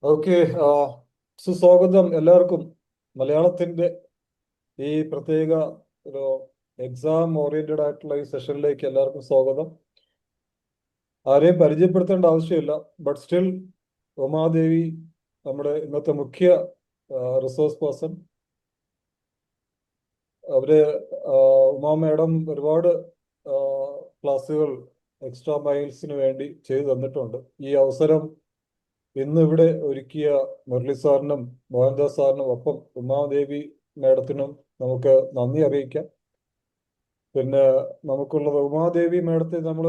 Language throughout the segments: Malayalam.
ഓക്കെ. സുസ്വാഗതം എല്ലാവർക്കും. മലയാളത്തിന്റെ ഈ പ്രത്യേക ഒരു എക്സാം ഓറിയന്റഡ് ആയിട്ടുള്ള ഈ സെഷനിലേക്ക് എല്ലാവർക്കും സ്വാഗതം. ആരെയും പരിചയപ്പെടുത്തേണ്ട ആവശ്യമില്ല. ബട്ട് സ്റ്റിൽ ഉമാദേവി നമ്മുടെ ഇന്നത്തെ മുഖ്യ റിസോഴ്സ് പേഴ്സൺ. അവര് ഉമാ മാഡം ഒരുപാട് ക്ലാസ്സുകൾ എക്സ്ട്രാ മൈൽസിന് വേണ്ടി ചെയ്തു തന്നിട്ടുണ്ട്. ഈ അവസരം ഇന്ന് ഇവിടെ ഒരുക്കിയ മുരളി സാറിനും മോഹൻദാസ് സാറിനും ഒപ്പം ഉമാദേവി മാഡത്തിനും നമുക്ക് നന്ദി അറിയിക്കാം. പിന്നെ നമുക്കുള്ളത് ഉമാദേവി മാഡത്തെ നമ്മൾ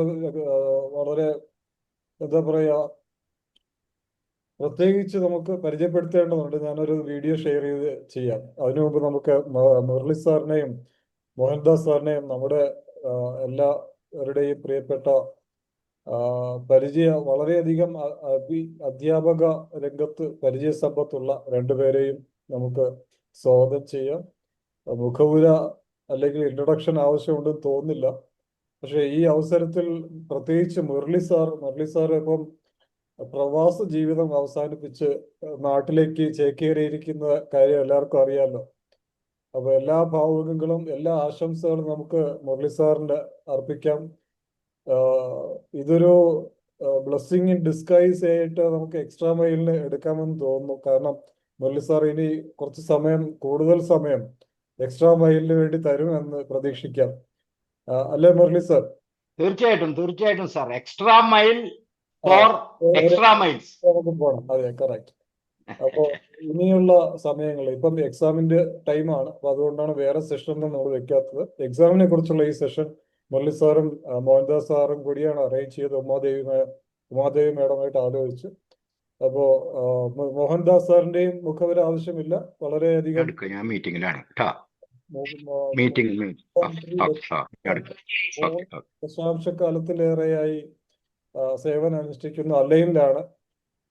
വളരെ എന്താ പറയുക, പ്രത്യേകിച്ച് നമുക്ക് പരിചയപ്പെടുത്തേണ്ടതുണ്ട്. ഞാനൊരു വീഡിയോ ഷെയർ ചെയ്യാം. അതിനു മുമ്പ് നമുക്ക് മുരളി സാറിനെയും മോഹൻദാസ് സാറിനെയും നമ്മുടെ എല്ലാവരുടെയും പ്രിയപ്പെട്ട വളരെയധികം അധ്യാപക രംഗത്ത് പരിചയ സമ്പത്തുള്ള രണ്ടുപേരെയും നമുക്ക് സ്വാഗതം ചെയ്യാം. മുഖവുര അല്ലെങ്കിൽ ഇൻട്രൊഡക്ഷൻ ആവശ്യമുണ്ടെന്ന് തോന്നുന്നില്ല. പക്ഷെ ഈ അവസരത്തിൽ പ്രത്യേകിച്ച് മുരളി സാർ ഇപ്പം പ്രവാസ ജീവിതം അവസാനിപ്പിച്ച് നാട്ടിലേക്ക് ചേക്കേറിയിരിക്കുന്ന കാര്യം എല്ലാവർക്കും അറിയാമല്ലോ. അപ്പൊ എല്ലാ ഭാവുകങ്ങളും എല്ലാ ആശംസകളും നമുക്ക് മുരളി സാറിന് അർപ്പിക്കാം. ഇതൊരു ബ്ലെസ്സിങ് ഇൻ ഡിസ്ഗൈസ് ആയിട്ട് നമുക്ക് എക്സ്ട്രാ മൈലിന് എടുക്കാമെന്ന് തോന്നുന്നു. കാരണം മുരളി സാർ ഇനി കുറച്ച് കൂടുതൽ സമയം എക്സ്ട്രാ മൈലിന് വേണ്ടി തരുമെന്ന് പ്രതീക്ഷിക്കാം. അല്ലേ മുരളി സാർ? തീർച്ചയായിട്ടും sir. Extra mile for extra miles നമുക്ക് പോകണം. അതെ, കറക്റ്റ്. അപ്പോ ഇനിയുള്ള സമയങ്ങൾ ഇപ്പം എക്സാമിന്റെ ടൈമാണ്. അപ്പൊ അതുകൊണ്ടാണ് വേറെ സെഷൻ നമ്മൾ വെക്കാത്തത്. എക്സാമിനെ കുറിച്ചുള്ള ഈ സെഷൻ മുരളി സാറും മോഹൻദാസ് സാറും കൂടിയാണ് അറേഞ്ച് ചെയ്ത് ഉമാദേവി മാഡമായിട്ട് ആലോചിച്ച്. അപ്പോ മോഹൻദാസ് സാറിന്റെയും മുഖവര ആവശ്യമില്ല. വളരെയധികം ഞാൻ മീറ്റിംഗിലാണ്. ദശാംശക്കാലത്തിലേറെയായി സേവനം അനുഷ്ഠിക്കുന്ന അല്ലയിലാണ്.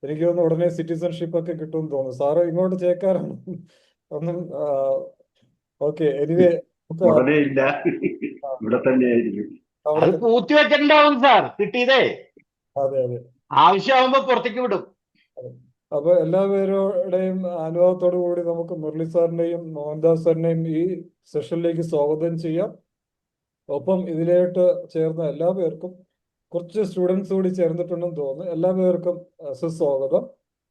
എനിക്ക് തോന്നുന്നു ഉടനെ സിറ്റിസൺഷിപ്പ് ഒക്കെ കിട്ടുമെന്ന് തോന്നുന്നു. സാറ് ഇങ്ങോട്ട് ചേക്കാറാണ് ഒന്നും. ഓക്കെ, എനിവേ പൂത്തിവെച്ചിട്ടുണ്ടാവും സാർ. കിട്ടിയതേ അതെ അതെ, ആവശ്യമാകുമ്പോ പുറത്തേക്ക് വിടും. അപ്പൊ എല്ലാവരുടെയും അനുഭവത്തോടു കൂടി നമുക്ക് മുരളി സാറിനെയും മോഹൻദാസ് സാറിനെയും ഈ സെഷനിലേക്ക് സ്വാഗതം ചെയ്യാം. ഒപ്പം ഇതിലേക്ക് ചേർന്ന എല്ലാ പേർക്കും, കുറച്ച് സ്റ്റുഡൻസ് കൂടി ചേർന്നിട്ടുണ്ടെന്ന് തോന്നുന്നു, എല്ലാ പേർക്കും സുസ്വാഗതം.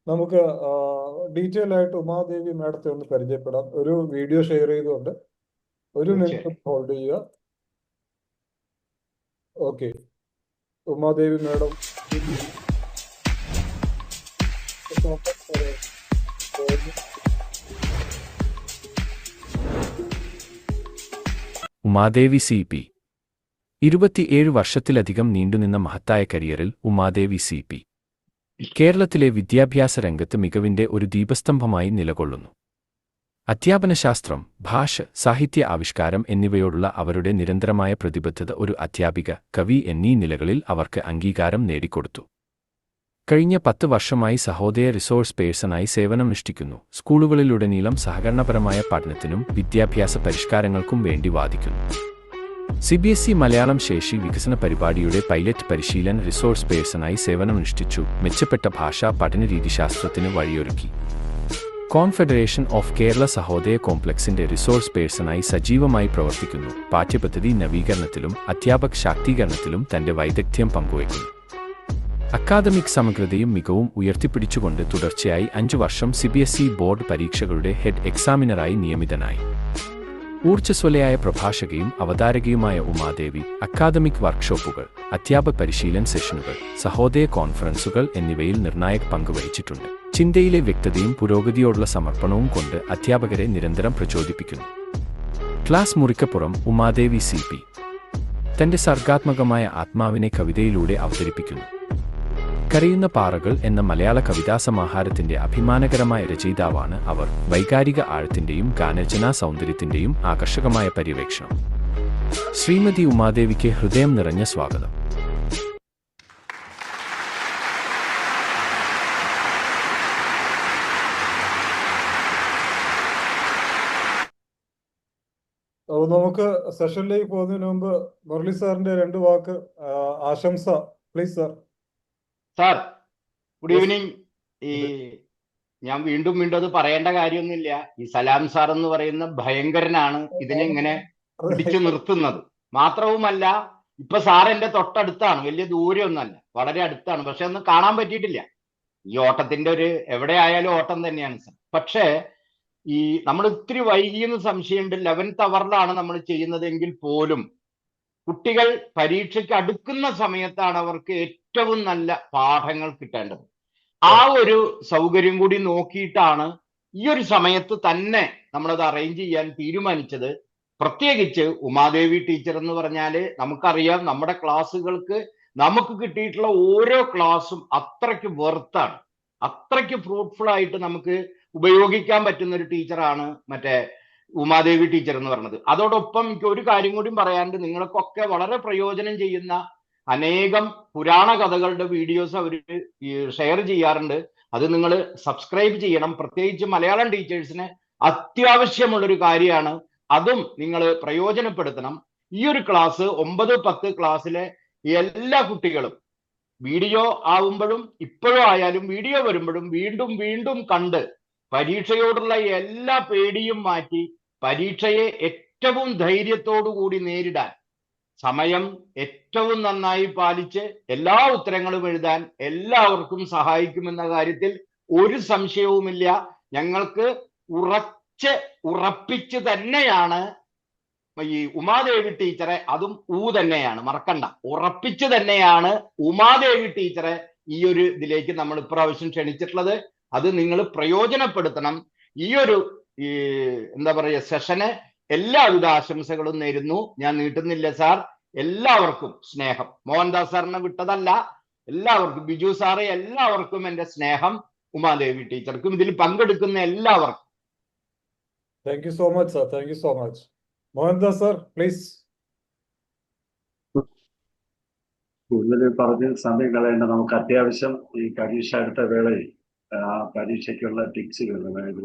നമുക്ക് ഡീറ്റെയിൽ ആയിട്ട് ഉമാദേവി മാഡത്തെ ഒന്ന് പരിചയപ്പെടാം. ഒരു വീഡിയോ ഷെയർ ചെയ്തുകൊണ്ട് ഒരു മിനിറ്റ് ഹോൾഡ് ചെയ്യുക. Okay, Umadevi madam. Umadevi CP 27 വർഷത്തിലധികം നീണ്ടുനിന്ന മഹത്തായ കരിയറിൽ ഉമാദേവി CP കേരളത്തിലെ വിദ്യാഭ്യാസ രംഗത്ത് മികവിന്റെ ഒരു ദീപസ്തംഭമായി നിലകൊള്ളുന്നു. അധ്യാപനശാസ്ത്രം, ഭാഷ, സാഹിത്യ ആവിഷ്കാരം എന്നിവയോടുള്ള അവരുടെ നിരന്തരമായ പ്രതിബദ്ധത ഒരു അധ്യാപിക, കവി എന്നീ നിലകളിൽ അവർക്ക് അംഗീകാരം നേടിക്കൊടുത്തു. കഴിഞ്ഞ 10 വർഷമായി സഹോദയ റിസോഴ്സ് പേഴ്സണായി സേവനമനുഷ്ഠിക്കുന്നു. സ്കൂളുകളിലുടനീളം സഹകരണപരമായ പഠനത്തിനും വിദ്യാഭ്യാസ പരിഷ്കാരങ്ങൾക്കും വേണ്ടി വാദിക്കുന്നു. CBSE മലയാളം ശേഷി വികസന പരിപാടിയുടെ പൈലറ്റ് പരിശീലന റിസോഴ്സ് പേഴ്സണായി സേവനമനുഷ്ഠിച്ചു. മെച്ചപ്പെട്ട ഭാഷാ പഠന രീതിശാസ്ത്രത്തിന് വഴിയൊരുക്കി. കോൺഫെഡറേഷൻ ഓഫ് കേരള സഹോദയ കോംപ്ലക്സിന്റെ റിസോഴ്സ് പേഴ്സണായി സജീവമായി പ്രവർത്തിക്കുന്നു. പാഠ്യപദ്ധതി നവീകരണത്തിലും അധ്യാപക ശാക്തീകരണത്തിലും തന്റെ വൈദഗ്ധ്യം പങ്കുവയ്ക്കുന്നു. അക്കാദമിക് സമഗ്രതയും മികവും ഉയർത്തിപ്പിടിച്ചുകൊണ്ട് തുടർച്ചയായി 5 വർഷം CBSE ബോർഡ് പരീക്ഷകളുടെ ഹെഡ് എക്സാമിനറായി നിയമിതനായി. ഊർജ്ജസ്വലയായ പ്രഭാഷകയും അവതാരകയുമായ ഉമാദേവി അക്കാദമിക് വർക്ക്ഷോപ്പുകൾ, അധ്യാപക പരിശീലന സെഷനുകൾ, സഹോദയ കോൺഫറൻസുകൾ എന്നിവയിൽ നിർണായക പങ്ക് വഹിച്ചിട്ടുണ്ട്. ചിന്തയിലെ വ്യക്തതയും പുരോഗതിയോടുള്ള സമർപ്പണവും കൊണ്ട് അധ്യാപകരെ നിരന്തരം പ്രചോദിപ്പിക്കുന്നു. ക്ലാസ് മുറിക്കപ്പുറം ഉമാദേവി CP തന്റെ സർഗാത്മകമായ ആത്മാവിനെ കവിതയിലൂടെ അവതരിപ്പിക്കുന്നു. കരയുന്ന പാറകൾ എന്ന മലയാള കവിതാസമാഹാരത്തിന്റെ അഭിമാനകരമായ രചയിതാവാണ് അവർ. വൈകാരിക ആഴത്തിന്റെയും ഗാനരചനാ സൗന്ദര്യത്തിന്റെയും ആകർഷകമായ പര്യവേക്ഷണം. ശ്രീമതി ഉമാദേവിക്ക് ഹൃദയം നിറഞ്ഞ സ്വാഗതം. നമുക്ക് സെഷനിലേക്ക് പോകുന്നതിന് മുമ്പ് മുരളി സാറിന്റെ 2 വാക്ക് ആശംസ, please sir. Sir, good evening. ഈ ഞാൻ വീണ്ടും വീണ്ടും അത് പറയേണ്ട കാര്യമൊന്നുമില്ല. ഈ സലാം സാർ എന്ന് പറയുന്ന ഭയങ്കരനാണ് ഇതിനെ ഇങ്ങനെ പിടിച്ചു നിർത്തുന്നത്. മാത്രവുമല്ല, ഇപ്പൊ സാർ എന്റെ തൊട്ടടുത്താണ്, വലിയ ദൂരമൊന്നുമല്ല, വളരെ അടുത്താണ്. പക്ഷെ ഒന്നും കാണാൻ പറ്റിയിട്ടില്ല. ഈ ഓട്ടത്തിന്റെ ഒരു എവിടെ ആയാലും ഓട്ടം തന്നെയാണ് സാർ. പക്ഷേ ഈ നമ്മൾ ഇത്തിരി വൈകിയെന്ന് സംശയമുണ്ട്. 11th അവറിലാണ് നമ്മൾ ചെയ്യുന്നതെങ്കിൽ പോലും കുട്ടികൾ പരീക്ഷയ്ക്ക് അടുക്കുന്ന സമയത്താണ് അവർക്ക് ഏറ്റവും നല്ല പാഠങ്ങൾ കിട്ടേണ്ടത്. ആ ഒരു സൗകര്യം കൂടി നോക്കിയിട്ടാണ് ഈ ഒരു സമയത്ത് തന്നെ നമ്മളത് അറേഞ്ച് ചെയ്യാൻ തീരുമാനിച്ചത്. പ്രത്യേകിച്ച് ഉമാദേവി ടീച്ചർ എന്ന് പറഞ്ഞാല് നമുക്കറിയാം, നമ്മുടെ ക്ലാസ്സുകൾക്ക് നമുക്ക് കിട്ടിയിട്ടുള്ള ഓരോ ക്ലാസ്സും അത്രയ്ക്ക് വെർത്താണ്, അത്രയ്ക്ക് ഫ്രൂട്ട്ഫുൾ ആയിട്ട് നമുക്ക് ഉപയോഗിക്കാൻ പറ്റുന്ന ഒരു ടീച്ചറാണ് മറ്റേ ഉമാദേവി ടീച്ചർ എന്ന് പറഞ്ഞത്. അതോടൊപ്പം എനിക്ക് ഒരു കാര്യം കൂടി പറയാനുണ്ട്. നിങ്ങൾക്കൊക്കെ വളരെ പ്രയോജനം ചെയ്യുന്ന അനേകം പുരാണ കഥകളുടെ വീഡിയോസ് അവർ ഷെയർ ചെയ്യാറുണ്ട്. അത് നിങ്ങൾ സബ്സ്ക്രൈബ് ചെയ്യണം. പ്രത്യേകിച്ച് മലയാളം ടീച്ചേഴ്സിന് അത്യാവശ്യമുള്ളൊരു കാര്യമാണ്. അതും നിങ്ങൾ പ്രയോജനപ്പെടുത്തണം. ഈ ഒരു ക്ലാസ് 9, 10 ക്ലാസ്സിലെ എല്ലാ കുട്ടികളും വീഡിയോ ആവുമ്പോഴും ഇപ്പോഴും ആയാലും വീഡിയോ വരുമ്പോഴും വീണ്ടും വീണ്ടും കണ്ട് പരീക്ഷയോടുള്ള എല്ലാ പേടിയും മാറ്റി പരീക്ഷയെ ഏറ്റവും ധൈര്യത്തോടു കൂടി നേരിടാൻ, സമയം ഏറ്റവും നന്നായി പാലിച്ച് എല്ലാ ഉത്തരങ്ങളും എഴുതാൻ എല്ലാവർക്കും സഹായിക്കുമെന്ന കാര്യത്തിൽ ഒരു സംശയവുമില്ല. ഞങ്ങൾക്ക് ഉറപ്പിച്ച് തന്നെയാണ് ഈ ഉമാദേവി ടീച്ചറെ, അതും തന്നെയാണ്, മറക്കണ്ട, ഉറപ്പിച്ച് തന്നെയാണ് ഉമാദേവി ടീച്ചറെ ഈ ഒരു ഇതിലേക്ക് നമ്മൾ ഇപ്രാവശ്യം ക്ഷണിച്ചിട്ടുള്ളത്. അത് നിങ്ങൾ പ്രയോജനപ്പെടുത്തണം. ഈ ഒരു എന്താ പറയുക സെഷന് എല്ലാവിധ ആശംസകളും നേരുന്നു. ഞാൻ നീട്ടുന്നില്ല സാർ. എല്ലാവർക്കും സ്നേഹം. മോഹൻദാസ് സാറിനെ വിട്ടതല്ല, എല്ലാവർക്കും, ബിജു സാറെ, എല്ലാവർക്കും എന്റെ സ്നേഹം. ഉമാദേവി ടീച്ചർക്കും ഇതിൽ പങ്കെടുക്കുന്ന എല്ലാവർക്കും. Thank you so much, sir. Thank you so much. Mohandas sir, please. കൂടുതൽ പറഞ്ഞ് സമയം കളയേണ്ട. നമുക്ക് അത്യാവശ്യം ഈ പരീക്ഷ അടുത്ത വേളയിൽ പരീക്ഷയ്ക്കുള്ള ടിപ്സുകൾ, അതായത്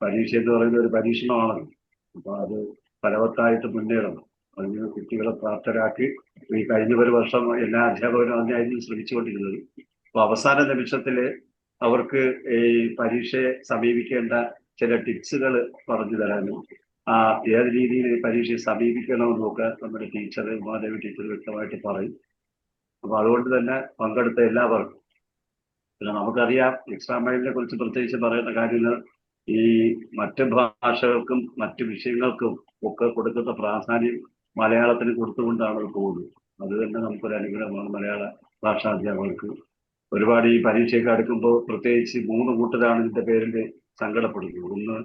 പരീക്ഷ എന്ന് പറയുന്നത് ഒരു പരീക്ഷണമാണല്ലോ, അപ്പൊ അത് ഫലവത്തായിട്ട് മുന്നേറണം. അതിന് കുട്ടികളെ പ്രാപ്തരാക്കി, ഈ കഴിഞ്ഞ ഒരു വർഷം എല്ലാ അധ്യാപകരും അതിനായിരുന്നു ശ്രമിച്ചുകൊണ്ടിരുന്നത്. അപ്പൊ അവസാന നിമിഷത്തില് അവർക്ക് ഈ പരീക്ഷയെ സമീപിക്കേണ്ട ചില ടിപ്സുകൾ പറഞ്ഞു തരാനും ഏത് രീതിയിൽ പരീക്ഷയെ സമീപിക്കണമെന്ന് നോക്കാൻ നമ്മുടെ ടീച്ചർ, ഉമാദേവി ടീച്ചർ വ്യക്തമായിട്ട് പറയും. അപ്പൊ അതുകൊണ്ട് തന്നെ പങ്കെടുത്ത എല്ലാവർക്കും, പിന്നെ നമുക്കറിയാം എക്സാം മൈലിനെ കുറിച്ച് പ്രത്യേകിച്ച് പറയുന്ന കാര്യങ്ങൾ, ഈ മറ്റ് ഭാഷകൾക്കും മറ്റ് വിഷയങ്ങൾക്കും ഒക്കെ കൊടുക്കുന്ന പ്രാധാന്യം മലയാളത്തിന് കൊടുത്തുകൊണ്ടാണ് അത് പോകുന്നത്. അത് തന്നെ നമുക്കൊരു അനുഗ്രഹമാണ് മലയാള ഭാഷാ അധ്യാപകർക്ക്. ഒരുപാട് ഈ പരീക്ഷയൊക്കെ അടുക്കുമ്പോൾ പ്രത്യേകിച്ച് 3 കൂട്ടരാണ് ഇതിന്റെ പേരിൽ സങ്കടപ്പെടുന്നത്. ഒന്ന്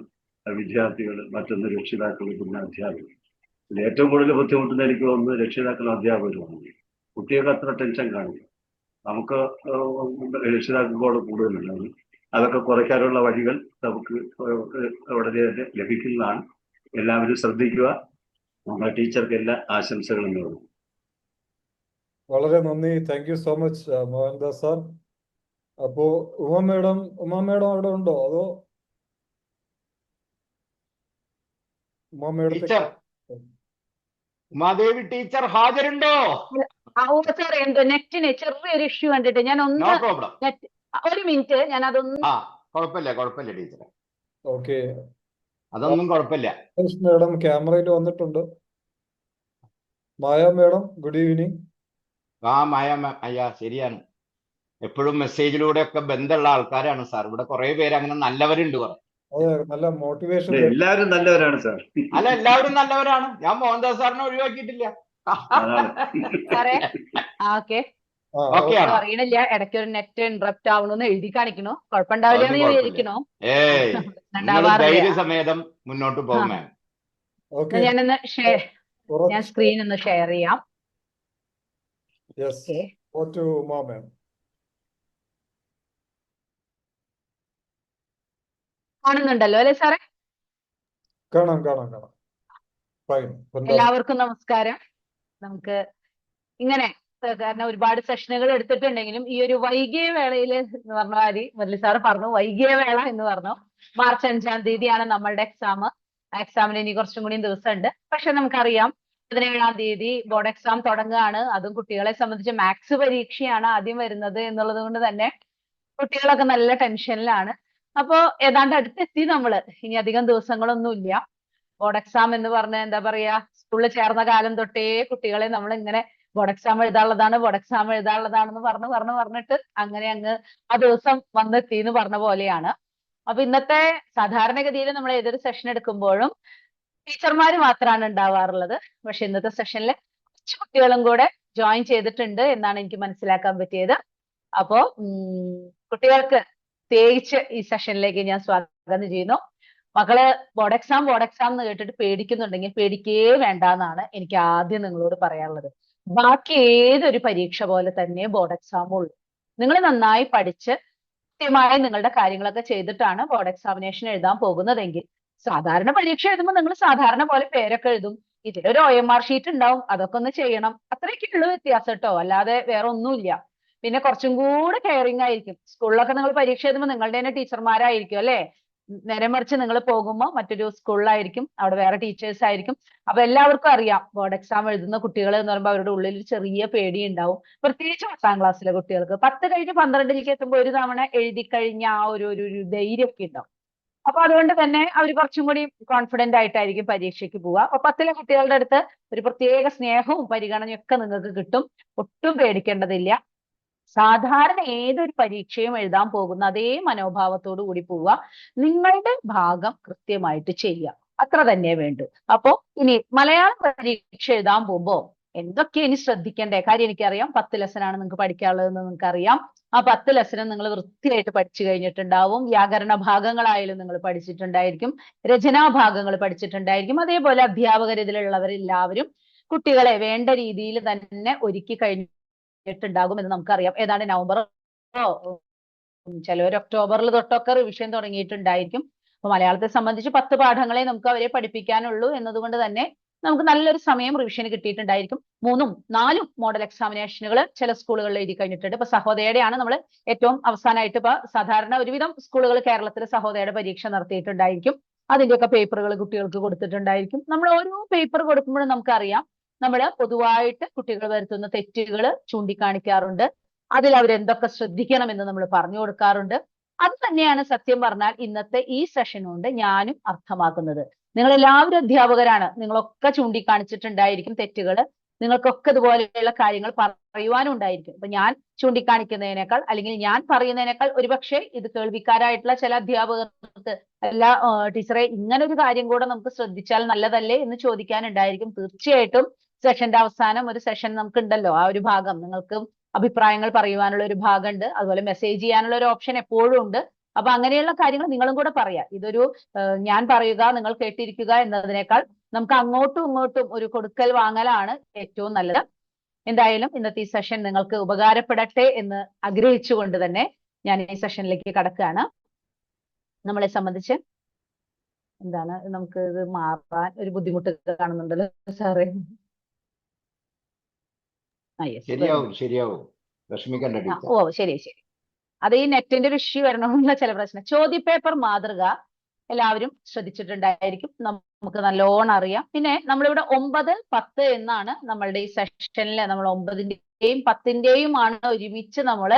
വിദ്യാർത്ഥികൾ, മറ്റൊന്ന് രക്ഷിതാക്കൾ, പിന്നെ അധ്യാപകർ. ഇതിൽ ഏറ്റവും കൂടുതൽ ബുദ്ധിമുട്ടുന്ന എനിക്ക് തോന്നുന്നത് രക്ഷിതാക്കളും അധ്യാപകരുമാണ്. കുട്ടികൾക്ക് അത്ര ടെൻഷൻ കാണില്ല, നമുക്ക് രക്ഷിതാക്കൾക്കോട് കൂടുതലുണ്ടാകും. അതൊക്കെ കുറയ്ക്കാനുള്ള വഴികൾ നമുക്ക് വളരെ ലഭിക്കുന്നതാണ്. എല്ലാവരും ശ്രദ്ധിക്കുക. നമ്മുടെ ടീച്ചർക്ക് എല്ലാ ആശംസകളും നേരുന്നു. വളരെ നന്ദി. Thank you so much Mohandas sir. അപ്പോ ഉമ മേഡം അവിടെ ഉണ്ടോ? അതോ ഉമ മേഡത്തെ ടീച്ചർ, ഉമാദേവി ടീച്ചർ ഹാജരുണ്ടോ? സാർ എന്തോ നെറ്റിന് ചെറിയൊരു ഇഷ്യൂ കണ്ടിട്ട് ഞാൻ നോ ഒന്ന് പ്രോബ്ലം. ഒരു മിനിറ്റ്, ഞാൻ അതൊന്ന് കുഴപ്പമില്ല ടീച്ചറെ, ഓക്കെ. അതൊന്നും കുഴപ്പമില്ല. മേഡം ക്യാമറയിൽ വന്നിട്ടുണ്ട്. മായ മേഡം, ഗുഡ് ഈവനിങ്. മായ അയ്യാ, ശരിയാണ്. എപ്പോഴും മെസ്സേജിലൂടെ ഒക്കെ ബന്ധമുള്ള ആൾക്കാരാണ് സാർ. ഇവിടെ കുറെ പേര് അങ്ങനെ നല്ലവരുണ്ട്. കുറെ അതെ, നല്ല മോട്ടിവേഷൻ. എല്ലാവരും നല്ലവരാണ് സാർ. അല്ല, എല്ലാവരും നല്ലവരാണ്. ഞാൻ മോഹൻദാസ് സാറിനെ ഒഴിവാക്കിയിട്ടില്ല. സാറേ ഓക്കെ ഓക്കെ ആണോ? അറിയണില്ല, ഇടയ്ക്ക് ഒരു നെറ്റ് ഇന്ററപ്റ്റ് ആവണമെന്ന് എഴുതി കാണിക്കണോ? കുഴപ്പമുണ്ടാവില്ല എന്ന് വിചാരിക്കണോ? ധൈര്യസമേതം മുന്നോട്ട് പോകും മാം. ഓക്കെ, ഞാനൊന്ന് ഞാൻ സ്ക്രീൻ ഒന്ന് ഷെയർ ചെയ്യാം. യെസ്, ഗോ ടു ഉമ മാം. കാണുന്നുണ്ടല്ലോ അല്ലെ സാറേ? കാണാം. ഫൈൻ. എല്ലാവർക്കും നമസ്കാരം. നമുക്ക് ഇങ്ങനെ, കാരണം ഒരുപാട് സെഷനുകൾ എടുത്തിട്ടുണ്ടെങ്കിലും ഈ ഒരു വൈകിയ വേളയിൽ എന്ന് പറഞ്ഞ കാര്യം മുരളി സാറ് പറഞ്ഞു. വൈകിയ വേള എന്ന് പറഞ്ഞു. മാർച്ച് 5-ാം തീയതിയാണ് നമ്മളുടെ എക്സാം. എക്സാമിന് ഇനി കുറച്ചും കൂടി ദിവസമുണ്ട്. പക്ഷെ നമുക്കറിയാം 17-ാം തീയതി ബോർഡ് എക്സാം തുടങ്ങുകയാണ്. അതും കുട്ടികളെ സംബന്ധിച്ച് മാത്സ് പരീക്ഷയാണ് ആദ്യം വരുന്നത് എന്നുള്ളത് കൊണ്ട് തന്നെ കുട്ടികളൊക്കെ നല്ല ടെൻഷനിലാണ്. അപ്പോ ഏതാണ്ട് അടുത്തെത്തി നമ്മള്. ഇനി അധികം ദിവസങ്ങളൊന്നുമില്ല. ബോർഡ് എക്സാം എന്ന് പറഞ്ഞ എന്താ പറയാ, സ്കൂളിൽ ചേർന്ന കാലം തൊട്ടേ കുട്ടികളെ നമ്മൾ ഇങ്ങനെ ബോർഡ് എക്സാം എഴുതാനുള്ളതാണ്, ബോർഡ് എക്സാം എഴുതാനുള്ളതാണെന്ന് പറഞ്ഞിട്ട് അങ്ങനെ അങ്ങ് ആ ദിവസം വന്നെത്തി എന്ന് പറഞ്ഞ പോലെയാണ്. അപ്പൊ ഇന്നത്തെ സാധാരണഗതിയിൽ നമ്മൾ ഏതൊരു സെഷൻ എടുക്കുമ്പോഴും ടീച്ചർമാർ മാത്രമാണ് ഉണ്ടാവാറുള്ളത്. പക്ഷെ ഇന്നത്തെ സെഷനിൽ കുറച്ച് കുട്ടികളും കൂടെ ജോയിൻ ചെയ്തിട്ടുണ്ട് എന്നാണ് എനിക്ക് മനസ്സിലാക്കാൻ പറ്റിയത്. അപ്പോ കുട്ടികൾക്ക് പ്രത്യേകിച്ച് ഈ സെഷനിലേക്ക് ഞാൻ സ്വാഗതം ചെയ്യുന്നു. മക്കള് ബോർഡ് എക്സാം എന്ന് കേട്ടിട്ട് പേടിക്കുന്നുണ്ടെങ്കിൽ പേടിക്കേ വേണ്ട എന്നാണ് എനിക്ക് ആദ്യം നിങ്ങളോട് പറയാനുള്ളത്. ബാക്കി ഏതൊരു പരീക്ഷ പോലെ തന്നെ ബോർഡ് എക്സാമും ഉള്ളൂ. നിങ്ങൾ നന്നായി പഠിച്ച് കൃത്യമായി നിങ്ങളുടെ കാര്യങ്ങളൊക്കെ ചെയ്തിട്ടാണ് ബോർഡ് എക്സാമിനേഷൻ എഴുതാൻ പോകുന്നതെങ്കിൽ, സാധാരണ പരീക്ഷ എഴുതുമ്പോൾ നിങ്ങൾ സാധാരണ പോലെ പേരൊക്കെ എഴുതും. ഇതിലൊരു OMR ഷീറ്റ് ഉണ്ടാവും, അതൊക്കെ ഒന്ന് ചെയ്യണം. അത്രയൊക്കെയുള്ള വ്യത്യാസം കേട്ടോ, അല്ലാതെ വേറെ ഒന്നുമില്ല. പിന്നെ കുറച്ചും കൂടെ കെയറിങ് ആയിരിക്കും. സ്കൂളിലൊക്കെ നിങ്ങൾ പരീക്ഷ എഴുതുമ്പോൾ നിങ്ങളുടെ തന്നെ ടീച്ചർമാരായിരിക്കും അല്ലെ. നേരെ മറിച്ച് നിങ്ങൾ പോകുമ്പോൾ മറ്റൊരു സ്കൂളിലായിരിക്കും, അവിടെ വേറെ ടീച്ചേഴ്സ് ആയിരിക്കും. അപ്പൊ എല്ലാവർക്കും അറിയാം ബോർഡ് എക്സാം എഴുതുന്ന കുട്ടികൾ എന്ന് പറയുമ്പോൾ അവരുടെ ഉള്ളിൽ ഒരു ചെറിയ പേടി ഉണ്ടാവും. പ്രത്യേകിച്ച് 10ാം ക്ലാസ്സിലെ കുട്ടികൾക്ക് 10 കഴിഞ്ഞ് 12ലേക്ക് എത്തുമ്പോൾ ഒരു തവണ എഴുതി കഴിഞ്ഞ ആ ഒരു ധൈര്യമൊക്കെ ഉണ്ടാവും. അപ്പൊ അതുകൊണ്ട് തന്നെ അവർ കുറച്ചും കൂടി കോൺഫിഡന്റ് ആയിട്ടായിരിക്കും പരീക്ഷയ്ക്ക് പോവുക. അപ്പൊ 10ലെ കുട്ടികളുടെ അടുത്ത് ഒരു പ്രത്യേക സ്നേഹവും പരിഗണനയും ഒക്കെ നിങ്ങൾക്ക് കിട്ടും. ഒട്ടും പേടിക്കേണ്ടതില്ല. സാധാരണ ഏതൊരു പരീക്ഷയും എഴുതാൻ പോകുന്ന അതേ മനോഭാവത്തോടു കൂടി പോവുക. നിങ്ങളുടെ ഭാഗം കൃത്യമായിട്ട് ചെയ്യുക, അത്ര തന്നെ വേണ്ടു. അപ്പോ ഇനി മലയാളം പരീക്ഷ എഴുതാൻ പോകുമ്പോ എന്തൊക്കെ ഇനി ശ്രദ്ധിക്കേണ്ട കാര്യം എനിക്കറിയാം. 10 ലെസനാണ് നിങ്ങൾക്ക് പഠിക്കാനുള്ളതെന്ന് നിങ്ങൾക്കറിയാം. ആ 10 ലെസനും നിങ്ങൾ വൃത്തിയായിട്ട് പഠിച്ചു കഴിഞ്ഞിട്ടുണ്ടാവും. വ്യാകരണ ഭാഗങ്ങളായാലും നിങ്ങൾ പഠിച്ചിട്ടുണ്ടായിരിക്കും, രചനാ ഭാഗങ്ങൾ പഠിച്ചിട്ടുണ്ടായിരിക്കും. അതേപോലെ അധ്യാപകർ ഇതിലുള്ളവരെല്ലാവരും കുട്ടികളെ വേണ്ട രീതിയിൽ തന്നെ ഒരുക്കി കഴിഞ്ഞിട്ടുണ്ടാകും എന്ന് നമുക്കറിയാം. ഏതാണ്ട് നവംബറോ ചിലവർ ഒക്ടോബറിൽ തൊട്ടൊക്കെ റിവിഷൻ തുടങ്ങിയിട്ടുണ്ടായിരിക്കും. അപ്പൊ മലയാളത്തെ സംബന്ധിച്ച് 10 പാഠങ്ങളെ നമുക്ക് അവരെ പഠിപ്പിക്കാനുള്ളൂ എന്നതുകൊണ്ട് തന്നെ നമുക്ക് നല്ലൊരു സമയം റിവിഷന് കിട്ടിയിട്ടുണ്ടായിരിക്കും. 3ഉം 4ഉം മോഡൽ എക്സാമിനേഷനുകൾ ചില സ്കൂളുകളിൽ എഴുതി കഴിഞ്ഞിട്ടുണ്ട്. ഇപ്പൊ സഹോദയയുടെയാണ് നമ്മൾ ഏറ്റവും അവസാനമായിട്ട്, ഇപ്പൊ സാധാരണ ഒരുവിധം സ്കൂളുകൾ കേരളത്തിൽ സഹോദയയുടെ പരീക്ഷ നടത്തിയിട്ടുണ്ടായിരിക്കും. അതിന്റെയൊക്കെ പേപ്പറുകൾ കുട്ടികൾക്ക് കൊടുത്തിട്ടുണ്ടായിരിക്കും. നമ്മൾ ഓരോ പേപ്പർ കൊടുക്കുമ്പോഴും നമുക്കറിയാം നമ്മൾ പൊതുവായിട്ട് കുട്ടികൾ വരുത്തുന്ന തെറ്റുകൾ ചൂണ്ടിക്കാണിക്കാറുണ്ട്. അതിൽ അവരെന്തൊക്കെ ശ്രദ്ധിക്കണം എന്ന് നമ്മൾ പറഞ്ഞു കൊടുക്കാറുണ്ട്. അത് തന്നെയാണ് സത്യം പറഞ്ഞാൽ ഇന്നത്തെ ഈ സെഷൻ കൊണ്ട് ഞാനും അർത്ഥമാക്കുന്നത്. നിങ്ങൾ എല്ലാവരും അധ്യാപകരാണ്, നിങ്ങളൊക്കെ ചൂണ്ടിക്കാണിച്ചിട്ടുണ്ടായിരിക്കും തെറ്റുകൾ. നിങ്ങൾക്കൊക്കെ ഇതുപോലെയുള്ള കാര്യങ്ങൾ പറയുവാനും ഉണ്ടായിരിക്കും. ഇപ്പൊ ഞാൻ ചൂണ്ടിക്കാണിക്കുന്നതിനേക്കാൾ അല്ലെങ്കിൽ ഞാൻ പറയുന്നതിനേക്കാൾ ഒരുപക്ഷെ ഇത് കേൾവിക്കാരായിട്ടുള്ള ചില അധ്യാപകർക്ക് എല്ലാ ടീച്ചറെ ഇങ്ങനെ ഒരു കാര്യം കൂടെ നമുക്ക് ശ്രദ്ധിച്ചാൽ നല്ലതല്ലേ എന്ന് ചോദിക്കാനുണ്ടായിരിക്കും. തീർച്ചയായിട്ടും സെഷന്റെ അവസാനം ഒരു സെഷൻ നമുക്ക് ഉണ്ടല്ലോ, ആ ഒരു ഭാഗം നിങ്ങൾക്ക് അഭിപ്രായങ്ങൾ പറയുവാനുള്ള ഒരു ഭാഗമുണ്ട്. അതുപോലെ മെസ്സേജ് ചെയ്യാനുള്ള ഒരു ഓപ്ഷൻ എപ്പോഴും ഉണ്ട്. അപ്പൊ അങ്ങനെയുള്ള കാര്യങ്ങൾ നിങ്ങളും കൂടെ പറയാം. ഇതൊരു ഞാൻ പറയുക നിങ്ങൾ കേട്ടിരിക്കുക എന്നതിനേക്കാൾ നമുക്ക് അങ്ങോട്ടും ഇങ്ങോട്ടും ഒരു കൊടുക്കൽ വാങ്ങലാണ് ഏറ്റവും നല്ലത്. എന്തായാലും ഇന്നത്തെ ഈ സെഷൻ നിങ്ങൾക്ക് ഉപകാരപ്പെടട്ടെ എന്ന് ആഗ്രഹിച്ചുകൊണ്ട് തന്നെ ഞാൻ ഈ സെഷനിലേക്ക് കടക്കുകയാണ്. നമ്മളെ സംബന്ധിച്ച് എന്താണ്, നമുക്ക് ഇത് മാറാൻ ഒരു ബുദ്ധിമുട്ട് കാണുന്നുണ്ടല്ലോ സാറേ. ശരിയാവും വിഷമിക്കണ്ട ടീച്ചർ. ഓ ശരി. അത് ഈ നെറ്റിന്റെ ഒരു ഇഷ്യൂ വരണമെന്നുള്ള ചില പ്രശ്നം. ചോദ്യപേപ്പർ മാതൃക എല്ലാവരും ശ്രദ്ധിച്ചിട്ടുണ്ടായിരിക്കും, നമുക്ക് നല്ലോണം അറിയാം. പിന്നെ നമ്മളിവിടെ 9, 10 എന്നാണ് നമ്മളുടെ ഈ സെഷനിൽ നമ്മൾ 9ന്റെയും 10ന്റെയും ആണ് ഒരുമിച്ച് നമ്മൾ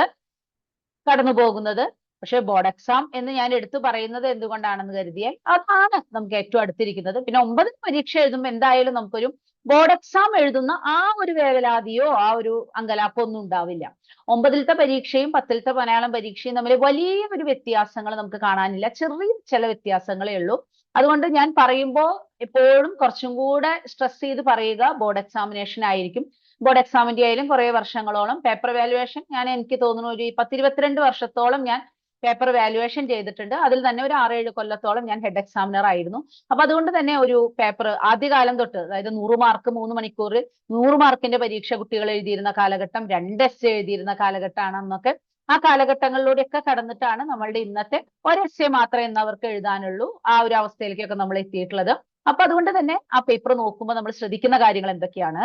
കടന്നു പോകുന്നത്. പക്ഷെ ബോർഡ് എക്സാം എന്ന് ഞാൻ എടുത്തു പറയുന്നത് എന്തുകൊണ്ടാണെന്ന് കരുതിയാൽ അതാണ് നമുക്ക് ഏറ്റവും അടുത്തിരിക്കുന്നത്. പിന്നെ 9 പരീക്ഷ എഴുതുമ്പോൾ എന്തായാലും നമുക്കൊരു ബോർഡ് എക്സാം എഴുതുന്ന ആ ഒരു വേവലാതിയോ ആ ഒരു അങ്കലാപ്പോ ഒന്നും ഉണ്ടാവില്ല. 9ലത്തെ പരീക്ഷയും 10ലത്തെ മലയാളം പരീക്ഷയും തമ്മിൽ വലിയ ഒരു വ്യത്യാസങ്ങൾ നമുക്ക് കാണാനില്ല, ചെറിയ ചില വ്യത്യാസങ്ങളേ ഉള്ളൂ. അതുകൊണ്ട് ഞാൻ പറയുമ്പോൾ എപ്പോഴും കുറച്ചും കൂടെ സ്ട്രെസ് ചെയ്ത് പറയുക ബോർഡ് എക്സാമിനേഷൻ ആയിരിക്കും. ബോർഡ് എക്സാമിന്റെ ആയാലും കുറെ വർഷങ്ങളോളം പേപ്പർ വാല്യുവേഷൻ എനിക്ക് തോന്നുന്നു ഒരു 10-22 വർഷത്തോളം ഞാൻ പേപ്പർ വാല്യുവേഷൻ ചെയ്തിട്ടുണ്ട്. അതിൽ തന്നെ ഒരു 6-7 കൊല്ലത്തോളം ഞാൻ ഹെഡ് എക്സാമിനർ ആയിരുന്നു. അപ്പൊ അതുകൊണ്ട് തന്നെ ഒരു പേപ്പർ ആദ്യകാലം തൊട്ട്, അതായത് 100 മാർക്ക് 3 മണിക്കൂറിൽ 100 മാർക്കിന്റെ പരീക്ഷ കുട്ടികൾ എഴുതിയിരുന്ന കാലഘട്ടം, 2 എസ്സേ എഴുതിയിരുന്ന കാലഘട്ടമാണെന്നൊക്കെ ആ കാലഘട്ടങ്ങളിലൂടെയൊക്കെ കടന്നിട്ടാണ് നമ്മളുടെ ഇന്നത്തെ ഒരു എസ്സേ മാത്രമേ എന്നവർക്ക് എഴുതാനുള്ളൂ ആ ഒരു അവസ്ഥയിലേക്കൊക്കെ നമ്മൾ എത്തിയിട്ടുള്ളത്. അപ്പൊ അതുകൊണ്ട് തന്നെ ആ പേപ്പർ നോക്കുമ്പോൾ നമ്മൾ ശ്രദ്ധിക്കുന്ന കാര്യങ്ങൾ എന്തൊക്കെയാണ്,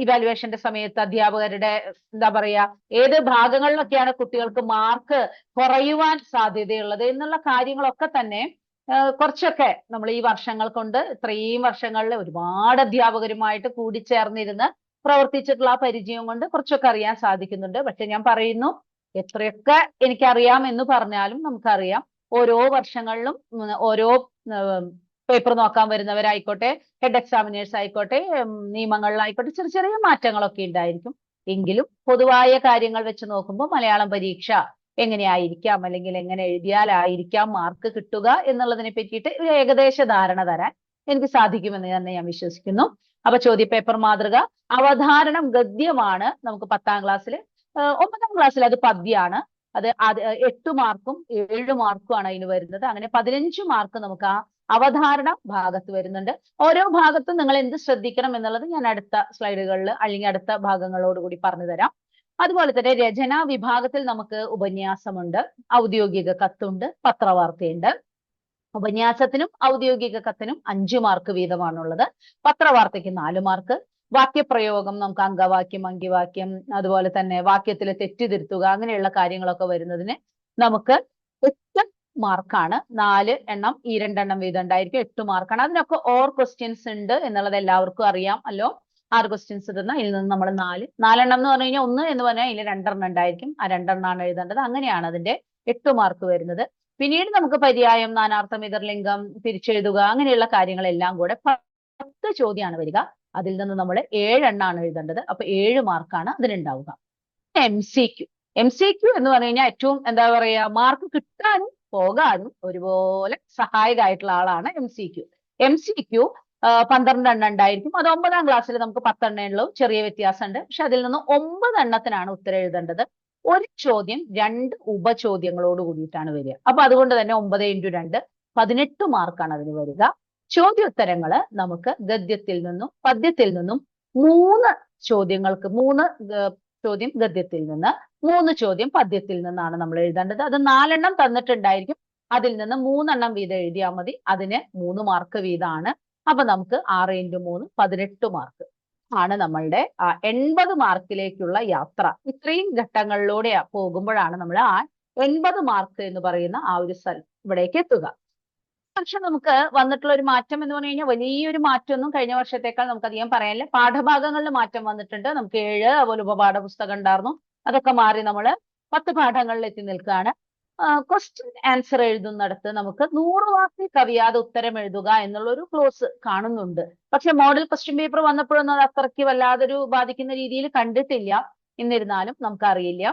ഇവാലുവേഷന്റെ സമയത്ത് അധ്യാപകരുടെ എന്താ പറയാ ഏത് ഭാഗങ്ങളിലൊക്കെയാണ് കുട്ടികൾക്ക് മാർക്ക് കുറയുവാൻ സാധ്യതയുള്ളത് എന്നുള്ള കാര്യങ്ങളൊക്കെ തന്നെ കുറച്ചൊക്കെ നമ്മൾ ഈ വർഷങ്ങൾ കൊണ്ട്, ഇത്രയും വർഷങ്ങളിൽ ഒരുപാട് അധ്യാപകരുമായിട്ട് കൂടിച്ചേർന്നിരുന്ന് പ്രവർത്തിച്ചിട്ടുള്ള ആ പരിചയം കൊണ്ട് കുറച്ചൊക്കെ അറിയാൻ സാധിക്കുന്നുണ്ട്. പക്ഷെ ഞാൻ പറയുന്നു, എത്രയൊക്കെ എനിക്കറിയാം എന്ന് പറഞ്ഞാലും നമുക്കറിയാം ഓരോ വർഷങ്ങളിലും ഓരോ പേപ്പർ നോക്കാൻ വരുന്നവരായിക്കോട്ടെ, ഹെഡ് എക്സാമിനേഴ്സ് ആയിക്കോട്ടെ, നിയമങ്ങളിലായിക്കോട്ടെ ചെറിയ ചെറിയ മാറ്റങ്ങളൊക്കെ ഉണ്ടായിരിക്കും. എങ്കിലും പൊതുവായ കാര്യങ്ങൾ വെച്ച് നോക്കുമ്പോൾ മലയാളം പരീക്ഷ എങ്ങനെയായിരിക്കാം, അല്ലെങ്കിൽ എങ്ങനെ എഴുതിയാലായിരിക്കാം മാർക്ക് കിട്ടുക എന്നുള്ളതിനെ പറ്റിയിട്ട് ഒരു ഏകദേശ ധാരണ തരാൻ എനിക്ക് സാധിക്കുമെന്ന് തന്നെ ഞാൻ വിശ്വസിക്കുന്നു. അപ്പൊ ചോദ്യപേപ്പർ മാതൃക അവധാരണം ഗദ്യമാണ് നമുക്ക് 10ാം ക്ലാസ്സിൽ. 9ാം ക്ലാസ്സിൽ അത് പദ്യമാണ്. അത് 8 മാർക്കും 7 മാർക്കും ആണ് അതിന് വരുന്നത്. അങ്ങനെ 15 മാർക്ക് നമുക്ക് ആ അവധാരണ ഭാഗത്ത് വരുന്നുണ്ട്. ഓരോ ഭാഗത്തും നിങ്ങൾ എന്ത് ശ്രദ്ധിക്കണം എന്നുള്ളത് ഞാൻ അടുത്ത സ്ലൈഡുകളിൽ അല്ലെങ്കിൽ അടുത്ത ഭാഗങ്ങളോട് കൂടി പറഞ്ഞു തരാം. അതുപോലെ തന്നെ രചനാ വിഭാഗത്തിൽ നമുക്ക് ഉപന്യാസമുണ്ട്, ഔദ്യോഗിക കത്തുണ്ട്, പത്രവാർത്തയുണ്ട്. ഉപന്യാസത്തിനും ഔദ്യോഗിക കത്തിനും 5 മാർക്ക് വീതമാണുള്ളത്. പത്രവാർത്തയ്ക്ക് 4 മാർക്ക്. വാക്യപ്രയോഗം നമുക്ക് അംഗവാക്യം, അങ്കിവാക്യം, അതുപോലെ തന്നെ വാക്യത്തിൽ തെറ്റിതിരുത്തുക, അങ്ങനെയുള്ള കാര്യങ്ങളൊക്കെ വരുന്നതിന് നമുക്ക് 8 മാർക്കാണ്. 4 എണ്ണം ഈ 2 എണ്ണം വീതം ഉണ്ടായിരിക്കും, 8 മാർക്കാണ്. അതിനൊക്കെ ഓർ ക്വസ്റ്റ്യൻസ് ഉണ്ട് എന്നുള്ളത് എല്ലാവർക്കും അറിയാം അല്ലോ. 6 ക്വസ്റ്റ്യൻസ് ഇടുന്ന ഇതിൽ നിന്ന് നമ്മൾ 4 എണ്ണം എന്ന് പറഞ്ഞു കഴിഞ്ഞാൽ 1 എന്ന് പറഞ്ഞാൽ ഇതിൽ 2 എണ്ണം ഉണ്ടായിരിക്കും. ആ 2 എണ്ണമാണ് എഴുതേണ്ടത്. അങ്ങനെയാണ് അതിന്റെ 8 മാർക്ക് വരുന്നത്. പിന്നീട് നമുക്ക് പര്യായം, നാനാർത്ഥം, എതിർലിംഗം, തിരിച്ചെഴുതുക, അങ്ങനെയുള്ള കാര്യങ്ങളെല്ലാം കൂടെ 10 ചോദ്യമാണ് വരിക. അതിൽ നിന്ന് നമ്മൾ 7 എണ്ണമാണ് എഴുതേണ്ടത്. അപ്പൊ 7 മാർക്കാണ് അതിനുണ്ടാവുക. MCQ എന്ന് പറഞ്ഞു കഴിഞ്ഞാൽ ഏറ്റവും എന്താ പറയാ, മാർക്ക് കിട്ടാനും പോകാനും ഒരുപോലെ സഹായകമായിട്ടുള്ള ആളാണ് MCQ. 12 എണ്ണം ഉണ്ടായിരിക്കും. അത് 9ാം ക്ലാസ്സിൽ നമുക്ക് 10 എണ്ണേ ഉള്ളൂ, ചെറിയ വ്യത്യാസമുണ്ട്. പക്ഷെ അതിൽ നിന്ന് 9 എണ്ണത്തിനാണ് ഉത്തരം എഴുതേണ്ടത്. ഒരു ചോദ്യം 2 ഉപചോദ്യങ്ങളോട് കൂടിയിട്ടാണ് വരിക. അപ്പൊ അതുകൊണ്ട് തന്നെ 9 × 2 18 മാർക്കാണ് അതിന് വരിക. ചോദ്യോത്തരങ്ങള് നമുക്ക് ഗദ്യത്തിൽ നിന്നും പദ്യത്തിൽ നിന്നും 3 ചോദ്യങ്ങൾക്ക് 3 ചോദ്യം ഗദ്യത്തിൽ നിന്ന്, 3 ചോദ്യം പദ്യത്തിൽ നിന്നാണ് നമ്മൾ എഴുതേണ്ടത്. അത് 4 എണ്ണം തന്നിട്ടുണ്ടായിരിക്കും. അതിൽ നിന്ന് 3 എണ്ണം വീതം എഴുതിയാൽ മതി. അതിന് 3 മാർക്ക് വീതമാണ്. അപ്പൊ നമുക്ക് 6 × 3 18 മാർക്ക് ആണ് നമ്മളുടെ 80 മാർക്കിലേക്കുള്ള യാത്ര. ഇത്രയും ഘട്ടങ്ങളിലൂടെ പോകുമ്പോഴാണ് നമ്മൾ ആ 80 മാർക്ക് എന്ന് പറയുന്ന ആ ഒരു ഇവിടേക്ക് എത്തുക. പക്ഷെ നമുക്ക് വന്നിട്ടുള്ള ഒരു മാറ്റം എന്ന് പറഞ്ഞു കഴിഞ്ഞാൽ വലിയൊരു മാറ്റമൊന്നും കഴിഞ്ഞ വർഷത്തേക്കാൾ നമുക്ക് അധികം പറയാനില്ല. പാഠഭാഗങ്ങളിൽ മാറ്റം വന്നിട്ടുണ്ട്. നമുക്ക് 7 അതുപോലെ ഉപപാഠ പുസ്തകം ഉണ്ടായിരുന്നു. അതൊക്കെ മാറി നമ്മൾ 10 പാഠങ്ങളിൽ എത്തി നിൽക്കുകയാണ്. ക്വസ്റ്റ്യൻ ആൻസർ എഴുതുന്നിടത്ത് നമുക്ക് 100 വാക്കിൽ കവിയാതെ ഉത്തരം എഴുതുക എന്നുള്ള ഒരു ക്ലോസ് കാണുന്നുണ്ട്. പക്ഷെ മോഡൽ ക്വസ്റ്റ്യൻ പേപ്പർ വന്നപ്പോഴൊന്നും അത് അത്രയ്ക്ക് വല്ലാതൊരു ബാധിക്കുന്ന രീതിയിൽ കണ്ടിട്ടില്ല. എന്നിരുന്നാലും നമുക്കറിയില്ല,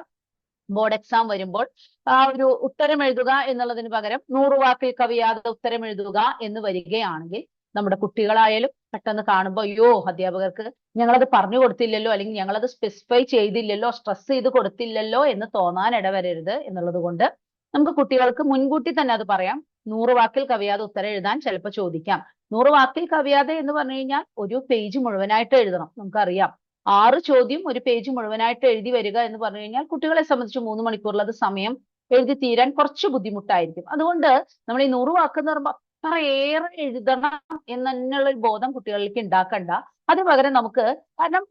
ബോർഡ് എക്സാം വരുമ്പോൾ ആ ഒരു ഉത്തരം എഴുതുക എന്നുള്ളതിന് പകരം 100 വാക്കിൽ കവിയാതെ ഉത്തരം എഴുതുക എന്ന് വരികയാണെങ്കിൽ നമ്മുടെ കുട്ടികളായാലും പെട്ടെന്ന് കാണുമ്പോൾ അയ്യോ അധ്യാപകർക്ക് ഞങ്ങളത് പറഞ്ഞു കൊടുത്തില്ലല്ലോ, അല്ലെങ്കിൽ ഞങ്ങളത് സ്പെസിഫൈ ചെയ്തില്ലല്ലോ, സ്ട്രെസ് ചെയ്ത് കൊടുത്തില്ലല്ലോ എന്ന് തോന്നാൻ ഇടവരരുത് എന്നുള്ളത് കൊണ്ട് നമുക്ക് കുട്ടികൾക്ക് മുൻകൂട്ടി തന്നെ അത് പറയാം. 100 വാക്കിൽ കവിയാതെ ഉത്തരം എഴുതാൻ ചിലപ്പോൾ ചോദിക്കാം. 100 വാക്കിൽ കവിയാതെ എന്ന് പറഞ്ഞു കഴിഞ്ഞാൽ ഒരു പേജ് മുഴുവനായിട്ട് എഴുതണം. നമുക്കറിയാം 6 ചോദ്യം ഒരു പേജ് മുഴുവനായിട്ട് എഴുതി വരിക എന്ന് പറഞ്ഞു കഴിഞ്ഞാൽ കുട്ടികളെ സംബന്ധിച്ച് 3 മണിക്കൂറിലത് സമയം എഴുതി തീരാൻ കുറച്ച് ബുദ്ധിമുട്ടായിരിക്കും. അതുകൊണ്ട് നമ്മൾ ഈ 100 വാക്ക് എന്ന് പറയുമ്പോൾ അത്രയേറെ എഴുതണം എന്നുള്ള ഒരു ബോധം കുട്ടികളിലേക്ക് ഉണ്ടാക്കണ്ട. അതിന് പകരം നമുക്ക്, കാരണം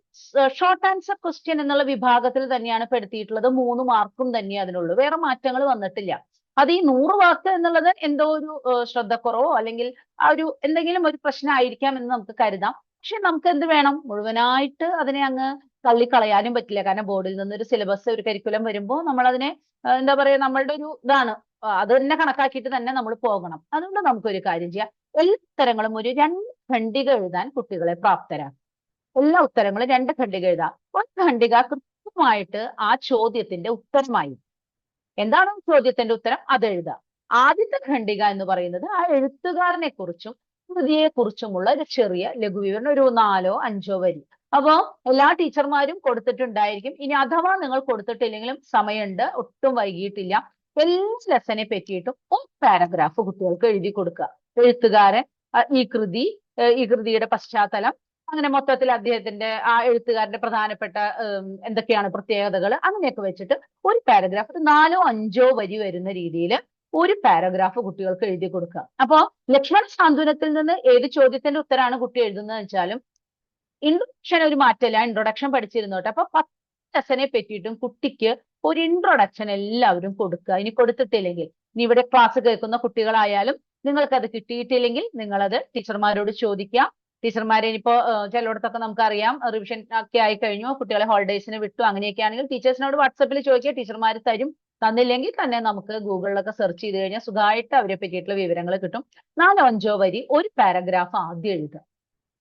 ഷോർട്ട് ആൻസർ ക്വസ്റ്റ്യൻ എന്നുള്ള വിഭാഗത്തിൽ തന്നെയാണ് പെടുത്തിയിട്ടുള്ളത്. 3 മാർക്കും തന്നെ അതിനുള്ളൂ, വേറെ മാറ്റങ്ങൾ വന്നിട്ടില്ല. അത് ഈ 100 വാക്ക് എന്നുള്ളത് എന്തോ ഒരു ശ്രദ്ധക്കുറവോ അല്ലെങ്കിൽ ആ ഒരു എന്തെങ്കിലും ഒരു പ്രശ്നമായിരിക്കാം എന്ന് നമുക്ക് കരുതാം. പക്ഷെ നമുക്ക് എന്ത് വേണം, മുഴുവനായിട്ട് അതിനെ അങ്ങ് തള്ളിക്കളയാനും പറ്റില്ല. കാരണം ബോർഡിൽ നിന്നൊരു സിലബസ്, ഒരു കരിക്കുലം വരുമ്പോൾ നമ്മൾ അതിനെ എന്താ പറയാ, നമ്മളുടെ ഒരു ഇതാണ്, അത് തന്നെ കണക്കാക്കിയിട്ട് തന്നെ നമ്മൾ പോകണം. അതുകൊണ്ട് നമുക്കൊരു കാര്യം ചെയ്യാം, എല്ലാ ഉത്തരങ്ങളും ഒരു 2 ഖണ്ഡിക എഴുതാൻ കുട്ടികളെ പ്രാപ്തരാക്കും. എല്ലാ ഉത്തരങ്ങളും 2 ഖണ്ഡിക എഴുതാം. ഒരു ഖണ്ഡിക കൃത്യമായിട്ട് ആ ചോദ്യത്തിന്റെ ഉത്തരമായി, എന്താണ് ചോദ്യത്തിന്റെ ഉത്തരം അത് എഴുതുക. ആദ്യത്തെ ഖണ്ഡിക എന്ന് പറയുന്നത് ആ എഴുത്തുകാരനെ കുറിച്ചും കൃതിയെ കുറിച്ചുമുള്ള ഒരു ചെറിയ ലഘുവിവരണം, ഒരു 4 or 5 വരി. അപ്പൊ എല്ലാ ടീച്ചർമാരും കൊടുത്തിട്ടുണ്ടായിരിക്കും. ഇനി അഥവാ നിങ്ങൾ കൊടുത്തിട്ടില്ലെങ്കിലും സമയമുണ്ട്, ഒട്ടും വൈകിട്ടില്ല. എല്ലാ ലെസനെ പറ്റിയിട്ടും ഒരു പാരഗ്രാഫ് കുട്ടികൾക്ക് എഴുതി കൊടുക്കുക. എഴുത്തുകാരൻ, ഈ കൃതിയുടെ പശ്ചാത്തലം, അങ്ങനെ മൊത്തത്തിൽ അദ്ദേഹത്തിന്റെ ആ എഴുത്തുകാരന്റെ പ്രധാനപ്പെട്ട എന്തൊക്കെയാണ് പ്രത്യേകതകൾ, അങ്ങനെയൊക്കെ വെച്ചിട്ട് ഒരു പാരഗ്രാഫ്, 4 or 5 വരി വരുന്ന രീതിയിൽ ഒരു പാരഗ്രാഫ് കുട്ടികൾക്ക് എഴുതി കൊടുക്കുക. അപ്പോ ലക്ഷ്മണ സാന്ത്വനത്തിൽ നിന്ന് ഏത് ചോദ്യത്തിന്റെ ഉത്തരമാണ് കുട്ടി എഴുതുന്നത് വെച്ചാലും ഇൻട്രൊഡക്ഷൻ ഒരു മാറ്റമില്ല, ഇൻട്രൊഡക്ഷൻ പഠിച്ചിരുന്നോട്ടെ. അപ്പൊ 10 ലെസനെ പറ്റിയിട്ടും കുട്ടിക്ക് ഒരു ഇൻട്രൊഡക്ഷൻ എല്ലാവരും കൊടുക്കുക. ഇനി കൊടുത്തിട്ടില്ലെങ്കിൽ, ഇനി ഇവിടെ ക്ലാസ് കേൾക്കുന്ന കുട്ടികളായാലും നിങ്ങൾക്കത് കിട്ടിയിട്ടില്ലെങ്കിൽ നിങ്ങളത് ടീച്ചർമാരോട് ചോദിക്കുക. ടീച്ചർമാരെ ഇനിയിപ്പോ ചിലയിടത്തൊക്കെ നമുക്കറിയാം റിവിഷൻ ഒക്കെ ആയി കഴിഞ്ഞു, കുട്ടികളെ ഹോളിഡേയ്സിന് വിട്ടു, അങ്ങനെയൊക്കെ ആണെങ്കിൽ ടീച്ചേഴ്സിനോട് വാട്സപ്പിൽ ചോദിക്കുക, ടീച്ചർമാർ തരും. തന്നില്ലെങ്കിൽ തന്നെ നമുക്ക് ഗൂഗിളിലൊക്കെ സെർച്ച് ചെയ്ത് കഴിഞ്ഞാൽ സുഖമായിട്ട് അവരെ പറ്റിയിട്ടുള്ള വിവരങ്ങൾ കിട്ടും. 4-5 വരി ഒരു പാരഗ്രാഫ് ആദ്യം എഴുതുക.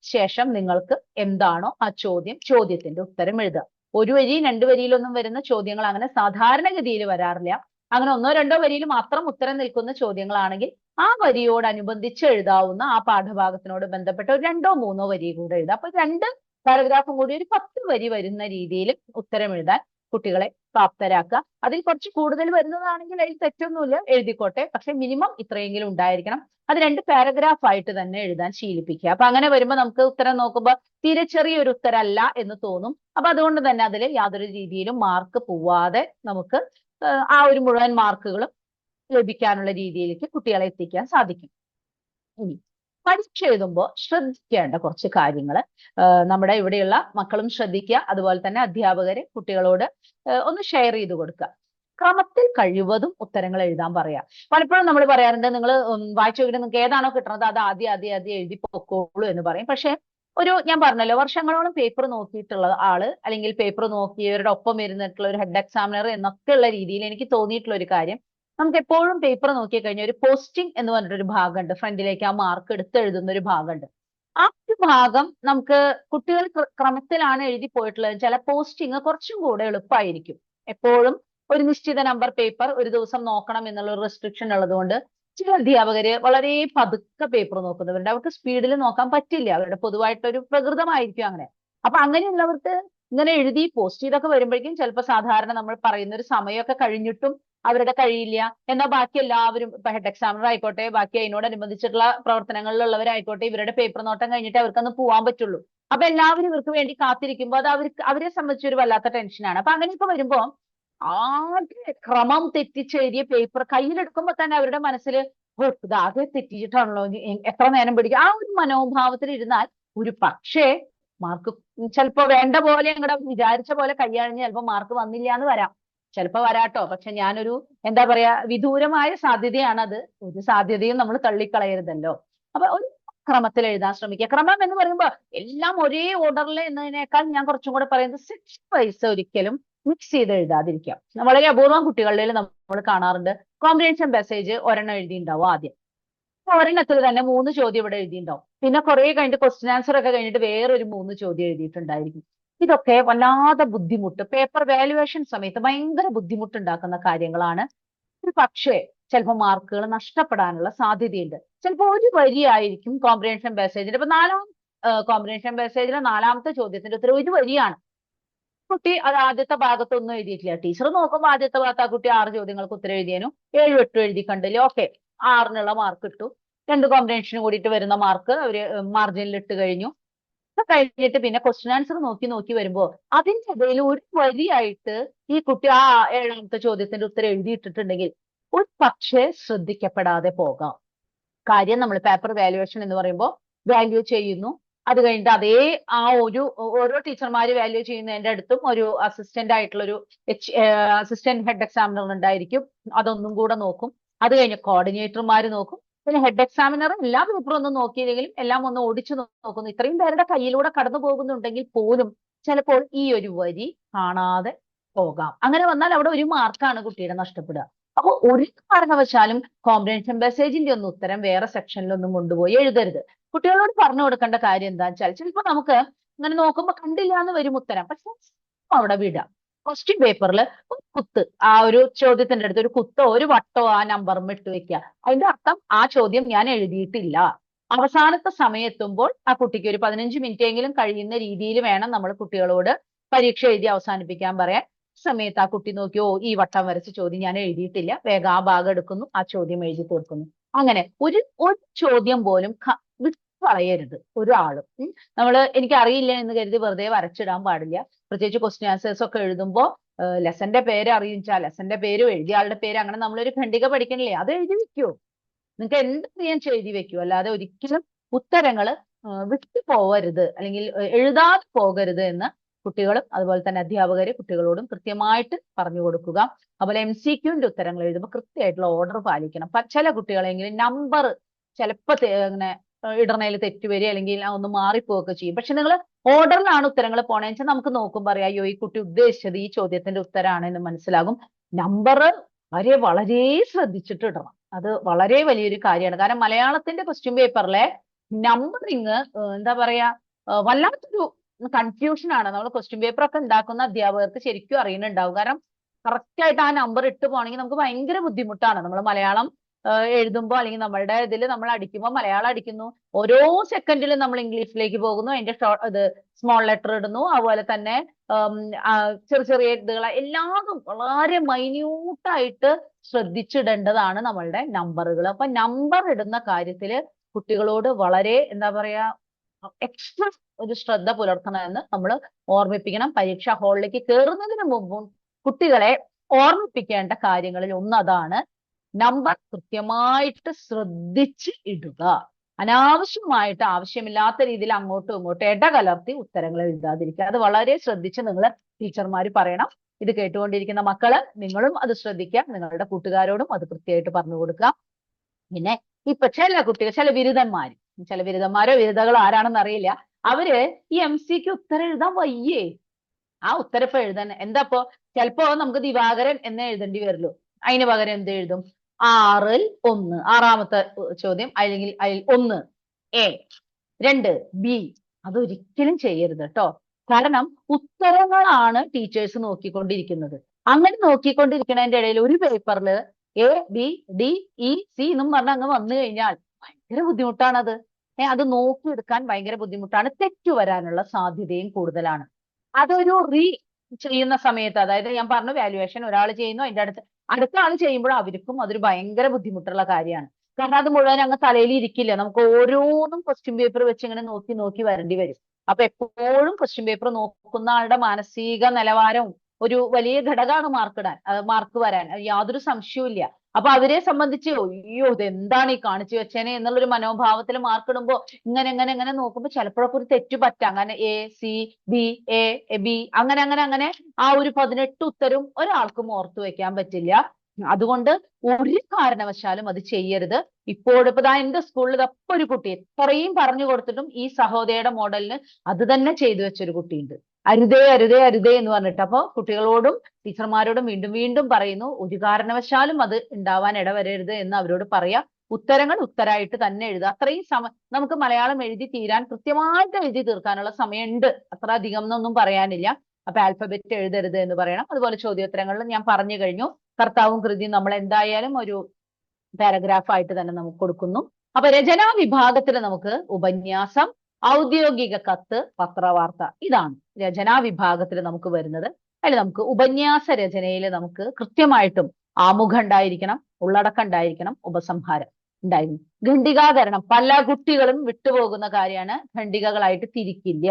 ശേഷം നിങ്ങൾക്ക് എന്താണോ ആ ചോദ്യത്തിന്റെ ഉത്തരം എഴുതുക. 1 വരി 2 വരിയിലൊന്നും വരുന്ന ചോദ്യങ്ങൾ അങ്ങനെ സാധാരണഗതിയിൽ വരാറില്ല. അങ്ങനെ 1-2 വരിയിൽ മാത്രം ഉത്തരം നിൽക്കുന്ന ചോദ്യങ്ങളാണെങ്കിൽ ആ വരിയോടനുബന്ധിച്ച് എഴുതാവുന്ന ആ പാഠഭാഗത്തിനോട് ബന്ധപ്പെട്ട ഒരു 2-3 വരി കൂടെ എഴുതാം. അപ്പൊ 2 പാരഗ്രാഫും കൂടി ഒരു 10 വരി വരുന്ന രീതിയിൽ ഉത്തരം എഴുതാൻ കുട്ടികളെ പ്രാപ്തരാക്കുക. അതിൽ കുറച്ച് കൂടുതൽ വരുന്നതാണെങ്കിൽ അതിൽ തെറ്റൊന്നുമില്ല, എഴുതിക്കോട്ടെ. പക്ഷെ മിനിമം ഇത്രയെങ്കിലും ഉണ്ടായിരിക്കണം. അത് 2 പാരഗ്രാഫ് ആയിട്ട് തന്നെ എഴുതാൻ ശീലിപ്പിക്കുക. അപ്പൊ അങ്ങനെ വരുമ്പോൾ നമുക്ക് ഉത്തരം നോക്കുമ്പോൾ തീരെ ചെറിയൊരു ഉത്തരമല്ല എന്ന് തോന്നും. അപ്പൊ അതുകൊണ്ട് തന്നെ അതിൽ യാതൊരു രീതിയിലും മാർക്ക് പോവാതെ നമുക്ക് ആ ഒരു മുഴുവൻ മാർക്കുകളും ലഭിക്കാനുള്ള രീതിയിലേക്ക് കുട്ടികളെ എത്തിക്കാൻ സാധിക്കും. ഇനി പരീക്ഷ എഴുതുമ്പോൾ ശ്രദ്ധിക്കേണ്ട കുറച്ച് കാര്യങ്ങൾ നമ്മുടെ ഇവിടെയുള്ള മക്കളും ശ്രദ്ധിക്കുക. അതുപോലെ തന്നെ അധ്യാപകരെ കുട്ടികളോട് ഒന്ന് ഷെയർ ചെയ്ത് കൊടുക്കുക. ക്രമത്തിൽ കഴിവതും ഉത്തരങ്ങൾ എഴുതാൻ പറയാം. പലപ്പോഴും നമ്മൾ പറയാറുണ്ട്, നിങ്ങൾ വായിച്ചു നോക്കിയിട്ട് നിങ്ങൾക്ക് ഏതാണോ കിട്ടുന്നത് അത് ആദ്യം എഴുതി പൊക്കോളൂ എന്ന് പറയും. പക്ഷെ ഞാൻ പറഞ്ഞല്ലോ, വർഷങ്ങളോളം പേപ്പർ നോക്കിയിട്ടുള്ള ആള് അല്ലെങ്കിൽ പേപ്പർ നോക്കിയവരുടെ ഒപ്പം ഇരുന്നിട്ടുള്ള ഒരു ഹെഡ് എക്സാമിനർ എന്നൊക്കെയുള്ള രീതിയിൽ എനിക്ക് തോന്നിയിട്ടുള്ള ഒരു കാര്യം, നമുക്ക് എപ്പോഴും പേപ്പർ നോക്കി കഴിഞ്ഞാൽ ഒരു പോസ്റ്റിംഗ് എന്ന് പറഞ്ഞിട്ടൊരു ഭാഗമുണ്ട്. ഫ്രണ്ടിലേക്ക് ആ മാർക്ക് എടുത്ത് എഴുതുന്ന ഒരു ഭാഗമുണ്ട്. ആ ഒരു ഭാഗം നമുക്ക് കുട്ടികൾ ക്രമത്തിലാണ് എഴുതി പോയിട്ടുള്ളത്. ചില പോസ്റ്റിംഗ് കുറച്ചും കൂടെ എളുപ്പമായിരിക്കും. എപ്പോഴും ഒരു നിശ്ചിത നമ്പർ പേപ്പർ ഒരു ദിവസം നോക്കണം എന്നുള്ള ഒരു റെസ്ട്രിക്ഷൻ ഉള്ളതുകൊണ്ട് ചില അധ്യാപകര് വളരെ പതുക്കെ പേപ്പർ നോക്കുന്നവരുണ്ട്. അവർക്ക് സ്പീഡിൽ നോക്കാൻ പറ്റില്ല, അവരുടെ പൊതുവായിട്ടൊരു പ്രകൃതമായിരിക്കും അങ്ങനെ. അപ്പൊ അങ്ങനെയുള്ളവർക്ക് ഇങ്ങനെ എഴുതി പോസ്റ്റ് ചെയ്തൊക്കെ വരുമ്പോഴേക്കും ചിലപ്പോൾ സാധാരണ നമ്മൾ പറയുന്ന ഒരു സമയമൊക്കെ കഴിഞ്ഞിട്ടും അവരുടെ കഴിയില്ല. എന്നാൽ ബാക്കി എല്ലാവരും ഇപ്പൊ ഹെഡ് എക്സാമിനർ ആയിക്കോട്ടെ, ബാക്കി അതിനോടനുബന്ധിച്ചിട്ടുള്ള പ്രവർത്തനങ്ങളിലുള്ളവരായിക്കോട്ടെ, ഇവരുടെ പേപ്പർ നോട്ടം കഴിഞ്ഞിട്ട് അവർക്കൊന്ന് പോകാൻ പറ്റുള്ളൂ. അപ്പൊ എല്ലാവരും ഇവർക്ക് വേണ്ടി കാത്തിരിക്കുമ്പോൾ അത് അവരെ സംബന്ധിച്ച് ഒരു വല്ലാത്ത ടെൻഷനാണ്. അപ്പൊ അങ്ങനെയൊക്കെ വരുമ്പോൾ ആകെ ക്രമം തെറ്റിച്ച് എഴുതിയ പേപ്പർ കയ്യിലെടുക്കുമ്പോൾ തന്നെ അവരുടെ മനസ്സിൽ ഇത് ആകെ തെറ്റിച്ചിട്ടാണല്ലോ, എത്ര നേരം പിടിക്കും, ആ ഒരു മനോഭാവത്തിൽ ഇരുന്നാൽ ഒരു പക്ഷേ മാർക്ക് ചിലപ്പോ വേണ്ട പോലെ അങ്ങടെ വിചാരിച്ച പോലെ കൈയാഴിഞ്ഞ് ചിലപ്പോൾ മാർക്ക് വന്നില്ല എന്ന് വരാം. ചിലപ്പോ വരാട്ടോ. പക്ഷെ ഞാനൊരു എന്താ പറയാ വിദൂരമായ സാധ്യതയാണത്. ഒരു സാധ്യതയും നമ്മൾ തള്ളിക്കളയരുതല്ലോ. അപ്പൊ ഒരു ക്രമത്തിൽ എഴുതാൻ ശ്രമിക്കുക. ക്രമം എന്ന് പറയുമ്പോൾ എല്ലാം ഒരേ ഓർഡറിൽ എന്നതിനേക്കാൾ ഞാൻ കുറച്ചും കൂടെ പറയുന്നത് സെക്ഷൻ വൈസ് ഒരിക്കലും മിക്സ് ചെയ്ത് എഴുതാതിരിക്കാം. വളരെ അപൂർവം കുട്ടികളിൽ നമ്മൾ കാണാറുണ്ട് കോംപ്രിഹെൻഷൻ പാസേജ് ഒരെണ്ണം എഴുതിയിട്ടുണ്ടാവും ആദ്യം. ഒരെണ്ണത്തിൽ തന്നെ 3 ചോദ്യം ഇവിടെ എഴുതിയിട്ടുണ്ടാവും. പിന്നെ കുറെ കഴിഞ്ഞിട്ട് ക്വസ്റ്റ്യൻ ആൻസർ ഒക്കെ കഴിഞ്ഞിട്ട് വേറൊരു 3 ചോദ്യം എഴുതിയിട്ടുണ്ടായിരിക്കും. ഇതൊക്കെ വല്ലാതെ ബുദ്ധിമുട്ട്, പേപ്പർ വാല്യുവേഷൻ സമയത്ത് ഭയങ്കര ബുദ്ധിമുട്ടുണ്ടാക്കുന്ന കാര്യങ്ങളാണ്. ഒരു പക്ഷേ ചിലപ്പോൾ മാർക്കുകൾ നഷ്ടപ്പെടാനുള്ള സാധ്യതയുണ്ട്. ചിലപ്പോൾ ഒരു വരിയായിരിക്കും കോംപ്രിഹെൻഷൻ പാസേജിൽ. ഇപ്പൊ കോംപ്രിഹെൻഷൻ പാസേജിലെ 4ാമത്തെ ചോദ്യത്തിന്റെ ഉത്തരം ഒരു വരിയാണ്. കുട്ടി അത് ആദ്യത്തെ ഭാഗത്തൊന്നും എഴുതിയിട്ടില്ല. ടീച്ചർ നോക്കുമ്പോൾ ആദ്യത്തെ ഭാഗത്ത് ആ കുട്ടി 6 ചോദ്യങ്ങൾക്ക് ഉത്തരം എഴുതിയതിനും 7-8 എഴുതി കണ്ടില്ല. ഓക്കെ, 6-നുള്ള മാർക്ക് ഇട്ടു. 2 കോമ്പിനേഷന് കൂടിയിട്ട് വരുന്ന മാർക്ക് അവര് മാർജിനിൽ ഇട്ട് കഴിഞ്ഞു. കഴിഞ്ഞിട്ട് പിന്നെ ക്വസ്റ്റ്യൻ ആൻസർ നോക്കി വരുമ്പോ അതിന്റെ ഇടയിൽ ഒരു വരിയായിട്ട് ഈ കുട്ടി ആ 7ാമത്തെ ചോദ്യത്തിന്റെ ഉത്തരം എഴുതിയിട്ടിട്ടുണ്ടെങ്കിൽ ഒരു പക്ഷേ ശ്രദ്ധിക്കപ്പെടാതെ പോകാം. കാര്യം നമ്മൾ പേപ്പർ വാല്യുവേഷൻ എന്ന് പറയുമ്പോൾ വാല്യൂ ചെയ്യുന്നു. അത് കഴിഞ്ഞിട്ട് ഓരോ ടീച്ചർമാര് വാല്യൂ ചെയ്യുന്നതിന്റെ അടുത്തും ഒരു അസിസ്റ്റന്റ് ആയിട്ടുള്ള ഒരു അസിസ്റ്റന്റ് ഹെഡ് എക്സാമിനർ ഉണ്ടായിരിക്കും. അതൊന്നും കൂടെ നോക്കും. അത് കഴിഞ്ഞ് കോർഡിനേറ്റർമാര് നോക്കും. പിന്നെ ഹെഡ് എക്സാമിനർ എല്ലാ പേപ്പറും ഒന്നും നോക്കിയില്ലെങ്കിലും എല്ലാം ഒന്ന് ഓടിച്ചു നോക്കുന്നു. ഇത്രയും പേരുടെ കയ്യിലൂടെ കടന്നു പോകുന്നുണ്ടെങ്കിൽ പോലും ചിലപ്പോൾ ഈ ഒരു വരി കാണാതെ പോകാം. അങ്ങനെ വന്നാൽ അവിടെ ഒരു മാർക്കാണ് കുട്ടിയുടെ നഷ്ടപ്പെടുക. അപ്പൊ ഒരു കാരണവശാലും കോംപ്രിഹെൻഷൻ പാസേജിന്റെ ഒന്നും ഉത്തരം വേറെ സെക്ഷനിലൊന്നും കൊണ്ടുപോയി എഴുതരുത്. കുട്ടികളോട് പറഞ്ഞു കൊടുക്കേണ്ട കാര്യം എന്താ വെച്ചാൽ, ചിലപ്പോൾ നമുക്ക് ഇങ്ങനെ നോക്കുമ്പോൾ കണ്ടില്ല എന്ന് വരും ഉത്തരം, പക്ഷെ അവിടെ വിടാം. ക്വസ്റ്റ്യൻ പേപ്പറിൽ ഒരു കുത്ത്, ആ ഒരു ചോദ്യത്തിന്റെ അടുത്ത് ഒരു കുത്തോ ഒരു വട്ടോ ആ നമ്പറും ഇട്ട് വെക്കുക. അതിന്റെ അർത്ഥം ആ ചോദ്യം ഞാൻ എഴുതിയിട്ടില്ല. അവസാനത്തെ സമയത്തുമ്പോൾ ആ കുട്ടിക്ക് ഒരു 15 മിനിറ്റ് എങ്കിലും കഴിയുന്ന രീതിയിൽ വേണം നമ്മൾ കുട്ടികളോട് പരീക്ഷ എഴുതി അവസാനിപ്പിക്കാൻ പറയാൻ. സമയത്ത് ആ കുട്ടി നോക്കിയോ ഈ വട്ടം വരച്ച ചോദ്യം ഞാൻ എഴുതിയിട്ടില്ല, വേഗം ആ ഭാഗം എടുക്കുന്നു, ആ ചോദ്യം എഴുതി തീർക്കുന്നു. അങ്ങനെ ഒരു ചോദ്യം പോലും കളയരുത് ഒരാളും. എനിക്ക് അറിയില്ല എന്ന് കരുതി വെറുതെ വരച്ചിടാൻ പാടില്ല. പ്രത്യേകിച്ച് ക്വസ്റ്റ്യൻ ആൻസേഴ്സ് ഒക്കെ എഴുതുമ്പോൾ ലെസന്റെ പേര് അറിയിച്ചാൽ ലെസന്റെ പേരും എഴുതിയ ആളുടെ പേര് അങ്ങനെ നമ്മളൊരു ഖണ്ഡിക പഠിക്കണില്ലേ, അത് എഴുതി വെക്കൂ. നിങ്ങൾക്ക് എന്തറിയാൻ എഴുതി വെക്കൂ. അല്ലാതെ ഒരിക്കലും ഉത്തരങ്ങൾ വിട്ടു പോവരുത് അല്ലെങ്കിൽ എഴുതാതെ പോകരുത് എന്ന് കുട്ടികളും അതുപോലെ തന്നെ അധ്യാപകര് കുട്ടികളോടും കൃത്യമായിട്ട് പറഞ്ഞു കൊടുക്കുക. അതുപോലെ MCQന്റെ ഉത്തരങ്ങൾ എഴുതുമ്പോൾ കൃത്യമായിട്ടുള്ള ഓർഡർ പാലിക്കണം. ചില കുട്ടികളെങ്കിലും നമ്പർ ചിലപ്പോൾ ഇങ്ങനെ ഇടണയിൽ തെറ്റുവരിക അല്ലെങ്കിൽ ഒന്ന് മാറിപ്പോവുകയൊക്കെ ചെയ്യും. പക്ഷെ നിങ്ങൾ ഓർഡറിലാണ് ഉത്തരങ്ങൾ പോണേന്ന് വെച്ചാൽ നമുക്ക് നോക്കുമ്പോൾ അറിയാം, അയ്യോ ഈ കുട്ടി ഉദ്ദേശിച്ചത് ഈ ചോദ്യത്തിന്റെ ഉത്തരമാണ് എന്ന് മനസ്സിലാകും. നമ്പർ അവരെ വളരെ ശ്രദ്ധിച്ചിട്ട് ഇടണം. അത് വളരെ വലിയൊരു കാര്യമാണ്. കാരണം മലയാളത്തിന്റെ ക്വസ്റ്റ്യൻ പേപ്പറിലെ നമ്പറിങ് എന്താ പറയാ വല്ലാത്തൊരു കൺഫ്യൂഷൻ ആണ്. നമ്മൾ ക്വസ്റ്റ്യൻ പേപ്പർ ഒക്കെ ഉണ്ടാക്കുന്ന അധ്യാപകർക്ക് ശരിക്കും അറിയുന്നുണ്ടാവും. കാരണം കറക്റ്റ് ആയിട്ട് ആ നമ്പർ ഇട്ട് പോകണമെങ്കിൽ നമുക്ക് ഭയങ്കര ബുദ്ധിമുട്ടാണ്. നമ്മൾ മലയാളം എഴുതുമ്പോൾ അല്ലെങ്കിൽ നമ്മളുടെ ഇതിൽ നമ്മൾ അടിക്കുമ്പോൾ മലയാളം അടിക്കുന്നു, ഓരോ സെക്കൻഡിലും നമ്മൾ ഇംഗ്ലീഷിലേക്ക് പോകുന്നു, അതിന്റെ ഇത് സ്മോൾ ലെറ്റർ ഇടുന്നു, അതുപോലെ തന്നെ ചെറിയ ചെറിയ ഇതുകൾ എല്ലാതും വളരെ മൈന്യൂട്ടായിട്ട് ശ്രദ്ധിച്ചിടേണ്ടതാണ് നമ്മളുടെ നമ്പറുകൾ. അപ്പൊ നമ്പർ ഇടുന്ന കാര്യത്തില് കുട്ടികളോട് വളരെ എന്താ പറയാ എക്സ്ട്രാ ഒരു ശ്രദ്ധ പുലർത്തണമെന്ന് നമ്മൾ ഓർമ്മിപ്പിക്കണം. പരീക്ഷാ ഹാളിലേക്ക് കയറുന്നതിന് മുമ്പും കുട്ടികളെ ഓർമ്മിപ്പിക്കേണ്ട കാര്യങ്ങളിൽ ഒന്ന് അതാണ്. നമ്പർ കൃത്യമായിട്ട് ശ്രദ്ധിച്ച് ഇടുക. അനാവശ്യമായിട്ട് ആവശ്യമില്ലാത്ത രീതിയിൽ അങ്ങോട്ടും ഇങ്ങോട്ടും ഇടകലർത്തി ഉത്തരങ്ങൾ എഴുതാതിരിക്കുക. അത് വളരെ ശ്രദ്ധിച്ച് നിങ്ങൾ ടീച്ചർമാർ പറയണം. ഇത് കേട്ടുകൊണ്ടിരിക്കുന്ന മക്കള് നിങ്ങളും അത് ശ്രദ്ധിക്കുക. നിങ്ങളുടെ കൂട്ടുകാരോടും അത് കൃത്യമായിട്ട് പറഞ്ഞു കൊടുക്കുക. പിന്നെ ഇപ്പൊ ചില കുട്ടികൾ, ചില ബിരുദന്മാരോ ബിരുദകളോ ആരാണെന്ന് അറിയില്ല, അവര് ഈ MCQ ഉത്തരം എഴുതാൻ വയ്യേ. ആ ഉത്തരം ഇപ്പൊ എഴുതാൻ എന്താപ്പോ ചിലപ്പോ നമുക്ക് ദിവാകരൻ എന്ന് എഴുതേണ്ടി വരുള്ളൂ. അതിന് പകരം എന്ത് എഴുതും? 6ൽ 1, ആറാമത്തെ ചോദ്യം, അല്ലെങ്കിൽ അതിൽ 1 A, 2 B. അതൊരിക്കലും ചെയ്യരുത് കേട്ടോ. കാരണം ഉത്തരങ്ങളാണ് ടീച്ചേഴ്സ് നോക്കിക്കൊണ്ടിരിക്കുന്നത്. അങ്ങനെ നോക്കിക്കൊണ്ടിരിക്കുന്നതിന്റെ ഇടയിൽ ഒരു പേപ്പറിൽ ABDEC എന്നും പറഞ്ഞ് അങ്ങ് വന്നു കഴിഞ്ഞാൽ ഭയങ്കര ബുദ്ധിമുട്ടാണത്. അത് നോക്കിയെടുക്കാൻ ഭയങ്കര ബുദ്ധിമുട്ടാണ്. തെറ്റു വരാനുള്ള സാധ്യതയും കൂടുതലാണ്. അതൊരു ചെയ്യുന്ന സമയത്ത്, അതായത് ഞാൻ പറഞ്ഞു വാല്യുവേഷൻ ഒരാൾ ചെയ്യുന്നു, അതിന്റെ അടുത്ത ആൾ ചെയ്യുമ്പോൾ അവർക്കും അതൊരു ഭയങ്കര ബുദ്ധിമുട്ടുള്ള കാര്യമാണ്. കാരണം അത് മുഴുവൻ അങ്ങ് തലയിൽ ഇരിക്കില്ല. നമുക്ക് ഓരോന്നും ക്വസ്റ്റ്യൻ പേപ്പർ വെച്ച് ഇങ്ങനെ നോക്കി നോക്കി വരേണ്ടി വരും. അപ്പൊ എപ്പോഴും ക്വസ്റ്റ്യൻ പേപ്പർ നോക്കുന്ന ആളുടെ മാനസിക നിലവാരവും ഒരു വലിയ ഘടകമാണ് മാർക്ക് വരാൻ, യാതൊരു സംശയവും ഇല്ല. അപ്പൊ അവരെ സംബന്ധിച്ച് അയ്യോ ഇതെന്താണ് ഈ കാണിച്ചു വെച്ചേനെ എന്നുള്ളൊരു മനോഭാവത്തിൽ മാർക്ക് ഇടുമ്പോ ഇങ്ങനെ നോക്കുമ്പോൾ ചിലപ്പോഴൊക്കെ ഒരു തെറ്റു പറ്റാം. അങ്ങനെ ACBA B അങ്ങനെ ആ ഒരു 18 ഉത്തരവും ഒരാൾക്കും ഓർത്തു വെക്കാൻ പറ്റില്ല. അതുകൊണ്ട് ഒരു കാരണവശാലും അത് ചെയ്യരുത്. ഇപ്പോഴിപ്പോ എന്റെ സ്കൂളിൽ ഇതപ്പൊ ഒരു കുട്ടി എത്രയും പറഞ്ഞു കൊടുത്തിട്ടും ഈ സഹോദയയുടെ മോഡലിന് അത് തന്നെ ചെയ്തു വെച്ചൊരു കുട്ടിയുണ്ട്. അരുതേ അരുതേ അരുതേ എന്ന് പറഞ്ഞിട്ട്. അപ്പൊ കുട്ടികളോടും ടീച്ചർമാരോടും വീണ്ടും വീണ്ടും പറയുന്നു, ഒരു കാരണവശാലും അത് ഉണ്ടാവാൻ ഇടവരരുത് എന്ന് അവരോട് പറയാം. ഉത്തരങ്ങൾ ഉത്തരായിട്ട് തന്നെ എഴുതുക. അത്രയും നമുക്ക് മലയാളം എഴുതി തീരാൻ, കൃത്യമായിട്ട് എഴുതി തീർക്കാനുള്ള സമയമുണ്ട്. അത്ര അധികം എന്നൊന്നും പറയാനില്ല. അപ്പൊ ആൽഫബറ്റ് എഴുതരുത് എന്ന് പറയണം. അതുപോലെ ചോദ്യോത്തരങ്ങളിൽ ഞാൻ പറഞ്ഞു കഴിഞ്ഞു. കർത്താവും കൃതിയും നമ്മൾ എന്തായാലും ഒരു പാരഗ്രാഫ് ആയിട്ട് തന്നെ നമുക്ക് കൊടുക്കുന്നു. അപ്പൊ രചനാ വിഭാഗത്തിൽ നമുക്ക് ഉപന്യാസം, ഔദ്യോഗിക കത്ത്, പത്രവാർത്ത, ഇതാണ് രചനാ വിഭാഗത്തിൽ നമുക്ക് വരുന്നത്. അതിൽ നമുക്ക് ഉപന്യാസ രചനയിൽ നമുക്ക് കൃത്യമായിട്ടും ആമുഖം ഉണ്ടായിരിക്കണം, ഉള്ളടക്കം ഉണ്ടായിരിക്കണം, ഉപസംഹാരം ഉണ്ടായിരുന്നു. ഖണ്ഡികാകരണം പല കുട്ടികളും വിട്ടുപോകുന്ന കാര്യമാണ്. ഖണ്ഡികകളായിട്ട് തിരിക്കില്ല.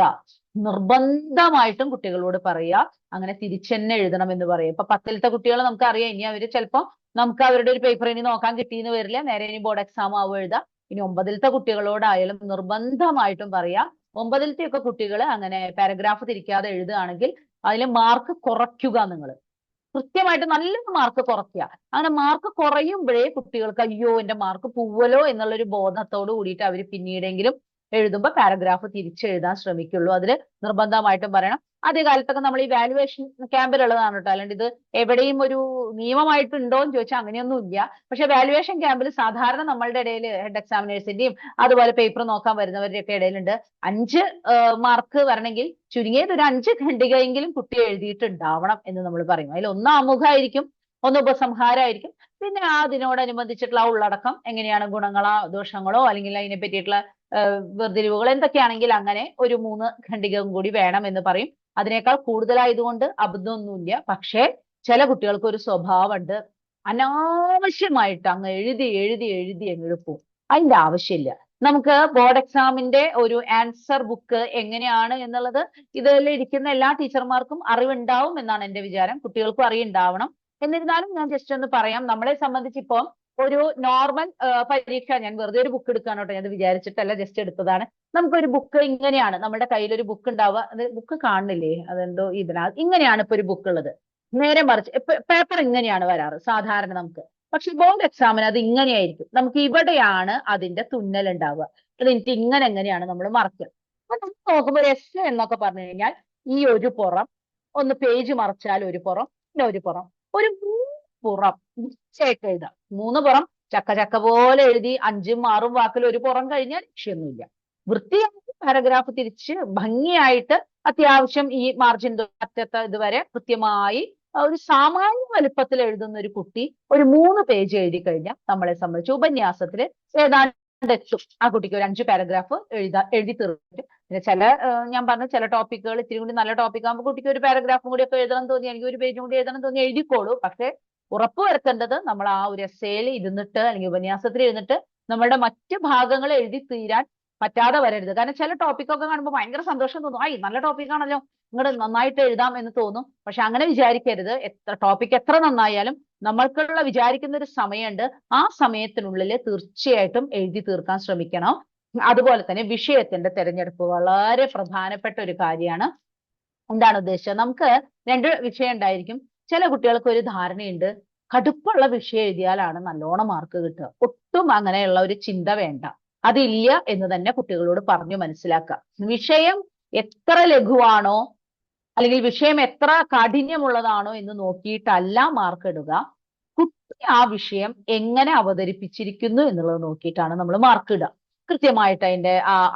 നിർബന്ധമായിട്ടും കുട്ടികളോട് പറയുക അങ്ങനെ തിരിച്ചെന്നെ എഴുതണം എന്ന് പറയും. ഇപ്പൊ 10ത്തെ കുട്ടികൾ നമുക്കറിയാം, ഇനി അവര് ചിലപ്പോ നമുക്ക് അവരുടെ ഒരു പേപ്പർ ഇനി നോക്കാൻ കിട്ടിയെന്ന് വരില്ല, നേരെ ഇനി ബോർഡ് എക്സാം ആവും എഴുതാം. ഇനി 9ത്തെ കുട്ടികളോടായാലും നിർബന്ധമായിട്ടും പറയാ, 9ത്തെ ഒക്കെ കുട്ടികൾ അങ്ങനെ പാരഗ്രാഫ് തിരിക്കാതെ എഴുതുകയാണെങ്കിൽ അതിൽ മാർക്ക് കുറയ്ക്കുക. നിങ്ങൾ കൃത്യമായിട്ട് നല്ലൊരു മാർക്ക് കുറയ്ക്കുക. അങ്ങനെ മാർക്ക് കുറയുമ്പോഴേ കുട്ടികൾക്ക് അയ്യോ എന്റെ മാർക്ക് പോവല്ലോ എന്നുള്ളൊരു ബോധത്തോട് കൂടിയിട്ട് അവർ പിന്നീടെങ്കിലും എഴുതുമ്പോൾ പാരഗ്രാഫ് തിരിച്ചെഴുതാൻ ശ്രമിക്കുള്ളൂ. അതിൽ നിർബന്ധമായിട്ടും പറയണം. ആദ്യ കാലത്തൊക്കെ നമ്മൾ ഈ വാല്യുവേഷൻ ക്യാമ്പിലുള്ളതാണ് കേട്ടോ, അല്ലാണ്ട് ഇത് എവിടെയും ഒരു നിയമമായിട്ടുണ്ടോ എന്ന് ചോദിച്ചാൽ അങ്ങനെയൊന്നും ഇല്ല. പക്ഷെ വാല്യുവേഷൻ ക്യാമ്പിൽ സാധാരണ നമ്മളുടെ ഇടയിൽ ഹെഡ് എക്സാമിനേഴ്സിന്റെയും അതുപോലെ പേപ്പർ നോക്കാൻ വരുന്നവരുടെ ഒക്കെ ഇടയിലുണ്ട് 5 മാർക്ക് വരണമെങ്കിൽ ചുരുങ്ങിയത് ഒരു 5 ഖണ്ഡികയെങ്കിലും കുട്ടി എഴുതിയിട്ടുണ്ടാവണം എന്ന് നമ്മൾ പറയും. അതിൽ ഒന്ന് ആമുഖമായിരിക്കും, ഒന്ന് ഉപസംഹാരമായിരിക്കും, പിന്നെ അതിനോടനുബന്ധിച്ചിട്ടുള്ള ഉള്ളടക്കം എങ്ങനെയാണ്, ഗുണങ്ങളോ ദോഷങ്ങളോ അല്ലെങ്കിൽ അതിനെ പറ്റിയിട്ടുള്ള വേർതിരിവുകൾ എന്തൊക്കെയാണെങ്കിൽ അങ്ങനെ ഒരു 3 ഖണ്ഡികയും കൂടി വേണം എന്ന് പറയും. അതിനേക്കാൾ കൂടുതലായതുകൊണ്ട് അബദ്ധമൊന്നുമില്ല. പക്ഷേ ചില കുട്ടികൾക്ക് ഒരു സ്വഭാവമുണ്ട്, അനാവശ്യമായിട്ട് അങ്ങ് എഴുതി എഴുതി എഴുതി അങ്ങ് പോകും. അതിന്റെ ആവശ്യമില്ല. നമുക്ക് ബോർഡ് എക്സാമിന്റെ ഒരു ആൻസർ ബുക്ക് എങ്ങനെയാണ് എന്നുള്ളത് ഇതിൽ ഇരിക്കുന്ന എല്ലാ ടീച്ചർമാർക്കും അറിവുണ്ടാവും എന്നാണ് എന്റെ വിചാരം. കുട്ടികൾക്കും അറിവുണ്ടാവണം. എന്നിരുന്നാലും ഞാൻ ജസ്റ്റ് ഒന്ന് പറയാം. നമ്മളെ സംബന്ധിച്ച് ഇപ്പം ഒരു നോർമൽ പരീക്ഷ, ഞാൻ വെറുതെ ഒരു ബുക്ക് എടുക്കാണ് കേട്ടോ, ഞാൻ വിചാരിച്ചിട്ടല്ല, ജസ്റ്റ് എടുത്തതാണ്. നമുക്കൊരു ബുക്ക് ഇങ്ങനെയാണ്, നമ്മുടെ കയ്യിലൊരു ബുക്ക് ഉണ്ടാവുക. അത് ബുക്ക് കാണുന്നില്ലേ, അതെന്തോ ഇതിനകത്ത് ഇങ്ങനെയാണ് ഇപ്പൊ ഒരു ബുക്ക് ഉള്ളത്. നേരെ മറിച്ച് പേപ്പർ ഇങ്ങനെയാണ് വരാറ് സാധാരണ നമുക്ക്. പക്ഷെ ബോർഡ് എക്സാമിന് അത് ഇങ്ങനെയായിരിക്കും. നമുക്ക് ഇവിടെയാണ് അതിന്റെ തുന്നൽ ഉണ്ടാവുക. എന്നിട്ട് എങ്ങനെയാണ് നമ്മൾ മറക്കുക. അപ്പൊ നമുക്ക് നോക്കുമ്പോൾ ഒരു എസ് എന്നൊക്കെ പറഞ്ഞു കഴിഞ്ഞാൽ ഈ ഒരു പുറം, ഒന്ന് പേജ് മറിച്ചാൽ ഒരു പുറം, പിന്നെ ഒരു പുറം, ഒരു പുറം തീർച്ചയായിട്ടും എഴുതാം. 3 പുറം ചക്ക ചക്ക പോലെ എഴുതി 5ഉം 6ഉം വാക്കിൽ ഒരു പുറം കഴിഞ്ഞാൽ വിഷയമൊന്നുമില്ല. വൃത്തിയായി പാരഗ്രാഫ് തിരിച്ച് ഭംഗിയായിട്ട് അത്യാവശ്യം ഈ മാർജിൻ അറ്റത്തെ ഇതുവരെ കൃത്യമായി ഒരു സാമാന്യ വലുപ്പത്തിൽ എഴുതുന്ന ഒരു കുട്ടി ഒരു 3 പേജ് എഴുതി കഴിഞ്ഞാൽ നമ്മളെ സംബന്ധിച്ച് ഉപന്യാസത്തിൽ ഏതാണ്ട് എത്തും. ആ കുട്ടിക്ക് ഒരു 5 പാരഗ്രാഫ് എഴുതി തീർക്കും. പിന്നെ ഞാൻ പറഞ്ഞ ചില ടോപ്പിക്കുകൾ ഇത്തിരി കൂടി നല്ല ടോപ്പിക് ആകുമ്പോൾ കുട്ടിക്ക് ഒരു പാരഗ്രാഫും കൂടി ഒക്കെ എഴുതണം തോന്നി, എനിക്ക് ഒരു പേജും കൂടി എഴുതണം തോന്നി എഴുതിക്കോളൂ. പക്ഷെ ഉറപ്പുവരുത്തേണ്ടത് നമ്മൾ ആ ഒരു എസ്സേയിൽ ഇരുന്നിട്ട് അല്ലെങ്കിൽ ഉപന്യാസത്തിൽ ഇരുന്നിട്ട് നമ്മളുടെ മറ്റ് ഭാഗങ്ങൾ എഴുതി തീരാൻ പറ്റാതെ വരരുത്. കാരണം ചില ടോപ്പിക്കൊക്കെ കാണുമ്പോൾ ഭയങ്കര സന്തോഷം തോന്നും, നല്ല ടോപ്പിക്കാണല്ലോ, ഇങ്ങോട്ട് നന്നായിട്ട് എഴുതാം എന്ന് തോന്നും. പക്ഷെ അങ്ങനെ വിചാരിക്കരുത്. ടോപ്പിക് എത്ര നന്നായാലും നമ്മൾക്കുള്ള വിചാരിക്കുന്ന ഒരു സമയമുണ്ട്. ആ സമയത്തിനുള്ളിൽ തീർച്ചയായിട്ടും എഴുതി തീർക്കാൻ ശ്രമിക്കണം. അതുപോലെ തന്നെ വിഷയത്തിന്റെ തിരഞ്ഞെടുപ്പ് വളരെ പ്രധാനപ്പെട്ട ഒരു കാര്യമാണ്. എന്താണ് ഉദ്ദേശിച്ചത്? നമുക്ക് 2 വിഷയം ഉണ്ടായിരിക്കും. ചില കുട്ടികൾക്ക് ഒരു ധാരണയുണ്ട്, കടുപ്പുള്ള വിഷയം എഴുതിയാലാണ് നല്ലോണം മാർക്ക് കിട്ടുക. ഒട്ടും അങ്ങനെയുള്ള ഒരു ചിന്ത വേണ്ട. അതില്ല എന്ന് തന്നെ കുട്ടികളോട് പറഞ്ഞു മനസ്സിലാക്കുക. വിഷയം എത്ര ലഘുവാണോ അല്ലെങ്കിൽ വിഷയം എത്ര കാഠിന്യമുള്ളതാണോ എന്ന് നോക്കിയിട്ടല്ല മാർക്ക് ഇടുക. കുട്ടി ആ വിഷയം എങ്ങനെ അവതരിപ്പിച്ചിരിക്കുന്നു എന്നുള്ളത് നോക്കിയിട്ടാണ് നമ്മൾ മാർക്ക് ഇടുക. കൃത്യമായിട്ട് അതിന്റെ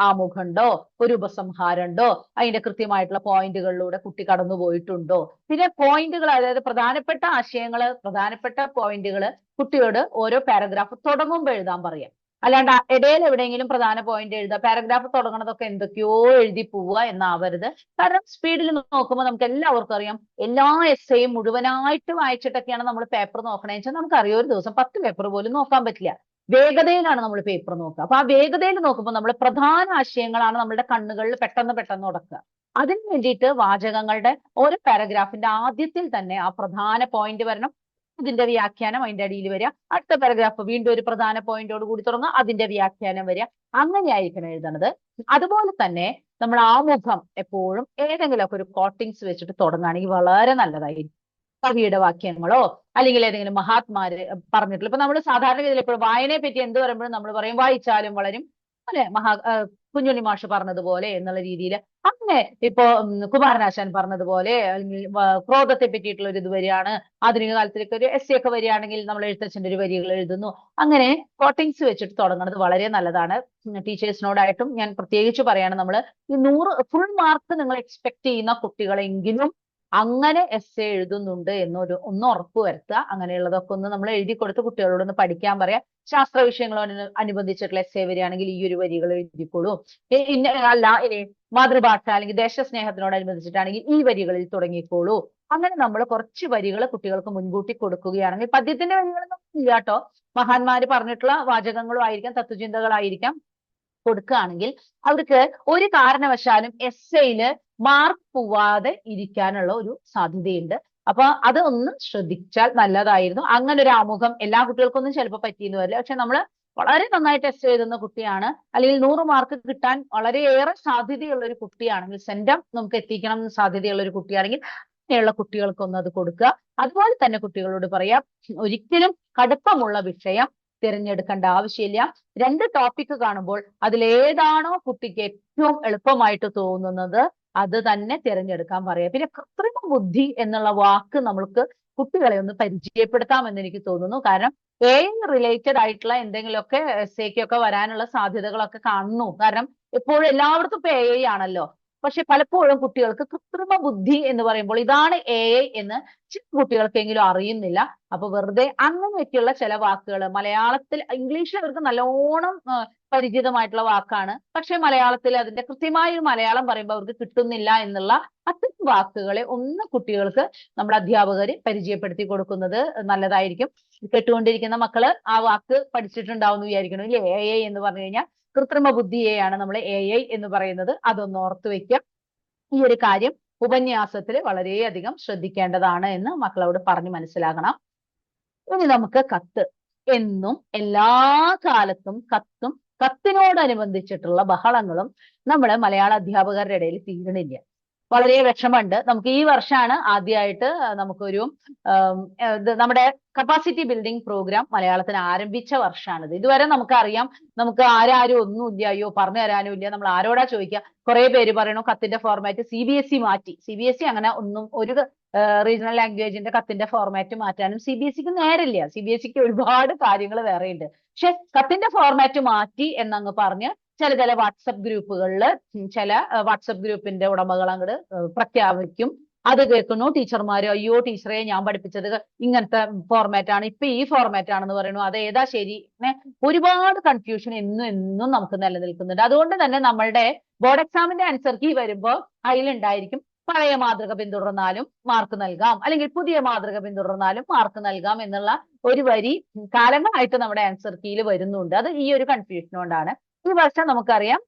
ആമുഖമുണ്ടോ, ഒരു ഉപസംഹാരം ഉണ്ടോ, അതിന്റെ കൃത്യമായിട്ടുള്ള പോയിന്റുകളിലൂടെ കുട്ടി കടന്നു പോയിട്ടുണ്ടോ, പിന്നെ പോയിന്റുകൾ, അതായത് പ്രധാനപ്പെട്ട ആശയങ്ങള്, പ്രധാനപ്പെട്ട പോയിന്റുകൾ കുട്ടിയോട് ഓരോ പാരഗ്രാഫ് തുടങ്ങുമ്പോൾ എഴുതാൻ പറയാം. അല്ലാണ്ട് ഇടയിൽ എവിടെയെങ്കിലും പ്രധാന പോയിന്റ് എഴുതുക, പാരഗ്രാഫ് തുടങ്ങണതൊക്കെ എന്തൊക്കെയോ എഴുതി പോവുക എന്നാവരുത്. കാരണം സ്പീഡിൽ നോക്കുമ്പോൾ നമുക്ക് എല്ലാവർക്കും അറിയാം, എല്ലാ എസ്സേയും മുഴുവനായിട്ട് വായിച്ചിട്ടൊക്കെയാണ് നമ്മൾ പേപ്പർ നോക്കണേ വെച്ചാൽ നമുക്കറിയാം ഒരു ദിവസം 10 പേപ്പർ പോലും നോക്കാൻ പറ്റില്ല. വേഗതയിലാണ് നമ്മൾ പേപ്പർ നോക്കുക. അപ്പൊ ആ വേഗതയിൽ നോക്കുമ്പോൾ നമ്മൾ പ്രധാന ആശയങ്ങളാണ് നമ്മുടെ കണ്ണുകളിൽ പെട്ടെന്ന് ഉടക്കുക. അതിന് വേണ്ടിയിട്ട് വാചകങ്ങളുടെ ഓരോ പാരഗ്രാഫിന്റെ ആദ്യത്തിൽ തന്നെ ആ പ്രധാന പോയിന്റ് വരണം. ഇതിന്റെ വ്യാഖ്യാനം അതിന്റെ അടിയിൽ വരിക. അടുത്ത പാരഗ്രാഫ് വീണ്ടും ഒരു പ്രധാന പോയിന്റോട് കൂടി തുടങ്ങുക, അതിന്റെ വ്യാഖ്യാനം വരിക. അങ്ങനെയായിരിക്കണം എഴുതണത്. അതുപോലെ തന്നെ നമ്മൾ ആമുഖം എപ്പോഴും ഏതെങ്കിലുമൊക്കെ ഒരു കോട്ടിങ്സ് വെച്ചിട്ട് തുടങ്ങുകയാണെങ്കിൽ വളരെ നല്ലതായിരിക്കും. കവിയുടെ വാക്യങ്ങളോ അല്ലെങ്കിൽ ഏതെങ്കിലും മഹാത്മാര് പറഞ്ഞിട്ടുള്ള, ഇപ്പൊ നമ്മൾ സാധാരണഗതിയിൽ എപ്പോഴും വായനയെ പറ്റി എന്ത് പറയുമ്പോഴും നമ്മൾ പറയും വായിച്ചാലും വളരും, അല്ലെ, കുഞ്ഞുണ്ണി മാഷ് പറഞ്ഞതുപോലെ എന്നുള്ള രീതിയിൽ. അങ്ങനെ ഇപ്പോ കുമാരനാശാൻ പറഞ്ഞതുപോലെ, അല്ലെങ്കിൽ ക്രോധത്തെ പറ്റിയിട്ടുള്ള ഒരു ഇത് വരികയാണ്, ആധുനിക കാലത്തിലേക്ക് ഒരു എസ് ഒക്കെ വരികയാണെങ്കിൽ നമ്മൾ എഴുത്തച്ഛന്റെ ഒരു വരികൾ എഴുതുന്നു. അങ്ങനെ കോട്ടിങ്സ് വെച്ചിട്ട് തുടങ്ങുന്നത് വളരെ നല്ലതാണ്. ടീച്ചേഴ്സിനോടായിട്ടും ഞാൻ പ്രത്യേകിച്ച് പറയാണ്, നമ്മൾ ഈ 100 ഫുൾ മാർക്ക് നിങ്ങൾ എക്സ്പെക്ട് ചെയ്യുന്ന കുട്ടികളെങ്കിലും അങ്ങനെ എസ്സേ എഴുതുന്നുണ്ട് ഒന്ന് ഉറപ്പ് വരുത്തുക. അങ്ങനെയുള്ളതൊക്കെ ഒന്ന് നമ്മൾ എഴുതി കൊടുത്ത് കുട്ടികളോടൊന്ന് പഠിക്കാൻ പറയാം. ശാസ്ത്ര വിഷയങ്ങളോട് അനുബന്ധിച്ചിട്ടുള്ള എസ്സേ വരികയാണെങ്കിൽ ഈ ഒരു വരികൾ എഴുതിക്കോളൂ. അല്ല ഇനി മാതൃഭാഷ അല്ലെങ്കിൽ ദേശസ്നേഹത്തിനോടനുബന്ധിച്ചിട്ടാണെങ്കിൽ ഈ വരികളിൽ തുടങ്ങിക്കോളൂ. അങ്ങനെ നമ്മൾ കുറച്ച് വരികൾ കുട്ടികൾക്ക് മുൻകൂട്ടി കൊടുക്കുകയാണെങ്കിൽ, പദ്യത്തിന്റെ വരികളൊന്നും ഇല്ല കേട്ടോ, മഹാന്മാര് പറഞ്ഞിട്ടുള്ള വാചകങ്ങളും ആയിരിക്കാം, തത്വചിന്തകളായിരിക്കാം, കൊടുക്കുകയാണെങ്കിൽ അവർക്ക് ഒരു കാരണവശാലും എസ്സേയില് മാർക്ക് പോവാതെ ഇരിക്കാനുള്ള ഒരു സാധ്യതയുണ്ട്. അപ്പൊ അത് ഒന്ന് ശ്രദ്ധിച്ചാൽ നല്ലതായിരുന്നു. അങ്ങനെ ഒരു ആമുഖം എല്ലാ കുട്ടികൾക്കൊന്നും ചിലപ്പോൾ പറ്റിയെന്ന് വരില്ല. പക്ഷെ നമ്മൾ വളരെ നന്നായിട്ട് എസ്സേ എഴുതുന്ന കുട്ടിയാണ്, അല്ലെങ്കിൽ 100 മാർക്ക് കിട്ടാൻ വളരെയേറെ സാധ്യതയുള്ള ഒരു കുട്ടിയാണെങ്കിൽ, സെന്റം നമുക്ക് എത്തിക്കണം സാധ്യതയുള്ള ഒരു കുട്ടിയാണെങ്കിൽ അങ്ങനെയുള്ള കുട്ടികൾക്കൊന്ന് അത് കൊടുക്കുക. അതുപോലെ തന്നെ കുട്ടികളോട് പറയാം, ഒരിക്കലും കടുപ്പമുള്ള വിഷയം തിരഞ്ഞെടുക്കേണ്ട ആവശ്യമില്ല. 2 ടോപ്പിക് കാണുമ്പോൾ അതിലേതാണോ കുട്ടിക്ക് ഏറ്റവും എളുപ്പമായിട്ട് തോന്നുന്നത് അത് തന്നെ തിരഞ്ഞെടുക്കാൻ പറയാം. പിന്നെ കൃത്രിമ ബുദ്ധി എന്നുള്ള വാക്ക് നമ്മൾക്ക് കുട്ടികളെ ഒന്ന് പരിചയപ്പെടുത്താമെന്ന് എനിക്ക് തോന്നുന്നു. കാരണം AI റിലേറ്റഡ് ആയിട്ടുള്ള എന്തെങ്കിലുമൊക്കെ എസ്സേക്കൊക്കെ വരാനുള്ള സാധ്യതകളൊക്കെ കാണുന്നു. കാരണം എപ്പോഴും എല്ലായിടത്തും ഇപ്പൊ AI ആണല്ലോ. പക്ഷെ പലപ്പോഴും കുട്ടികൾക്ക് കൃത്രിമ ബുദ്ധി എന്ന് പറയുമ്പോൾ ഇതാണ് AI എന്ന് ചില കുട്ടികൾക്കെങ്കിലും അറിയുന്നില്ല. അപ്പൊ വെറുതെ അങ്ങനെയൊക്കെയുള്ള ചില വാക്കുകൾ മലയാളത്തിൽ, ഇംഗ്ലീഷിൽ അവർക്ക് നല്ലോണം പരിചിതമായിട്ടുള്ള വാക്കാണ്, പക്ഷെ മലയാളത്തിൽ അതിന്റെ കൃത്യമായ ഒരു മലയാളം പറയുമ്പോൾ അവർക്ക് കിട്ടുന്നില്ല എന്നുള്ള അത്തരം വാക്കുകളെ ഒന്ന് കുട്ടികൾക്ക് നമ്മുടെ അധ്യാപകര് പരിചയപ്പെടുത്തി കൊടുക്കുന്നത് നല്ലതായിരിക്കും. കേട്ടുകൊണ്ടിരിക്കുന്ന മക്കള് ആ വാക്ക് പഠിച്ചിട്ടുണ്ടാവും എന്ന് വിചാരിക്കണം. ഇല്ലേ, AI എന്ന് പറഞ്ഞു കഴിഞ്ഞാൽ കൃത്രിമ ബുദ്ധിയെയാണ് നമ്മൾ AI എന്ന് പറയുന്നത്. അതൊന്ന് ഓർത്തു വെക്കുക. ഈ ഒരു കാര്യം ഉപന്യാസത്തിൽ വളരെയധികം ശ്രദ്ധിക്കേണ്ടതാണ് എന്ന് മക്കളോട് പറഞ്ഞു മനസ്സിലാക്കണം. ഇനി നമുക്ക് കത്ത്. എന്നും എല്ലാ കാലത്തും കത്തിനോടനുബന്ധിച്ചിട്ടുള്ള ബഹളങ്ങളും നമ്മുടെ മലയാള അധ്യാപകരുടെ ഇടയിൽ തീരണില്ല. വളരെ വിഷമമുണ്ട്. നമുക്ക് ഈ വർഷമാണ് ആദ്യമായിട്ട് നമുക്കൊരു നമ്മുടെ കപ്പാസിറ്റി ബിൽഡിംഗ് പ്രോഗ്രാം മലയാളത്തിന് ആരംഭിച്ച വർഷമാണിത്. ഇതുവരെ നമുക്കറിയാം, നമുക്ക് ആരും ഒന്നുമില്ല, അയ്യോ പറഞ്ഞു തരാനും ഇല്ല, നമ്മൾ ആരോടാ ചോദിക്കുക. കുറെ പേര് പറയണു കത്തിന്റെ ഫോർമാറ്റ് CBSE മാറ്റി. CBSE അങ്ങനെ ഒന്നും ഒരു റീജിയണൽ ലാംഗ്വേജിന്റെ കത്തിന്റെ ഫോർമാറ്റ് മാറ്റാനും CBSEക്ക് നേരില്ല. CBSEക്ക് ഒരുപാട് കാര്യങ്ങൾ വേറെയുണ്ട്. പക്ഷെ കത്തിന്റെ ഫോർമാറ്റ് മാറ്റി എന്നങ്ങ് പറഞ്ഞ് ചില വാട്സപ്പ് ഗ്രൂപ്പുകളിൽ ചില വാട്സപ്പ് ഗ്രൂപ്പിന്റെ ഉടമകൾ അങ്ങോട്ട് പ്രഖ്യാപിക്കും. അത് കേൾക്കുന്നു ടീച്ചർമാര്, അയ്യോ ടീച്ചറെ ഞാൻ പഠിപ്പിച്ചത് ഇങ്ങനത്തെ ഫോർമാറ്റ് ആണ്, ഇപ്പൊ ഈ ഫോർമാറ്റ് ആണെന്ന് പറയുന്നു, അത് ഏതാ ശരി. ഒരുപാട് കൺഫ്യൂഷൻ എന്നും നമുക്ക് നിലനിൽക്കുന്നുണ്ട്. അതുകൊണ്ട് തന്നെ നമ്മളുടെ ബോർഡ് എക്സാമിന്റെ ആൻസർ കീ വരുമ്പോൾ അതിലുണ്ടായിരിക്കും പഴയ മാതൃക പിന്തുടർന്നാലും മാർക്ക് നൽകാം, അല്ലെങ്കിൽ പുതിയ മാതൃക പിന്തുടർന്നാലും മാർക്ക് നൽകാം എന്നുള്ള ഒരു വരി കാലങ്ങളായിട്ട് നമ്മുടെ ആൻസർ കീയിൽ വരുന്നുണ്ട്. അത് ഈ ഒരു കൺഫ്യൂഷൻ കൊണ്ടാണ്. ഈ വർഷം നമുക്കറിയാം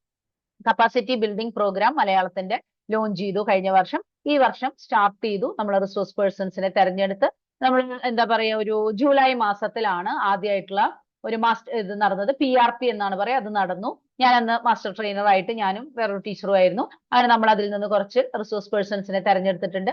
കപ്പാസിറ്റി ബിൽഡിംഗ് പ്രോഗ്രാം മലയാളത്തിന്റെ ലോഞ്ച് ചെയ്തു കഴിഞ്ഞ വർഷം. ഈ വർഷം സ്റ്റാർട്ട് ചെയ്തു. നമ്മൾ റിസോഴ്സ് പേഴ്സൺസിനെ തെരഞ്ഞെടുത്ത് നമ്മൾ എന്താ പറയുക, ഒരു ജൂലൈ മാസത്തിലാണ് ആദ്യമായിട്ടുള്ള ഒരു ഇത് നടന്നത്. PRP എന്നാണ് പറയുക. അത് നടന്നു. ഞാൻ അന്ന് മാസ്റ്റർ ട്രെയിനർ ആയിട്ട് ഞാനും വേറൊരു ടീച്ചറും ആയിരുന്നു. അങ്ങനെ നമ്മൾ അതിൽ നിന്ന് കുറച്ച് റിസോഴ്സ് പേഴ്സൺസിനെ തെരഞ്ഞെടുത്തിട്ടുണ്ട്.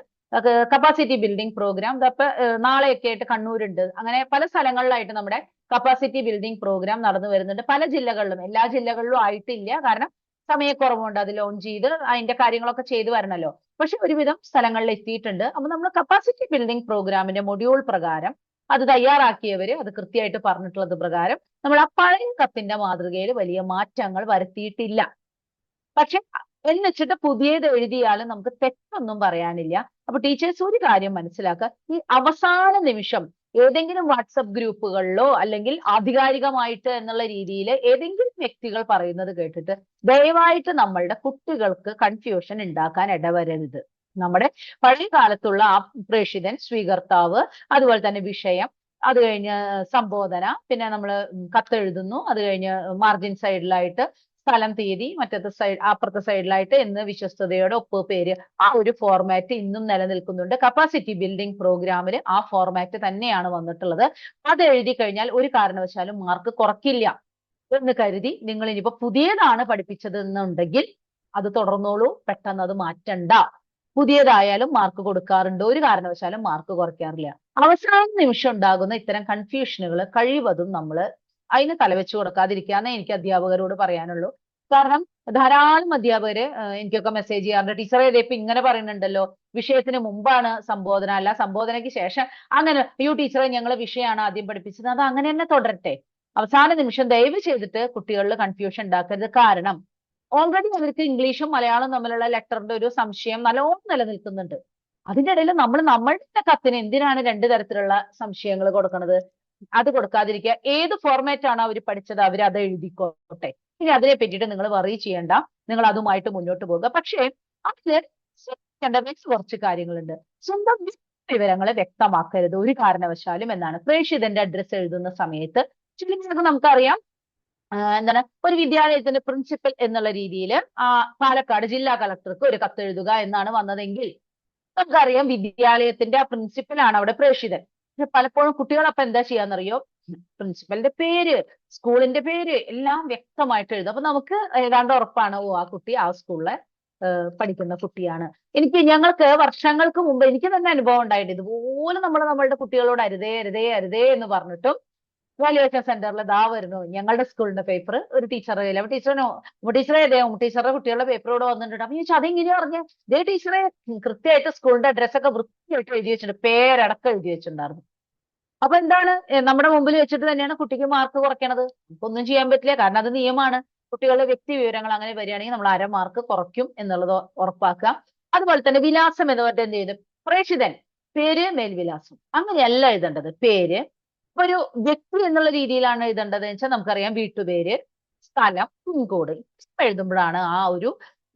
കപ്പാസിറ്റി ബിൽഡിംഗ് പ്രോഗ്രാം ഇതപ്പൊ നാളെയൊക്കെ ആയിട്ട് കണ്ണൂരുണ്ട്. അങ്ങനെ പല സ്ഥലങ്ങളിലായിട്ട് നമ്മുടെ കപ്പാസിറ്റി ബിൽഡിംഗ് പ്രോഗ്രാം നടന്നു വരുന്നുണ്ട്. പല ജില്ലകളിലും, എല്ലാ ജില്ലകളിലും ആയിട്ടില്ല, കാരണം സമയക്കുറവുണ്ട്. അത് ലോഞ്ച് ചെയ്ത് അതിന്റെ കാര്യങ്ങളൊക്കെ ചെയ്തു വരണല്ലോ. പക്ഷെ ഒരുവിധം സ്ഥലങ്ങളിൽ എത്തിയിട്ടുണ്ട്. അപ്പൊ നമ്മൾ കപ്പാസിറ്റി ബിൽഡിംഗ് പ്രോഗ്രാമിന്റെ മൊഡ്യൂൾ പ്രകാരം അത് തയ്യാറാക്കിയവര് അത് കൃത്യമായിട്ട് പറഞ്ഞിട്ടുള്ളത് പ്രകാരം നമ്മൾ ആ പഴയ കത്തിന്റെ മാതൃകയിൽ വലിയ മാറ്റങ്ങൾ വരുത്തിയിട്ടില്ല. പക്ഷെ എന്നുവെച്ചിട്ട് പുതിയത് എഴുതിയാലും നമുക്ക് തെറ്റൊന്നും പറയാനില്ല. അപ്പൊ ടീച്ചേഴ്സ് ഒരു കാര്യം മനസ്സിലാക്കുക, ഈ അവസാന നിമിഷം ഏതെങ്കിലും വാട്സപ്പ് ഗ്രൂപ്പുകളിലോ അല്ലെങ്കിൽ ആധികാരികമായിട്ട് എന്നുള്ള രീതിയിൽ ഏതെങ്കിലും വ്യക്തികൾ പറയുന്നത് കേട്ടിട്ട് ദയവായിട്ട് നമ്മളുടെ കുട്ടികൾക്ക് കൺഫ്യൂഷൻ ഉണ്ടാക്കാൻ ഇടവരരുത്. നമ്മുടെ പഴയ കാലത്തുള്ള ആ പ്രേഷിതൻ, സ്വീകർത്താവ്, അതുപോലെ തന്നെ വിഷയം, അത് കഴിഞ്ഞ് സംബോധന, പിന്നെ നമ്മൾ കത്തെഴുതുന്നു, അത് കഴിഞ്ഞ് മാർജിൻ സൈഡിലായിട്ട് സ്ഥലം, തീയതി, മറ്റത്തെ സൈഡ് അപ്പുറത്തെ സൈഡിലായിട്ട് എന്ന് വിശ്വസ്തയോടെ ഒപ്പ്, പേര്, ആ ഒരു ഫോർമാറ്റ് ഇന്നും നിലനിൽക്കുന്നുണ്ട്. കപ്പാസിറ്റി ബിൽഡിംഗ് പ്രോഗ്രാമിൽ ആ ഫോർമാറ്റ് തന്നെയാണ് വന്നിട്ടുള്ളത്. അത് എഴുതി കഴിഞ്ഞാൽ ഒരു കാരണവശാലും മാർക്ക് കുറയ്ക്കില്ല എന്ന് കരുതി നിങ്ങൾ ഇനിയിപ്പോ പുതിയതാണ് പഠിപ്പിച്ചത് എന്നുണ്ടെങ്കിൽ അത് തുടർന്നോളൂ, പെട്ടെന്ന് അത് മാറ്റണ്ട. പുതിയതായാലും മാർക്ക് കൊടുക്കാറുണ്ട്, ഒരു കാരണവശാലും മാർക്ക് കുറയ്ക്കാറില്ല. അവസാന നിമിഷം ഉണ്ടാകുന്ന ഇത്തരം കൺഫ്യൂഷനുകൾ കഴിവതും നമ്മൾ അതിന് തലവെച്ച് കൊടുക്കാതിരിക്കാന്നേ എനിക്ക് അധ്യാപകരോട് പറയാനുള്ളൂ. കാരണം ധാരാളം അധ്യാപകര് എനിക്കൊക്കെ മെസ്സേജ് ചെയ്യാറുണ്ട്, ടീച്ചറെ ഇപ്പൊ ഇങ്ങനെ പറയുന്നുണ്ടല്ലോ, വിഷയത്തിന് മുമ്പാണ് സംബോധന, അല്ല സംബോധനയ്ക്ക് ശേഷം അങ്ങനെ, അയ്യോ ടീച്ചറെ ഞങ്ങൾ വിഷയമാണ് ആദ്യം പഠിപ്പിച്ചത്. അത് അങ്ങനെ തന്നെ തുടരട്ടെ. അവസാന നിമിഷം ദയവ് ചെയ്തിട്ട് കുട്ടികളിൽ കൺഫ്യൂഷൻ ഉണ്ടാക്കരുത്. കാരണം ഓൾറെഡി അവർക്ക് ഇംഗ്ലീഷും മലയാളവും തമ്മിലുള്ള ലെറ്ററിന്റെ ഒരു സംശയം നല്ലോണം നിലനിൽക്കുന്നുണ്ട്. അതിന്റെ ഇടയിൽ നമ്മൾ നമ്മളുടെ കത്തിന് എന്തിനാണ് രണ്ടു തരത്തിലുള്ള സംശയങ്ങൾ കൊടുക്കുന്നത്? അത് കൊടുക്കാതിരിക്കുക. ഏത് ഫോർമാറ്റ് ആണ് അവർ പഠിച്ചത് അവർ അത് എഴുതിക്കോട്ടെ. ഇനി അതിനെ പറ്റിയിട്ട് നിങ്ങൾ വറി ചെയ്യണ്ട, നിങ്ങൾ അതുമായിട്ട് മുന്നോട്ട് പോകുക. പക്ഷേ അതില് കുറച്ച് കാര്യങ്ങളുണ്ട്. സ്വന്തം വിവരങ്ങൾ വ്യക്തമാക്കരുത് ഒരു കാരണവശാലും എന്നാണ്. പ്രേഷിതന്റെ അഡ്രസ്സ് എഴുതുന്ന സമയത്ത് ചിലർക്ക് നമുക്കറിയാം എന്താണ്, ഒരു വിദ്യാലയത്തിന്റെ പ്രിൻസിപ്പൽ എന്നുള്ള രീതിയിൽ പാലക്കാട് ജില്ലാ കളക്ടർക്ക് ഒരു കത്ത് എഴുതുക എന്നാണ് വന്നതെങ്കിൽ നമുക്കറിയാം വിദ്യാലയത്തിന്റെ ആ പ്രിൻസിപ്പലാണ് അവിടെ പ്രേഷിതൻ. പലപ്പോഴും കുട്ടികൾ അപ്പൊ എന്താ ചെയ്യാന്നറിയോ, പ്രിൻസിപ്പലിന്റെ പേര്, സ്കൂളിന്റെ പേര് എല്ലാം വ്യക്തമായിട്ട് എഴുതും. അപ്പൊ നമുക്ക് ഏതാണ്ട് ഉറപ്പാണ്, ഓ ആ കുട്ടി ആ സ്കൂളിലെ പഠിക്കുന്ന കുട്ടിയാണ്. ഞങ്ങൾക്ക് വർഷങ്ങൾക്ക് മുമ്പ് എനിക്ക് തന്നെ അനുഭവം ഉണ്ടായിട്ട് ഇതുപോലെ നമ്മളുടെ കുട്ടികളോട് അരുതേ അരുതേ അരുതേ എന്ന് പറഞ്ഞിട്ടും വാല്യുവേഷൻ സെന്ററിൽ ദാ വരുന്നു ഞങ്ങളുടെ സ്കൂളിന്റെ പേപ്പർ ഒരു ടീച്ചറുടെ കയ്യിൽ. അപ്പൊ ടീച്ചറെ ടീച്ചറുടെ കുട്ടികളുടെ പേപ്പറോട് വന്നിട്ടുണ്ട്. അപ്പൊ ചോദിച്ചാൽ അതെങ്ങനെയാ പറഞ്ഞ, ഇതേ ടീച്ചറെ കൃത്യമായിട്ട് സ്കൂളിന്റെ അഡ്രസ്സൊക്കെ വൃത്തിയായിട്ട് എഴുതി വെച്ചിട്ടുണ്ട്, പേരടക്കം എഴുതി വെച്ചിട്ടുണ്ടായിരുന്നു. അപ്പൊ എന്താണ്, നമ്മുടെ മുമ്പിൽ വെച്ചിട്ട് തന്നെയാണ് കുട്ടിക്ക് മാർക്ക് കുറയ്ക്കണത്. ഒന്നും ചെയ്യാൻ പറ്റില്ല, കാരണം അത് നിയമമാണ്. കുട്ടികളുടെ വ്യക്തി വിവരങ്ങൾ അങ്ങനെ വരികയാണെങ്കിൽ നമ്മൾ 1/2 മാർക്ക് കുറയ്ക്കും എന്നുള്ളത് ഉറപ്പാക്കുക. അതുപോലെ തന്നെ വിലാസം എന്ന് പറഞ്ഞിട്ട് എന്ത് ചെയ്തു, പ്രേഷിതൻ പേര്, മേൽവിലാസം അങ്ങനെയല്ല എഴുതേണ്ടത്. പേര് ഒരു വ്യക്തി എന്നുള്ള രീതിയിലാണ് എഴുതേണ്ടത് വെച്ചാൽ നമുക്കറിയാം വീട്ടുപേര്, സ്ഥലം, പിൻകോഡ് എഴുതുമ്പോഴാണ് ആ ഒരു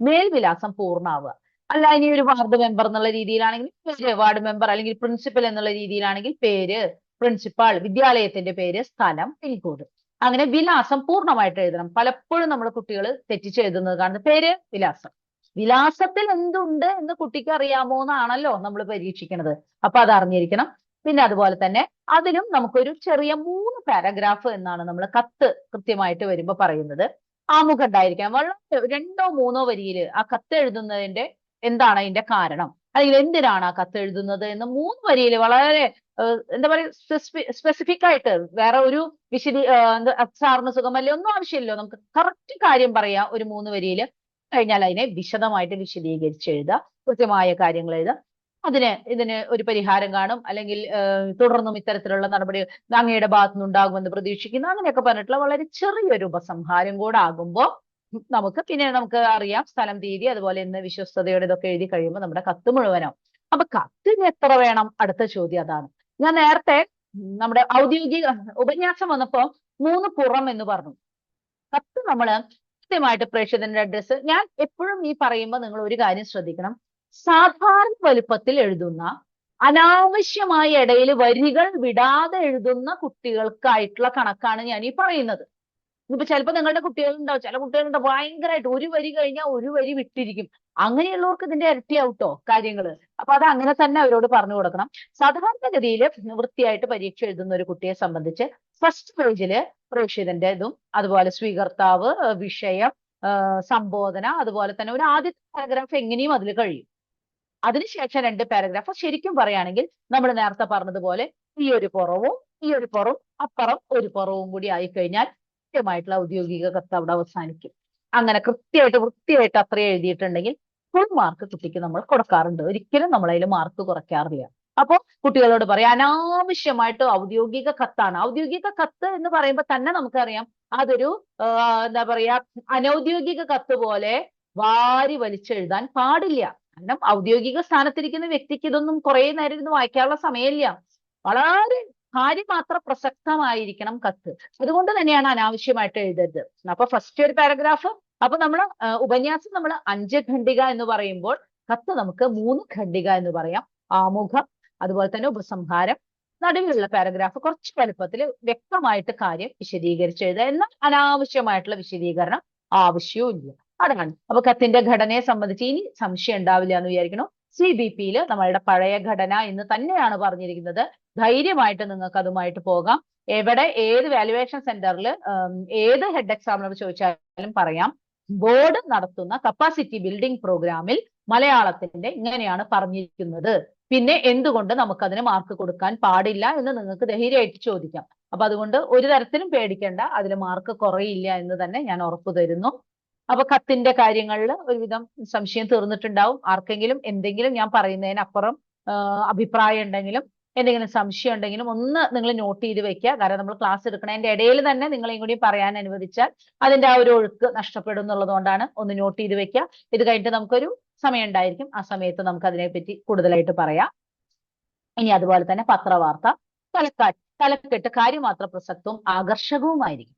മേൽവിലാസം പൂർണ്ണമാവുക. അല്ല ഇനി ഒരു വാർഡ് മെമ്പർ എന്നുള്ള രീതിയിലാണെങ്കിൽ പേര്, വാർഡ് മെമ്പർ, അല്ലെങ്കിൽ പ്രിൻസിപ്പൽ എന്നുള്ള രീതിയിലാണെങ്കിൽ പേര്, പ്രിൻസിപ്പാൾ, വിദ്യാലയത്തിന്റെ പേര്, സ്ഥലം, പിൻകോഡ്, അങ്ങനെ വിലാസം പൂർണ്ണമായിട്ട് എഴുതണം. പലപ്പോഴും നമ്മൾ കുട്ടികൾ തെറ്റിച്ച് എഴുതുന്നത് കാണുന്നത് പേര്, വിലാസം. വിലാസത്തിൽ എന്തുണ്ട് എന്ന് കുട്ടിക്ക് അറിയാമോ എന്നാണല്ലോ നമ്മൾ പരീക്ഷിക്കുന്നത്. അപ്പൊ അത് അറിഞ്ഞിരിക്കണം. പിന്നെ അതുപോലെ തന്നെ അതിലും നമുക്കൊരു ചെറിയ 3 പാരഗ്രാഫ് എന്നാണ് നമ്മൾ കത്ത് കൃത്യമായിട്ട് വരുമ്പോൾ പറയുന്നത്. ആമുഖം ഉണ്ടായിരിക്കാം. വളരെ 2ഓ 3ഓ വരിയിൽ ആ കത്ത് എഴുതുന്നതിന്റെ എന്താണ് അതിന്റെ കാരണം, അല്ലെങ്കിൽ എന്തിനാണ് ആ കത്ത് എഴുതുന്നത് എന്ന് 3 വരിയിൽ വളരെ എന്താ പറയുക സ്പെസിഫിക് ആയിട്ട്, വേറെ ഒരു സാറിന് സുഖമല്ലേ ഒന്നും ആവശ്യമില്ലല്ലോ, നമുക്ക് കറക്റ്റ് കാര്യം പറയാം ഒരു 3 വരിയിൽ. കഴിഞ്ഞാൽ അതിനെ വിശദമായിട്ട് വിശദീകരിച്ച് എഴുതുക, കൃത്യമായ കാര്യങ്ങൾ എഴുതുക. ഇതിന് ഒരു പരിഹാരം കാണും, അല്ലെങ്കിൽ തുടർന്നും ഇത്തരത്തിലുള്ള നടപടി അങ്ങയുടെ ഭാഗത്തുനിന്ന് ഉണ്ടാകുമെന്ന് പ്രതീക്ഷിക്കുന്നു, അങ്ങനെയൊക്കെ പറഞ്ഞിട്ടുള്ള വളരെ ചെറിയൊരു ഉപസംഹാരം കൂടെ ആകുമ്പോൾ നമുക്ക് അറിയാം സ്ഥലം, തീയതി, അതുപോലെ ഇന്ന് വിശ്വസ്തയോടെ ഇതൊക്കെ എഴുതി കഴിയുമ്പോൾ നമ്മുടെ കത്ത് മുഴുവനാവും. അപ്പൊ കത്തിന് എത്ര വേണം? അടുത്ത ചോദ്യം അതാണ്. ഞാൻ നേരത്തെ നമ്മുടെ ഔദ്യോഗിക ഉപന്യാസം വന്നപ്പോ 3 പുറം എന്ന് പറഞ്ഞു. കത്ത് നമ്മള് കൃത്യമായിട്ട് പ്രേക്ഷകന്റെ അഡ്രസ്സ്, ഞാൻ എപ്പോഴും ഈ പറയുമ്പോൾ നിങ്ങൾ ഒരു കാര്യം ശ്രദ്ധിക്കണം, സാധാരണ വലുപ്പത്തിൽ എഴുതുന്ന, അനാവശ്യമായ ഇടയിൽ വരികൾ വിടാതെ എഴുതുന്ന കുട്ടികൾക്കായിട്ടുള്ള കണക്കാണ് ഞാൻ ഈ പറയുന്നത്. ഇപ്പൊ ചിലപ്പോൾ നിങ്ങളുടെ കുട്ടികളുണ്ടാവും, ചില കുട്ടികളുണ്ടാവും ഭയങ്കരമായിട്ട് ഒരു വരി കഴിഞ്ഞാൽ ഒരു വരി വിട്ടിരിക്കും. അങ്ങനെയുള്ളവർക്ക് ഇതിന്റെ ഇരട്ടിയാവട്ടോ കാര്യങ്ങള്. അപ്പൊ അത് അങ്ങനെ തന്നെ അവരോട് പറഞ്ഞു കൊടുക്കണം. സാധാരണഗതിയിൽ വൃത്തിയായിട്ട് പരീക്ഷ എഴുതുന്ന ഒരു കുട്ടിയെ സംബന്ധിച്ച് ഫസ്റ്റ് പേജില് പ്രേക്ഷിതന്റെ ഇതും, അതുപോലെ സ്വീകർത്താവ്, വിഷയം, സംബോധന, അതുപോലെ തന്നെ ഒരു ആദ്യത്തെ പാരഗ്രാഫ് എങ്ങനെയും അതിൽ കഴിയും. അതിനുശേഷം 2 പാരഗ്രാഫ് ശരിക്കും പറയുകയാണെങ്കിൽ നമ്മൾ നേരത്തെ പറഞ്ഞതുപോലെ ഈ ഒരു പുറവും അപ്പുറം ഒരു പുറവും കൂടി ആയിക്കഴിഞ്ഞാൽ കൃത്യമായിട്ടുള്ള ഔദ്യോഗിക കത്ത് അവിടെ അവസാനിക്കും. അങ്ങനെ കൃത്യമായിട്ട് വൃത്തിയായിട്ട് അത്ര എഴുതിയിട്ടുണ്ടെങ്കിൽ ഫുൾ മാർക്ക് കുട്ടിക്ക് നമ്മൾ കൊടുക്കാറുണ്ട്. ഒരിക്കലും നമ്മൾ അതിൽ മാർക്ക് കുറയ്ക്കാറില്ല. അപ്പോൾ കുട്ടികളോട് പറയാം, അനാവശ്യമായിട്ട് ഔദ്യോഗിക കത്താണ്. ഔദ്യോഗിക കത്ത് എന്ന് പറയുമ്പോൾ തന്നെ നമുക്കറിയാം അതൊരു എന്താ പറയാ അനൗദ്യോഗിക കത്ത് പോലെ വാരി വലിച്ചെഴുതാൻ പാടില്ല. കാരണം ഔദ്യോഗിക സ്ഥാനത്തിരിക്കുന്ന വ്യക്തിക്ക് ഇതൊന്നും കുറെ നേരം ഇരുന്ന് വായിക്കാനുള്ള സമയമില്ല. വളരെ കാര്യമാത്ര പ്രസക്തമായിരിക്കണം കത്ത്. അതുകൊണ്ട് തന്നെയാണ് അനാവശ്യമായിട്ട് എഴുതരുത്. അപ്പൊ ഫസ്റ്റ് ഒരു പാരഗ്രാഫ്, അപ്പൊ നമ്മൾ ഉപന്യാസം നമ്മൾ 5 ഖണ്ഡിക എന്ന് പറയുമ്പോൾ കത്ത് നമുക്ക് 3 ഖണ്ഡിക എന്ന് പറയാം. ആമുഖം, അതുപോലെ തന്നെ ഉപസംഹാരം, നടുവിലുള്ള പാരഗ്രാഫ് കുറച്ച് വലുപ്പത്തിൽ വ്യക്തമായിട്ട് കാര്യം വിശദീകരിച്ച് എഴുതുക. എന്നാൽ അനാവശ്യമായിട്ടുള്ള വിശദീകരണം ആവശ്യവും ഇല്ല. അതാണ്. അപ്പൊ കത്തിന്റെ ഘടനയെ സംബന്ധിച്ച് ഇനി സംശയം ഉണ്ടാവില്ല എന്ന് വിചാരിക്കണം. CBPയിൽ നമ്മളുടെ പഴയ ഘടന എന്ന് തന്നെയാണ് പറഞ്ഞിരിക്കുന്നത്. ധൈര്യമായിട്ട് നിങ്ങൾക്ക് അതുമായിട്ട് പോകാം. എവിടെ ഏത് വാല്യുവേഷൻ സെന്ററിൽ ഏത് ഹെഡ് എക്സാമിനർ ചോദിച്ചാലും പറയാം, ബോർഡ് നടത്തുന്ന കപ്പാസിറ്റി ബിൽഡിംഗ് പ്രോഗ്രാമിൽ മലയാളത്തിന്റെ ഇങ്ങനെയാണ് പറഞ്ഞിരിക്കുന്നത്, പിന്നെ എന്തുകൊണ്ട് നമുക്കതിന് മാർക്ക് കൊടുക്കാൻ പാടില്ല എന്ന് നിങ്ങൾക്ക് ധൈര്യമായിട്ട് ചോദിക്കാം. അപ്പൊ അതുകൊണ്ട് ഒരു തരത്തിലും പേടിക്കേണ്ട, അതിൽ മാർക്ക് കുറയില്ല എന്ന് തന്നെ ഞാൻ ഉറപ്പു തരുന്നു. അപ്പൊ കത്തിന്റെ കാര്യങ്ങളിൽ ഒരുവിധം സംശയം തീർന്നിട്ടുണ്ടാവും. ആർക്കെങ്കിലും എന്തെങ്കിലും ഞാൻ പറയുന്നതിനപ്പുറം അഭിപ്രായം ഉണ്ടെങ്കിലും എന്തെങ്കിലും സംശയം ഉണ്ടെങ്കിലും ഒന്ന് നിങ്ങൾ നോട്ട് ചെയ്ത് വെക്കുക. കാരണം നമ്മൾ ക്ലാസ് എടുക്കണതിന്റെ ഇടയിൽ തന്നെ നിങ്ങളെയും കൂടി പറയാൻ അനുവദിച്ചാൽ അതിന്റെ ആ ഒരു ഒഴുക്ക് നഷ്ടപ്പെടും എന്നുള്ളത് കൊണ്ടാണ്. ഒന്ന് നോട്ട് ചെയ്ത് വെക്കുക. ഇത് കഴിഞ്ഞിട്ട് നമുക്കൊരു സമയം ഉണ്ടായിരിക്കും, ആ സമയത്ത് നമുക്ക് അതിനെപ്പറ്റി കൂടുതലായിട്ട് പറയാം. ഇനി അതുപോലെ തന്നെ പത്രവാർത്ത, തലക്കെട്ട് കാര്യമാത്ര പ്രസക്തവും ആകർഷകവുമായിരിക്കും.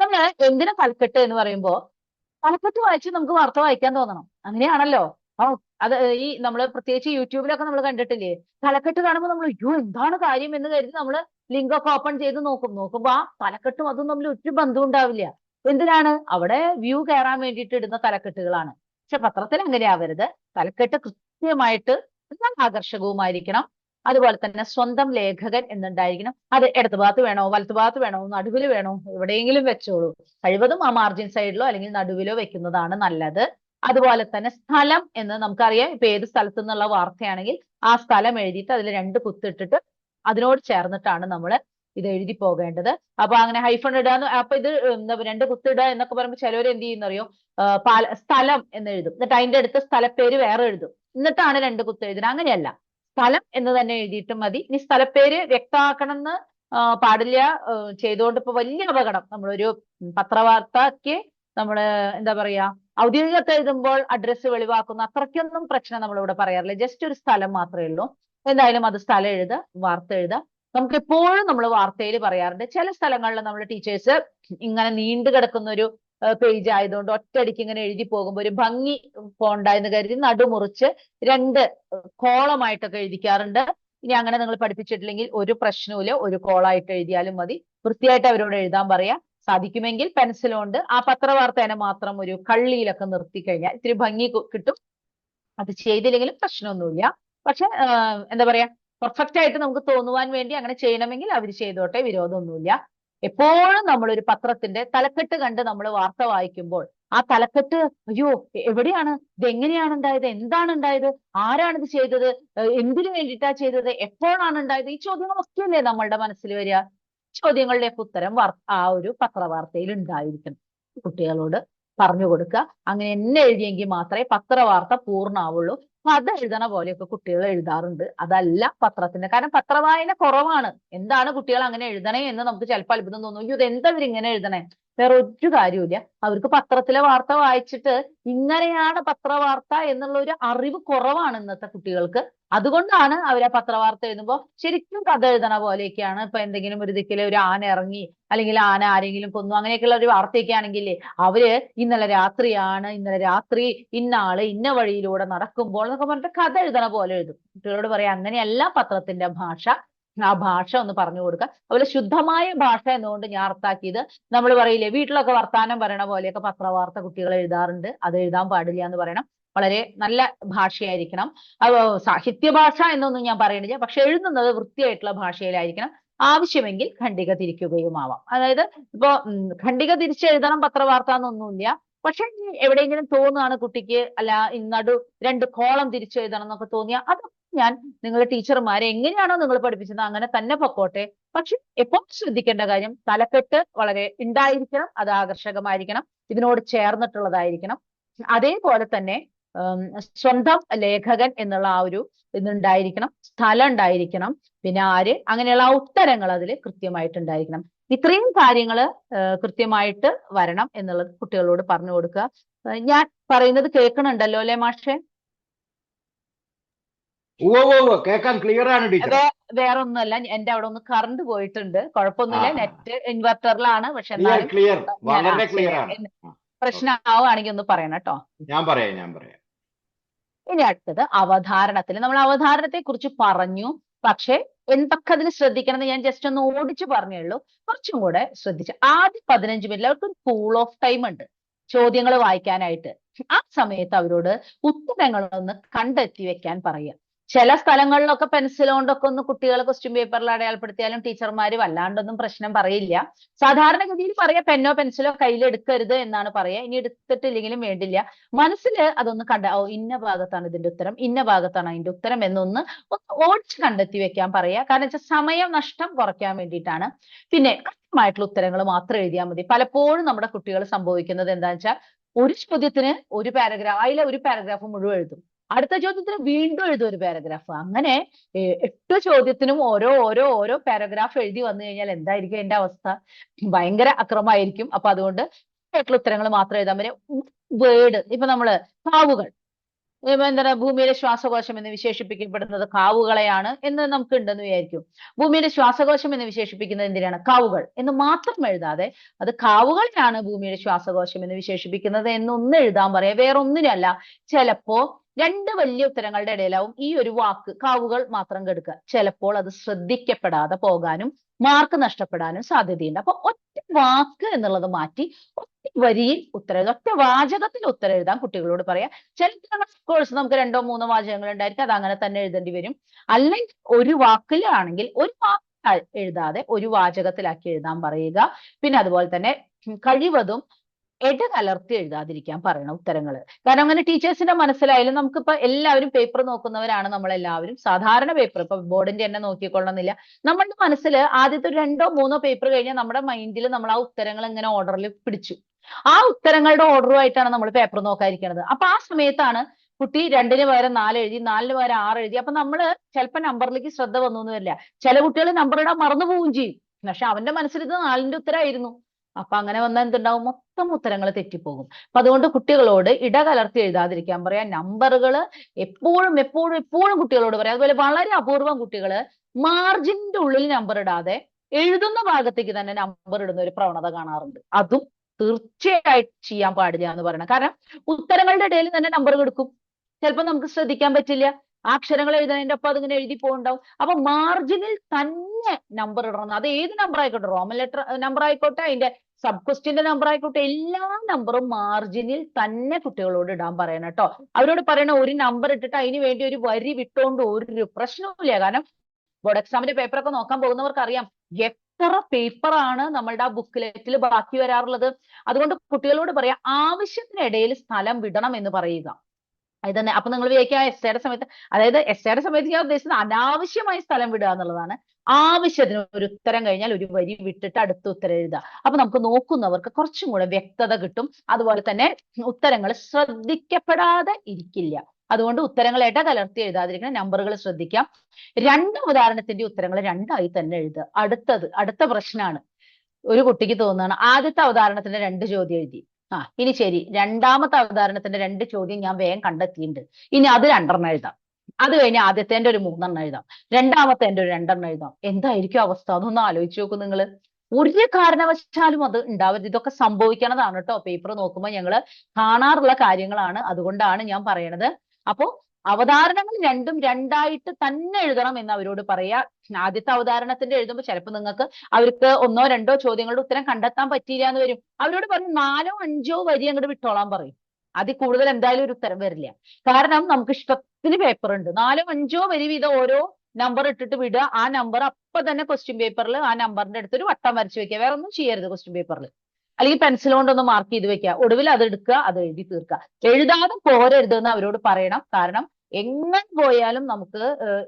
നമ്മൾ എന്തിനാ തലക്കെട്ട് എന്ന് പറയുമ്പോൾ തലക്കെട്ട് വായിച്ച് നമുക്ക് വാർത്ത വായിക്കാൻ തോന്നണം. അങ്ങനെയാണല്ലോ. അത് ഈ നമ്മൾ പ്രത്യേകിച്ച് യൂട്യൂബിലൊക്കെ നമ്മൾ കണ്ടിട്ടില്ലേ, തലക്കെട്ട് കാണുമ്പോൾ നമ്മൾ അയ്യോ എന്താണ് കാര്യം എന്ന് കരുതി നമ്മൾ ലിങ്ക് ഒക്കെ ഓപ്പൺ ചെയ്ത് നോക്കുമ്പോ ആ തലക്കെട്ടും അതും തമ്മിൽ ഒരു ബന്ധം ഉണ്ടാവില്ല. എന്തിനാണ്? അവിടെ വ്യൂ കയറാൻ വേണ്ടിയിട്ട് ഇടുന്ന തലക്കെട്ടുകളാണ്. പക്ഷെ പത്രത്തിൽ അങ്ങനെ ആവരുത്. തലക്കെട്ട് കൃത്യമായിട്ട് ആകർഷകവുമായിരിക്കണം. അതുപോലെ തന്നെ സ്വന്തം ലേഖകൻ എന്നുണ്ടായിരിക്കണം. അത് ഇടതു ഭാഗത്ത് വേണോ, വലതു ഭാഗത്ത് വേണോ, നടുവിൽ വേണോ, എവിടെയെങ്കിലും വെച്ചോളൂ. കഴിവതും ആ മാർജിൻ സൈഡിലോ അല്ലെങ്കിൽ നടുവിലോ വെക്കുന്നതാണ് നല്ലത്. അതുപോലെ തന്നെ സ്ഥലം എന്ന് നമുക്കറിയാം. ഇപ്പൊ ഏത് സ്ഥലത്തു നിന്നുള്ള വാർത്തയാണെങ്കിൽ ആ സ്ഥലം എഴുതിയിട്ട് അതിൽ 2 കുത്തിട്ടിട്ട് അതിനോട് ചേർന്നിട്ടാണ് നമ്മൾ ഇത് എഴുതി പോകേണ്ടത്. അപ്പൊ അങ്ങനെ ഹൈഫൺ ഇടാന്ന്, അപ്പൊ ഇത് 2 കുത്തിടുക എന്നൊക്കെ പറയുമ്പോൾ ചിലവർ എന്ത് ചെയ്യുന്നറിയോ, സ്ഥലം എന്ന് എഴുതും, എന്നിട്ട് അതിന്റെ അടുത്ത് സ്ഥലപ്പേര് വേറെ എഴുതും, എന്നിട്ടാണ് 2 കുത്ത് എഴുതുന്നത്. അങ്ങനെയല്ല, സ്ഥലം എന്ന് തന്നെ എഴുതിയിട്ടും മതി. ഇനി സ്ഥലപ്പേര് വ്യക്തമാക്കണം എന്ന് പാടില്ല. ചെയ്തുകൊണ്ട് ഇപ്പൊ വലിയ അപകടം, നമ്മളൊരു പത്രവാർത്തക്ക് നമ്മള് എന്താ പറയാ ഔദ്യോഗികത്തെ എഴുതുമ്പോൾ അഡ്രസ്സ് വെളിവാക്കുന്ന അത്രയ്ക്കൊന്നും പ്രശ്നം നമ്മളിവിടെ പറയാറില്ല. ജസ്റ്റ് ഒരു സ്ഥലം മാത്രമേ ഉള്ളൂ. എന്തായാലും അത് സ്ഥലം എഴുതുക, വാർത്ത എഴുതുക. നമുക്ക് എപ്പോഴും നമ്മൾ വാർത്തയിൽ പറയാറുണ്ട്, ചില സ്ഥലങ്ങളിൽ നമ്മുടെ ടീച്ചേഴ്സ് ഇങ്ങനെ നീണ്ടു കിടക്കുന്ന ഒരു പേജ് ആയതുകൊണ്ട് ഒറ്റയടിക്ക് ഇങ്ങനെ എഴുതി പോകുമ്പോൾ ഒരു ഭംഗി പോണ്ടായെന്ന് കരുതി നടുമുറിച്ച് 2 കോളമായിട്ടൊക്കെ എഴുതിക്കാറുണ്ട്. ഇനി അങ്ങനെ നിങ്ങൾ പഠിപ്പിച്ചിട്ടില്ലെങ്കിൽ ഒരു പ്രശ്നവുമില്ല, ഒരു കോളായിട്ട് എഴുതിയാലും മതി. വൃത്തിയായിട്ട് അവരോട് എഴുതാൻ പറയാം. സാധിക്കുമെങ്കിൽ പെൻസിൽ കൊണ്ട് ആ പത്രവാർത്തേനെ മാത്രം ഒരു കള്ളിയിലൊക്കെ നിർത്തി കഴിഞ്ഞാൽ ഇത്തിരി ഭംഗി കിട്ടും. അത് ചെയ്തില്ലെങ്കിലും പ്രശ്നമൊന്നുമില്ല. പക്ഷെ എന്താ പറയാ പെർഫെക്റ്റ് ആയിട്ട് നമുക്ക് തോന്നുവാൻ വേണ്ടി അങ്ങനെ ചെയ്യണമെങ്കിൽ അവർ ചെയ്തോട്ടെ, വിരോധമൊന്നുമില്ല. എപ്പോഴും നമ്മളൊരു പത്രത്തിന്റെ തലക്കെട്ട് കണ്ട് നമ്മൾ വാർത്ത വായിക്കുമ്പോൾ ആ തലക്കെട്ട് അയ്യോ എവിടെയാണ്, ഇതെങ്ങനെയാണ് ഉണ്ടായത്, എന്താണ് ഉണ്ടായത്, ആരാണിത് ചെയ്തത്, എന്തിനു വേണ്ടിയിട്ടാ ചെയ്തത്, എപ്പോഴാണ് ഉണ്ടായത്, ഈ ചോദ്യങ്ങളൊക്കെയല്ലേ നമ്മളുടെ മനസ്സിൽ വരിക. ചോദ്യങ്ങളുടെയൊക്കെ ഉത്തരം ആ ഒരു പത്രവാർത്തയിൽ ഉണ്ടായിരിക്കണം. കുട്ടികളോട് പറഞ്ഞു കൊടുക്കുക. അങ്ങനെ എന്നെ എഴുതിയെങ്കിൽ മാത്രമേ പത്രവാർത്ത പൂർണ്ണമാവുള്ളൂ. കഥ എഴുതണ പോലെയൊക്കെ കുട്ടികൾ എഴുതാറുണ്ട്. അതല്ല പത്രത്തിന്റെ, കാരണം പത്രവായന കുറവാണ്. എന്താണ് കുട്ടികൾ അങ്ങനെ എഴുതണേ എന്ന് നമുക്ക് ചിലപ്പോൾ അത്ഭുതം തോന്നും. അയ്യോ ഇതെന്താ ഇവരിങ്ങനെ എഴുതണേ? വേറെ ഒരു കാര്യമില്ല. അവർക്ക് പത്രത്തിലെ വാർത്ത വായിച്ചിട്ട് ഇങ്ങനെയാണ് പത്രവാർത്ത എന്നുള്ള ഒരു അറിവ് കുറവാണ് ഇന്നത്തെ കുട്ടികൾക്ക്. അതുകൊണ്ടാണ് അവർ ആ പത്രവാർത്ത എഴുതുമ്പോൾ ശരിക്കും കഥ എഴുതണ പോലെയൊക്കെയാണ്. ഇപ്പൊ എന്തെങ്കിലും ഒരു ദിക്കിലെ ഒരു ആന ഇറങ്ങി, അല്ലെങ്കിൽ ആന ആരെങ്കിലും കൊന്നു, അങ്ങനെയൊക്കെയുള്ള ഒരു വാർത്തയൊക്കെ ആണെങ്കിൽ അവര് ഇന്നലെ രാത്രിയാണ്, ഇന്നലെ രാത്രി ഇന്ന ആള് ഇന്ന വഴിയിലൂടെ നടക്കുമ്പോൾ എന്നൊക്കെ പറഞ്ഞിട്ട് കഥ എഴുതണ പോലെ എഴുതും. കുട്ടികളോട് പറയാം അങ്ങനെയല്ല പത്രത്തിന്റെ ഭാഷ, ആ ഭാഷ ഒന്ന് പറഞ്ഞു കൊടുക്കുക. അതുപോലെ ശുദ്ധമായ ഭാഷ എന്നുകൊണ്ട് ഞാൻ അർത്ഥാക്കിയത്, നമ്മൾ പറയില്ലേ വീട്ടിലൊക്കെ വർത്താനം പറയണ പോലെയൊക്കെ പത്രവാർത്ത കുട്ടികൾ എഴുതാറുണ്ട്. അത് എഴുതാൻ പാടില്ല എന്ന് പറയണം. വളരെ നല്ല ഭാഷയായിരിക്കണം. സാഹിത്യ ഭാഷ എന്നൊന്നും ഞാൻ പറയണില്ല, പക്ഷെ എഴുതുന്നത് വൃത്തിയായിട്ടുള്ള ഭാഷയിലായിരിക്കണം. ആവശ്യമെങ്കിൽ ഖണ്ഡിക തിരിക്കുകയുമാവാം. അതായത് ഇപ്പൊ ഖണ്ഡിക തിരിച്ചെഴുതണം പത്രവാർത്ത എന്നൊന്നുമില്ല. പക്ഷെ എവിടെയെങ്കിലും തോന്നുകയാണ് കുട്ടിക്ക്, അല്ല നടു 2 കോളം തിരിച്ചെഴുതണം എന്നൊക്കെ തോന്നിയാൽ അത് ഞാൻ നിങ്ങളുടെ ടീച്ചർമാരെ എങ്ങനെയാണോ നിങ്ങൾ പഠിപ്പിച്ചത് അങ്ങനെ തന്നെ പൊക്കോട്ടെ. പക്ഷെ എപ്പോൾ ശ്രദ്ധിക്കേണ്ട കാര്യം തലക്കെട്ട് വളരെ ഉണ്ടായിരിക്കണം, അത് ആകർഷകമായിരിക്കണം, ഇതിനോട് ചേർന്നിട്ടുള്ളതായിരിക്കണം. അതേപോലെ തന്നെ സ്വന്തം ലേഖകൻ എന്നുള്ള ആ ഒരു ഇതുണ്ടായിരിക്കണം, സ്ഥലം ഉണ്ടായിരിക്കണം, പിന്നെ ആര്, അങ്ങനെയുള്ള ആ ഉത്തരങ്ങൾ അതിൽ കൃത്യമായിട്ട് ഉണ്ടായിരിക്കണം. ഇത്രയും കാര്യങ്ങൾ കൃത്യമായിട്ട് വരണം എന്നുള്ളത് കുട്ടികളോട് പറഞ്ഞു കൊടുക്കുക. ഞാൻ പറയുന്നത് കേൾക്കണുണ്ടല്ലോ അല്ലെ മാഷെ? കേൾക്കാൻ ക്ലിയർ ആണ് ടീച്ചർ. വേറെ ഒന്നുമല്ല, എന്റെ അവിടെ ഒന്ന് കറണ്ട് പോയിട്ടുണ്ട്. കുഴപ്പമൊന്നുമില്ല, നെറ്റ് ഇൻവെർട്ടറിലാണ്. പക്ഷെ എന്നാലും ക്ലിയർ, വളരെ ക്ലിയർ ആണ്. പ്രശ്നമാവുകയാണെങ്കിൽ ഒന്ന് പറയണം കേട്ടോ. ഞാൻ പറയാം. ഇനി അടുത്തത് അവധാരണത്തിൽ. നമ്മൾ അവധാരണത്തെ കുറിച്ച് പറഞ്ഞു, പക്ഷെ എന്തൊക്കെ അതിന് ശ്രദ്ധിക്കണം എന്ന് ഞാൻ ജസ്റ്റ് ഒന്ന് ഓടിച്ചു പറഞ്ഞേ ഉള്ളൂ. കുറച്ചും കൂടെ ശ്രദ്ധിച്ചു. ആദ്യം 15 മിനിറ്റ് അവർക്ക് ഒരു കൂൾ ഓഫ് ടൈം ഉണ്ട് ചോദ്യങ്ങൾ വായിക്കാനായിട്ട്. ആ സമയത്ത് അവരോട് ഉത്തരങ്ങളൊന്ന് കണ്ടെത്തി വെക്കാൻ പറയുക. ചില സ്ഥലങ്ങളിലൊക്കെ പെൻസിൽ കൊണ്ടൊക്കെ ഒന്ന് കുട്ടികൾ ക്വസ്റ്റ്യൻ പേപ്പറിൽ അടയാളപ്പെടുത്തിയാലും ടീച്ചർമാര് വല്ലാണ്ടൊന്നും പ്രശ്നം പറയില്ല. സാധാരണഗതിയിൽ പറയാ പെന്നോ പെൻസിലോ കയ്യിൽ എടുക്കരുത് എന്നാണ് പറയാ. ഇനി എടുത്തിട്ടില്ലെങ്കിലും വേണ്ടില്ല, മനസ്സിൽ അതൊന്ന് ഇന്ന ഭാഗത്താണ് ഇതിന്റെ ഉത്തരം, ഇന്ന ഭാഗത്താണ് അതിന്റെ ഉത്തരം എന്നൊന്ന് ഓടിച്ച് കണ്ടെത്തി വെക്കാൻ പറയാ. കാരണം വെച്ചാൽ സമയം നഷ്ടം കുറയ്ക്കാൻ വേണ്ടിയിട്ടാണ്. പിന്നെ കൃത്യമായിട്ടുള്ള ഉത്തരങ്ങൾ മാത്രം എഴുതിയാൽ മതി. പലപ്പോഴും നമ്മുടെ കുട്ടികൾ സംഭവിക്കുന്നത് എന്താണെന്ന് വെച്ചാൽ ഒരു ചോദ്യത്തിന് ഒരു പാരഗ്രാഫ്, അതിലെ ഒരു പാരഗ്രാഫ് മുഴുവൻ എഴുതും, അടുത്ത ചോദ്യത്തിന് വീണ്ടും എഴുതും ഒരു പാരഗ്രാഫ്. അങ്ങനെ 8 ചോദ്യത്തിനും ഓരോ പാരഗ്രാഫ് എഴുതി വന്നു കഴിഞ്ഞാൽ എന്തായിരിക്കും എന്റെ അവസ്ഥ? ഭയങ്കര അക്രമമായിരിക്കും. അപ്പൊ അതുകൊണ്ട് ഉത്തരങ്ങൾ മാത്രം എഴുതാൻ പറ്റും. വേർഡ് ഇപ്പൊ നമ്മള് കാവുകൾ, എന്താണ് ഭൂമിയിലെ ശ്വാസകോശം എന്ന് വിശേഷിപ്പിക്കപ്പെടുന്നത് കാവുകളെയാണ് എന്ന് നമുക്ക് ഉണ്ടെന്ന് വിചാരിക്കും. ഭൂമിയുടെ ശ്വാസകോശം എന്ന് വിശേഷിപ്പിക്കുന്നത് എന്തിനാണ്? കാവുകൾ എന്ന് മാത്രം എഴുതാതെ അത് കാവുകളെയാണ് ഭൂമിയുടെ ശ്വാസകോശം എന്ന് വിശേഷിപ്പിക്കുന്നത് എന്നൊന്ന് എഴുതാൻ പറയാം. വേറെ ഒന്നിനല്ല. ചിലപ്പോ 2 വലിയ ഉത്തരങ്ങളുടെ ഇടയിലാവും ഈ ഒരു വാക്ക് കാവുകൾ മാത്രം കെടുക്കുക. ചിലപ്പോൾ അത് ശ്രദ്ധിക്കപ്പെടാതെ പോകാനും മാർക്ക് നഷ്ടപ്പെടാനും സാധ്യതയുണ്ട്. അപ്പൊ ഒറ്റ വാക്ക് എന്നുള്ളത് മാറ്റി ഒറ്റ വരിയിൽ ഉത്തരം എഴുതാം, ഒറ്റ വാചകത്തിൽ ഉത്തരം എഴുതാൻ കുട്ടികളോട് പറയാം. ചില കോഴ്സ് നമുക്ക് 2 3 വാചകങ്ങൾ ഉണ്ടായിരിക്കും, അത് അങ്ങനെ തന്നെ എഴുതേണ്ടി വരും. അല്ലെങ്കിൽ ഒരു വാക്കിലാണെങ്കിൽ ഒരു വാക്ക് എഴുതാതെ ഒരു വാചകത്തിലാക്കി എഴുതാൻ പറയുക. പിന്നെ അതുപോലെ തന്നെ കഴിവതും ഇടകലർത്തി എഴുതാതിരിക്കാൻ പറയണം ഉത്തരങ്ങള്. കാരണം അങ്ങനെ ടീച്ചേഴ്സിന്റെ മനസ്സിലായാലും, നമുക്കിപ്പോ എല്ലാവരും പേപ്പർ നോക്കുന്നവരാണ് നമ്മളെല്ലാവരും. സാധാരണ പേപ്പർ ഇപ്പൊ ബോർഡിന്റെ തന്നെ നോക്കിക്കൊള്ളണമെന്നില്ല. നമ്മളുടെ മനസ്സിൽ ആദ്യത്തെ 2 3 പേപ്പർ കഴിഞ്ഞാൽ നമ്മുടെ മൈൻഡിൽ നമ്മൾ ആ ഉത്തരങ്ങൾ ഇങ്ങനെ ഓർഡറിൽ പിടിച്ചു. ആ ഉത്തരങ്ങളുടെ ഓർഡറുമായിട്ടാണ് നമ്മൾ പേപ്പർ നോക്കാതിരിക്കുന്നത്. അപ്പൊ ആ സമയത്താണ് കുട്ടി 2ന് പകരം 4 എഴുതി, 4ന് പകരം 6 എഴുതി. അപ്പൊ നമ്മള് ചിലപ്പോൾ നമ്പറിലേക്ക് ശ്രദ്ധ വന്നു വരില്ല. ചില കുട്ടികൾ നമ്പർ ഇടാൻ മറന്നു പോവുകയും ചെയ്യും. പക്ഷെ അവന്റെ മനസ്സിൽ ഇത് 4ന്റെ ഉത്തരമായിരുന്നു. അപ്പൊ അങ്ങനെ വന്നാൽ എന്തുണ്ടാവും? മൊത്തം ഉത്തരങ്ങൾ തെറ്റിപ്പോകും. അപ്പൊ അതുകൊണ്ട് കുട്ടികളോട് ഇടകലർത്തി എഴുതാതിരിക്കാൻ പറയാം. നമ്പറുകൾ എപ്പോഴും കുട്ടികളോട് പറയാം. അതുപോലെ വളരെ അപൂർവം കുട്ടികള് മാർജിന്റെ ഉള്ളിൽ നമ്പർ ഇടാതെ എഴുതുന്ന ഭാഗത്തേക്ക് തന്നെ നമ്പർ ഇടുന്ന ഒരു പ്രവണത കാണാറുണ്ട്. അതും തീർച്ചയായിട്ടും ചെയ്യാൻ പാടില്ല എന്ന് പറയണം. കാരണം ഉത്തരങ്ങളുടെ ഇടയിൽ തന്നെ നമ്പർ കൊടുക്കും. ചിലപ്പോൾ നമുക്ക് ശ്രദ്ധിക്കാൻ പറ്റില്ല. അക്ഷരങ്ങൾ എഴുതുന്നതിന്റെ ഒപ്പം അതിങ്ങനെ എഴുതി പോകുന്നുണ്ടാവും. അപ്പൊ മാർജിനിൽ തന്നെ നമ്പർ ഇടണം. അത് ഏത് നമ്പർ ആയിക്കോട്ടെ, റോമൻ ലെറ്റർ നമ്പർ ആയിക്കോട്ടെ, അതിന്റെ സബ് ക്വസ്റ്റ്യന്റെ നമ്പർ ആയിക്കോട്ടെ, എല്ലാ നമ്പറും മാർജിനിൽ തന്നെ കുട്ടികളോട് ഇടാൻ പറയണം കേട്ടോ. അവരോട് പറയണം ഒരു നമ്പർ ഇട്ടിട്ട് അതിന് വേണ്ടി ഒരു വരി വിട്ടുകൊണ്ട് ഒരു പ്രശ്നവുമില്ല. കാരണം ബോർഡ് എക്സാമിന്റെ പേപ്പറൊക്കെ നോക്കാൻ പോകുന്നവർക്ക് അറിയാം, എത്ര പേപ്പറാണ് നമ്മളുടെ ആ ബുക്ക്ലെറ്റിൽ ബാക്കി വരാറുള്ളത്. അതുകൊണ്ട് കുട്ടികളോട് പറയാം, ആവശ്യത്തിനിടയിൽ സ്ഥലം വിടണം എന്ന് പറയുക. ഇതന്നെ. അപ്പൊ നിങ്ങൾ വിചാരിക്കുക എസ്സേയുടെ സമയത്ത്, അതായത് എസ്സേയുടെ സമയത്ത് ഞാൻ ഉദ്ദേശിച്ചത് അനാവശ്യമായി സ്ഥലം വിടുക എന്നുള്ളതാണ്. ആവശ്യത്തിന് ഒരു ഉത്തരം കഴിഞ്ഞാൽ ഒരു വരി വിട്ടിട്ട് അടുത്ത ഉത്തരം എഴുതുക. അപ്പൊ നമുക്ക് നോക്കുന്നവർക്ക് കുറച്ചും കൂടെ വ്യക്തത കിട്ടും. അതുപോലെ തന്നെ ഉത്തരങ്ങൾ ശ്രദ്ധിക്കപ്പെടാതെ ഇരിക്കില്ല. അതുകൊണ്ട് ഉത്തരങ്ങൾ ഇടകലർത്തി എഴുതാതിരിക്കണം. നമ്പറുകൾ ശ്രദ്ധിക്കാം. രണ്ട് ഉദാഹരണത്തിന്റെ ഉത്തരങ്ങൾ രണ്ടായി തന്നെ എഴുതുക. അടുത്ത പ്രശ്നമാണ്. ഒരു കുട്ടിക്ക് തോന്നുകയാണ് ആദ്യത്തെ അവതാരണത്തിന്റെ 2 ചോദ്യം എഴുതി. ഇനി ശരി, രണ്ടാമത്തെ അവതാരണത്തിന്റെ 2 ചോദ്യം ഞാൻ വേഗം കണ്ടെത്തിയിട്ടുണ്ട്. ഇനി അത് 2 എഴുതാം. അത് കഴിഞ്ഞ് ആദ്യത്തേന്റെ ഒരു 3 എഴുതാം. രണ്ടാമത്തേന്റെ ഒരു 2 എഴുതാം. എന്തായിരിക്കും അവസ്ഥ? അതൊന്ന് ആലോചിച്ച് നോക്കൂ നിങ്ങൾ. ഒരു കാരണവശാലും അത് ഉണ്ടാവരുത്. ഇതൊക്കെ സംഭവിക്കണതാണ് കേട്ടോ. പേപ്പർ നോക്കുമ്പോൾ ഞങ്ങള് കാണാറുള്ള കാര്യങ്ങളാണ്. അതുകൊണ്ടാണ് ഞാൻ പറയണത്. അപ്പോ അവതാരണങ്ങൾ രണ്ടും രണ്ടായിട്ട് തന്നെ എഴുതണം എന്ന് അവരോട് പറയാ. ആദ്യത്തെ അവതാരണത്തിന്റെ എഴുതുമ്പോൾ ചിലപ്പോൾ നിങ്ങൾക്ക് അവർക്ക് 1 2 ചോദ്യങ്ങളുടെ ഉത്തരം കണ്ടെത്താൻ പറ്റിയില്ല എന്ന് വരും. അവരോട് പറയും 4 5 വരി അങ്ങോട്ട് വിട്ടോളാൻ പറയും. അതിൽ കൂടുതൽ എന്തായാലും ഒരു ഉത്തരം വരില്ല. കാരണം നമുക്ക് ഇഷ്ടത്തിന് പേപ്പർ ഉണ്ട്. 4 5 വരി വീതം ഓരോ നമ്പർ ഇട്ടിട്ട് വിടുക. ആ നമ്പർ അപ്പൊ തന്നെ ക്വസ്റ്റ്യൻ പേപ്പറിൽ ആ നമ്പറിന്റെ അടുത്ത് ഒരു വട്ടം വരച്ച് വെക്കുക. വേറെ ഒന്നും ചെയ്യരുത് ക്വസ്റ്റ്യൻ പേപ്പറിൽ. അല്ലെങ്കിൽ പെൻസിൽ കൊണ്ടൊന്ന് മാർക്ക് ചെയ്ത് വെക്കുക. ഒടുവിൽ അത് എടുക്കുക, അത് എഴുതി തീർക്കുക. എഴുതാതെ പോരരുതെന്ന് അവരോട് പറയണം. കാരണം എങ്ങനെ പോയാലും നമുക്ക്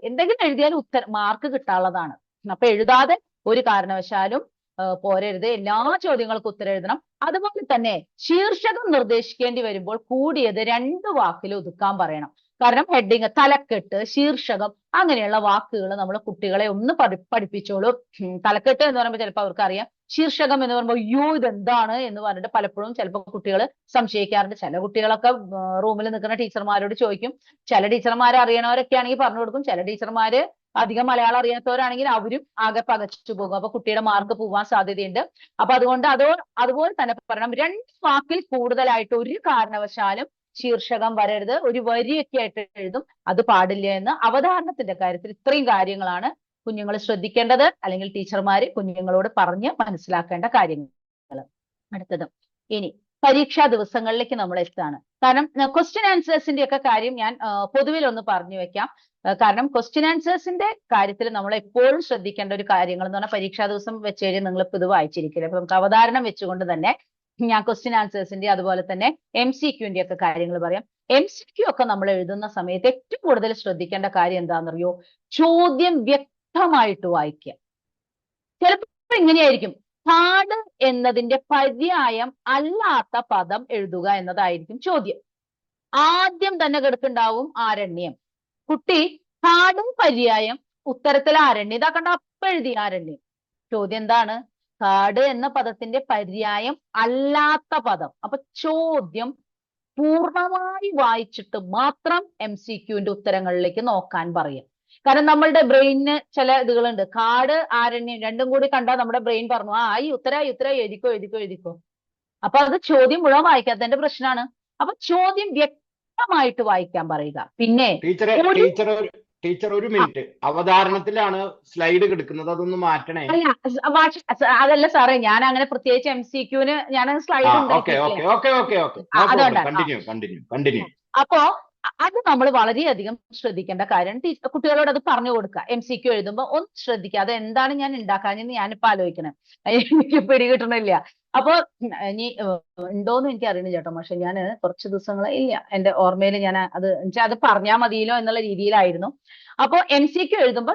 എന്തെങ്കിലും എഴുതിയാലും മാർക്ക് കിട്ടാനുള്ളതാണ്. അപ്പൊ എഴുതാതെ ഒരു കാരണവശാലും പോരരുത്. എല്ലാ ചോദ്യങ്ങൾക്കും ഉത്തരം എഴുതണം. അതുപോലെ തന്നെ ശീർഷകം നിർദ്ദേശിക്കേണ്ടി വരുമ്പോൾ കൂടിയത് 2 വാക്കിൽ ഒതുക്കാൻ പറയണം. കാരണം ഹെഡിങ്, തലക്കെട്ട്, ശീർഷകം അങ്ങനെയുള്ള വാക്കുകൾ നമ്മൾ കുട്ടികളെ ഒന്ന് പഠിപ്പിച്ചോളൂ. തലക്കെട്ട് എന്ന് പറയുമ്പോൾ ചിലപ്പോൾ അവർക്ക് അറിയാം. ശീർഷകം എന്ന് പറയുമ്പോൾ അയ്യോ ഇതെന്താണ് എന്ന് പറഞ്ഞിട്ട് പലപ്പോഴും ചിലപ്പോൾ കുട്ടികൾ സംശയിക്കാറുണ്ട്. ചില കുട്ടികളൊക്കെ റൂമിൽ നിൽക്കുന്ന ടീച്ചർമാരോട് ചോദിക്കും. ചില ടീച്ചർമാർ അറിയണവരൊക്കെ ആണെങ്കിൽ പറഞ്ഞു കൊടുക്കും. ചില ടീച്ചർമാര് അധികം മലയാളം അറിയാത്തവരാണെങ്കിൽ അവരും ആകെ പകച്ചു പോകും. അപ്പൊ കുട്ടിയുടെ മാർക്ക് പോവാൻ സാധ്യതയുണ്ട്. അപ്പൊ അതുകൊണ്ട് അതുപോലെ തന്നെ പറയണം. 2 വാക്കിൽ കൂടുതലായിട്ട് ഒരു കാരണവശാലും ശീർഷകം വരരുത്. ഒരു വരിയൊക്കെ ആയിട്ട് എഴുതും, അത് പാടില്ല എന്ന്. അവതാരണത്തിന്റെ കാര്യത്തിൽ ഇത്രയും കാര്യങ്ങളാണ് കുഞ്ഞുങ്ങൾ ശ്രദ്ധിക്കേണ്ടത്, അല്ലെങ്കിൽ ടീച്ചർമാര് കുഞ്ഞുങ്ങളോട് പറഞ്ഞ് മനസ്സിലാക്കേണ്ട കാര്യങ്ങൾ. അടുത്തത് ഇനി പരീക്ഷാ ദിവസങ്ങളിലേക്ക് നമ്മൾ എത്താണ്. കാരണം ക്വസ്റ്റ്യൻ ആൻസേഴ്സിന്റെ ഒക്കെ കാര്യം ഞാൻ പൊതുവിൽ ഒന്ന് പറഞ്ഞു വെക്കാം. കാരണം ക്വസ്റ്റ്യൻ ആൻസേഴ്സിന്റെ കാര്യത്തിൽ നമ്മൾ എപ്പോഴും ശ്രദ്ധിക്കേണ്ട ഒരു കാര്യങ്ങൾ എന്ന് പറഞ്ഞാൽ, പരീക്ഷാ ദിവസം വെച്ച് കഴിഞ്ഞാൽ നിങ്ങൾ ഇപ്പൊ ഇത് വായിച്ചിരിക്കില്ല. അപ്പൊ നമുക്ക് അവതാരണം വെച്ചുകൊണ്ട് തന്നെ ഞാൻ ക്വസ്റ്റ്യൻ ആൻസേഴ്സിന്റെ അതുപോലെ തന്നെ MCQന്റെ ഒക്കെ കാര്യങ്ങൾ പറയാം. MCQ ഒക്കെ നമ്മൾ എഴുതുന്ന സമയത്ത് ഏറ്റവും കൂടുതൽ ശ്രദ്ധിക്കേണ്ട കാര്യം എന്താണെന്നറിയോ? ചോദ്യം വ്യക്തമായിട്ട് വായിക്കുക. ചിലപ്പോൾ ഇങ്ങനെയായിരിക്കും, കാട് എന്നതിന്റെ പര്യായം അല്ലാത്ത പദം എഴുതുക എന്നതായിരിക്കും ചോദ്യം. ആദ്യം തന്നെ കിടക്കുണ്ടാവും ആരണ്യം. കുട്ടി കാടും പര്യായം, ഉത്തരത്തിൽ ആരണ്യം. ഇതാക്കണ്ട, അപ്പൊ എഴുതി ആരണ്യം. ചോദ്യം എന്താണ്? കാട് എന്ന പദത്തിന്റെ പര്യായം അല്ലാത്ത പദം. അപ്പൊ ചോദ്യം പൂർണ്ണമായി വായിച്ചിട്ട് മാത്രം MCQന്റെ ഉത്തരങ്ങളിലേക്ക് നോക്കാൻ പറയാം. കാരണം നമ്മളുടെ ബ്രെയിനിന് ചില ഇതുകളുണ്ട്. കാട്, ആരണ്യം രണ്ടും കൂടി കണ്ടാൽ നമ്മുടെ ബ്രെയിൻ പറഞ്ഞു ഈ ഉത്തരം എഴുതിക്കോ. അപ്പൊ അത് ചോദ്യം മുഴുവൻ വായിക്കാത്തതിന്റെ പ്രശ്നമാണ്. അപ്പൊ ചോദ്യം വ്യക്തമായിട്ട് വായിക്കാൻ പറയുക. പിന്നെ ടീച്ചർ ഒരു മിനിറ്റ്, അവതാരണത്തിലാണ് സ്ലൈഡ് കിടക്കുന്നത്, അതൊന്ന് മാറ്റണേ. അതല്ല സാറേ, ഞാൻ അങ്ങനെ പ്രത്യേകിച്ച് MCQന് ഞാൻ സ്ലൈഡ് കണ്ടിന്യൂ. അപ്പോ അത് നമ്മൾ വളരെയധികം ശ്രദ്ധിക്കേണ്ട കാര്യമാണ്. കുട്ടികളോട് അത് പറഞ്ഞു കൊടുക്കുക. MCQ എഴുതുമ്പോൾ ഒന്ന് ശ്രദ്ധിക്കുക. അത് എന്താണ് ഞാൻ ഉണ്ടാക്കാഞ്ഞെന്ന് ഞാനിപ്പോ ആലോചിക്കണം. എനിക്ക് പിടികിട്ടണില്ല. അപ്പൊ ഇനി ഉണ്ടോന്ന് എനിക്ക് അറിയണില്ല ചേട്ടാ. പക്ഷെ ഞാൻ കുറച്ച് ദിവസങ്ങൾ ഇല്ല, എന്റെ ഓർമ്മയിൽ ഞാൻ അത് പറഞ്ഞാൽ മതിയല്ലോ എന്നുള്ള രീതിയിലായിരുന്നു. അപ്പൊ MCQ എഴുതുമ്പോ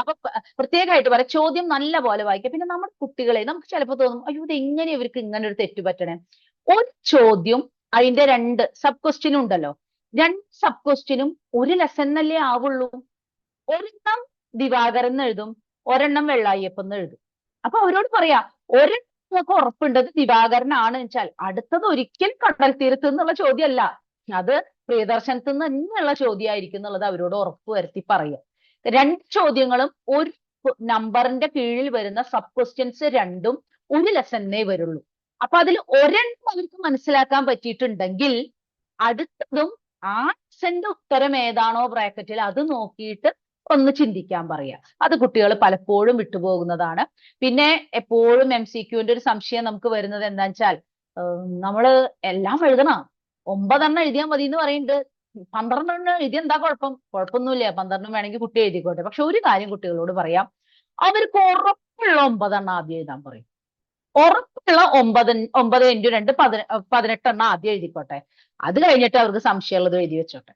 അപ്പൊ പ്രത്യേകമായിട്ട് പറയാം, ചോദ്യം നല്ല പോലെ വായിക്കുക. പിന്നെ നമ്മുടെ കുട്ടികളെ നമുക്ക് ചിലപ്പോൾ തോന്നും, അയ്യോ ഇത് എങ്ങനെ ഇവർക്ക് ഇങ്ങനെ ഒരു തെറ്റ് പറ്റണേ. ഒരു ചോദ്യം അതിന്റെ 2 സബ് ക്വസ്റ്റ്യനും ഉണ്ടല്ലോ. 2 സബ് ക്വസ്റ്റ്യനും ഒരു ലെസൺ അല്ലേ ആവുള്ളൂ. ഒരെണ്ണം ദിവാകരൻ എഴുതും, ഒരെണ്ണം വെള്ളായ്യപ്പം എഴുതും. അപ്പൊ അവരോട് പറയാ, ഒരെണ്ണം ഉറപ്പുണ്ട് അത് ദിവാകരനാണ് വെച്ചാൽ അടുത്തത് ഒരിക്കൽ കടൽ തീരത്ത് എന്നുള്ള ചോദ്യമല്ല, അത് പ്രിയദർശനത്തിൽ നിന്ന് തന്നെയുള്ള ചോദ്യമായിരിക്കും എന്നുള്ളത് അവരോട് ഉറപ്പ് വരുത്തി പറയുക. 2 ചോദ്യങ്ങളും ഒരു നമ്പറിന്റെ കീഴിൽ വരുന്ന സബ് ക്വസ്റ്റ്യൻസ് 2ഉം ഒരു ലെസണിനേ വരുള്ളൂ. അപ്പൊ അതിൽ ഒരെണ്ണം അവർക്ക് മനസ്സിലാക്കാൻ പറ്റിയിട്ടുണ്ടെങ്കിൽ അടുത്തതും ആ ലെസന്റെ ഉത്തരം ഏതാണോ ബ്രാക്കറ്റിൽ അത് നോക്കിയിട്ട് ഒന്ന് ചിന്തിക്കാൻ പറയാ. അത് കുട്ടികൾ പലപ്പോഴും വിട്ടുപോകുന്നതാണ്. പിന്നെ എപ്പോഴും MCQന്റെ ഒരു സംശയം നമുക്ക് വരുന്നത് എന്താ വെച്ചാൽ, നമ്മള് എല്ലാം എഴുതണം, 9 എണ്ണം എഴുതിയാൽ മതി എന്ന് പറയുന്നുണ്ട്. 12 എഴുതി എന്താ കുഴപ്പമൊന്നുമില്ല, 12 വേണമെങ്കിൽ കുട്ടി എഴുതിക്കോട്ടെ. പക്ഷെ ഒരു കാര്യം കുട്ടികളോട് പറയാം, അവർക്ക് ഉറപ്പുള്ള 9 ആദ്യം എഴുതാൻ പറയും. ഉറപ്പുള്ള 9 × 2 18 ആദ്യം എഴുതിക്കോട്ടെ. അത് കഴിഞ്ഞിട്ട് അവർക്ക് സംശയമുള്ളത് എഴുതി വെച്ചോട്ടെ.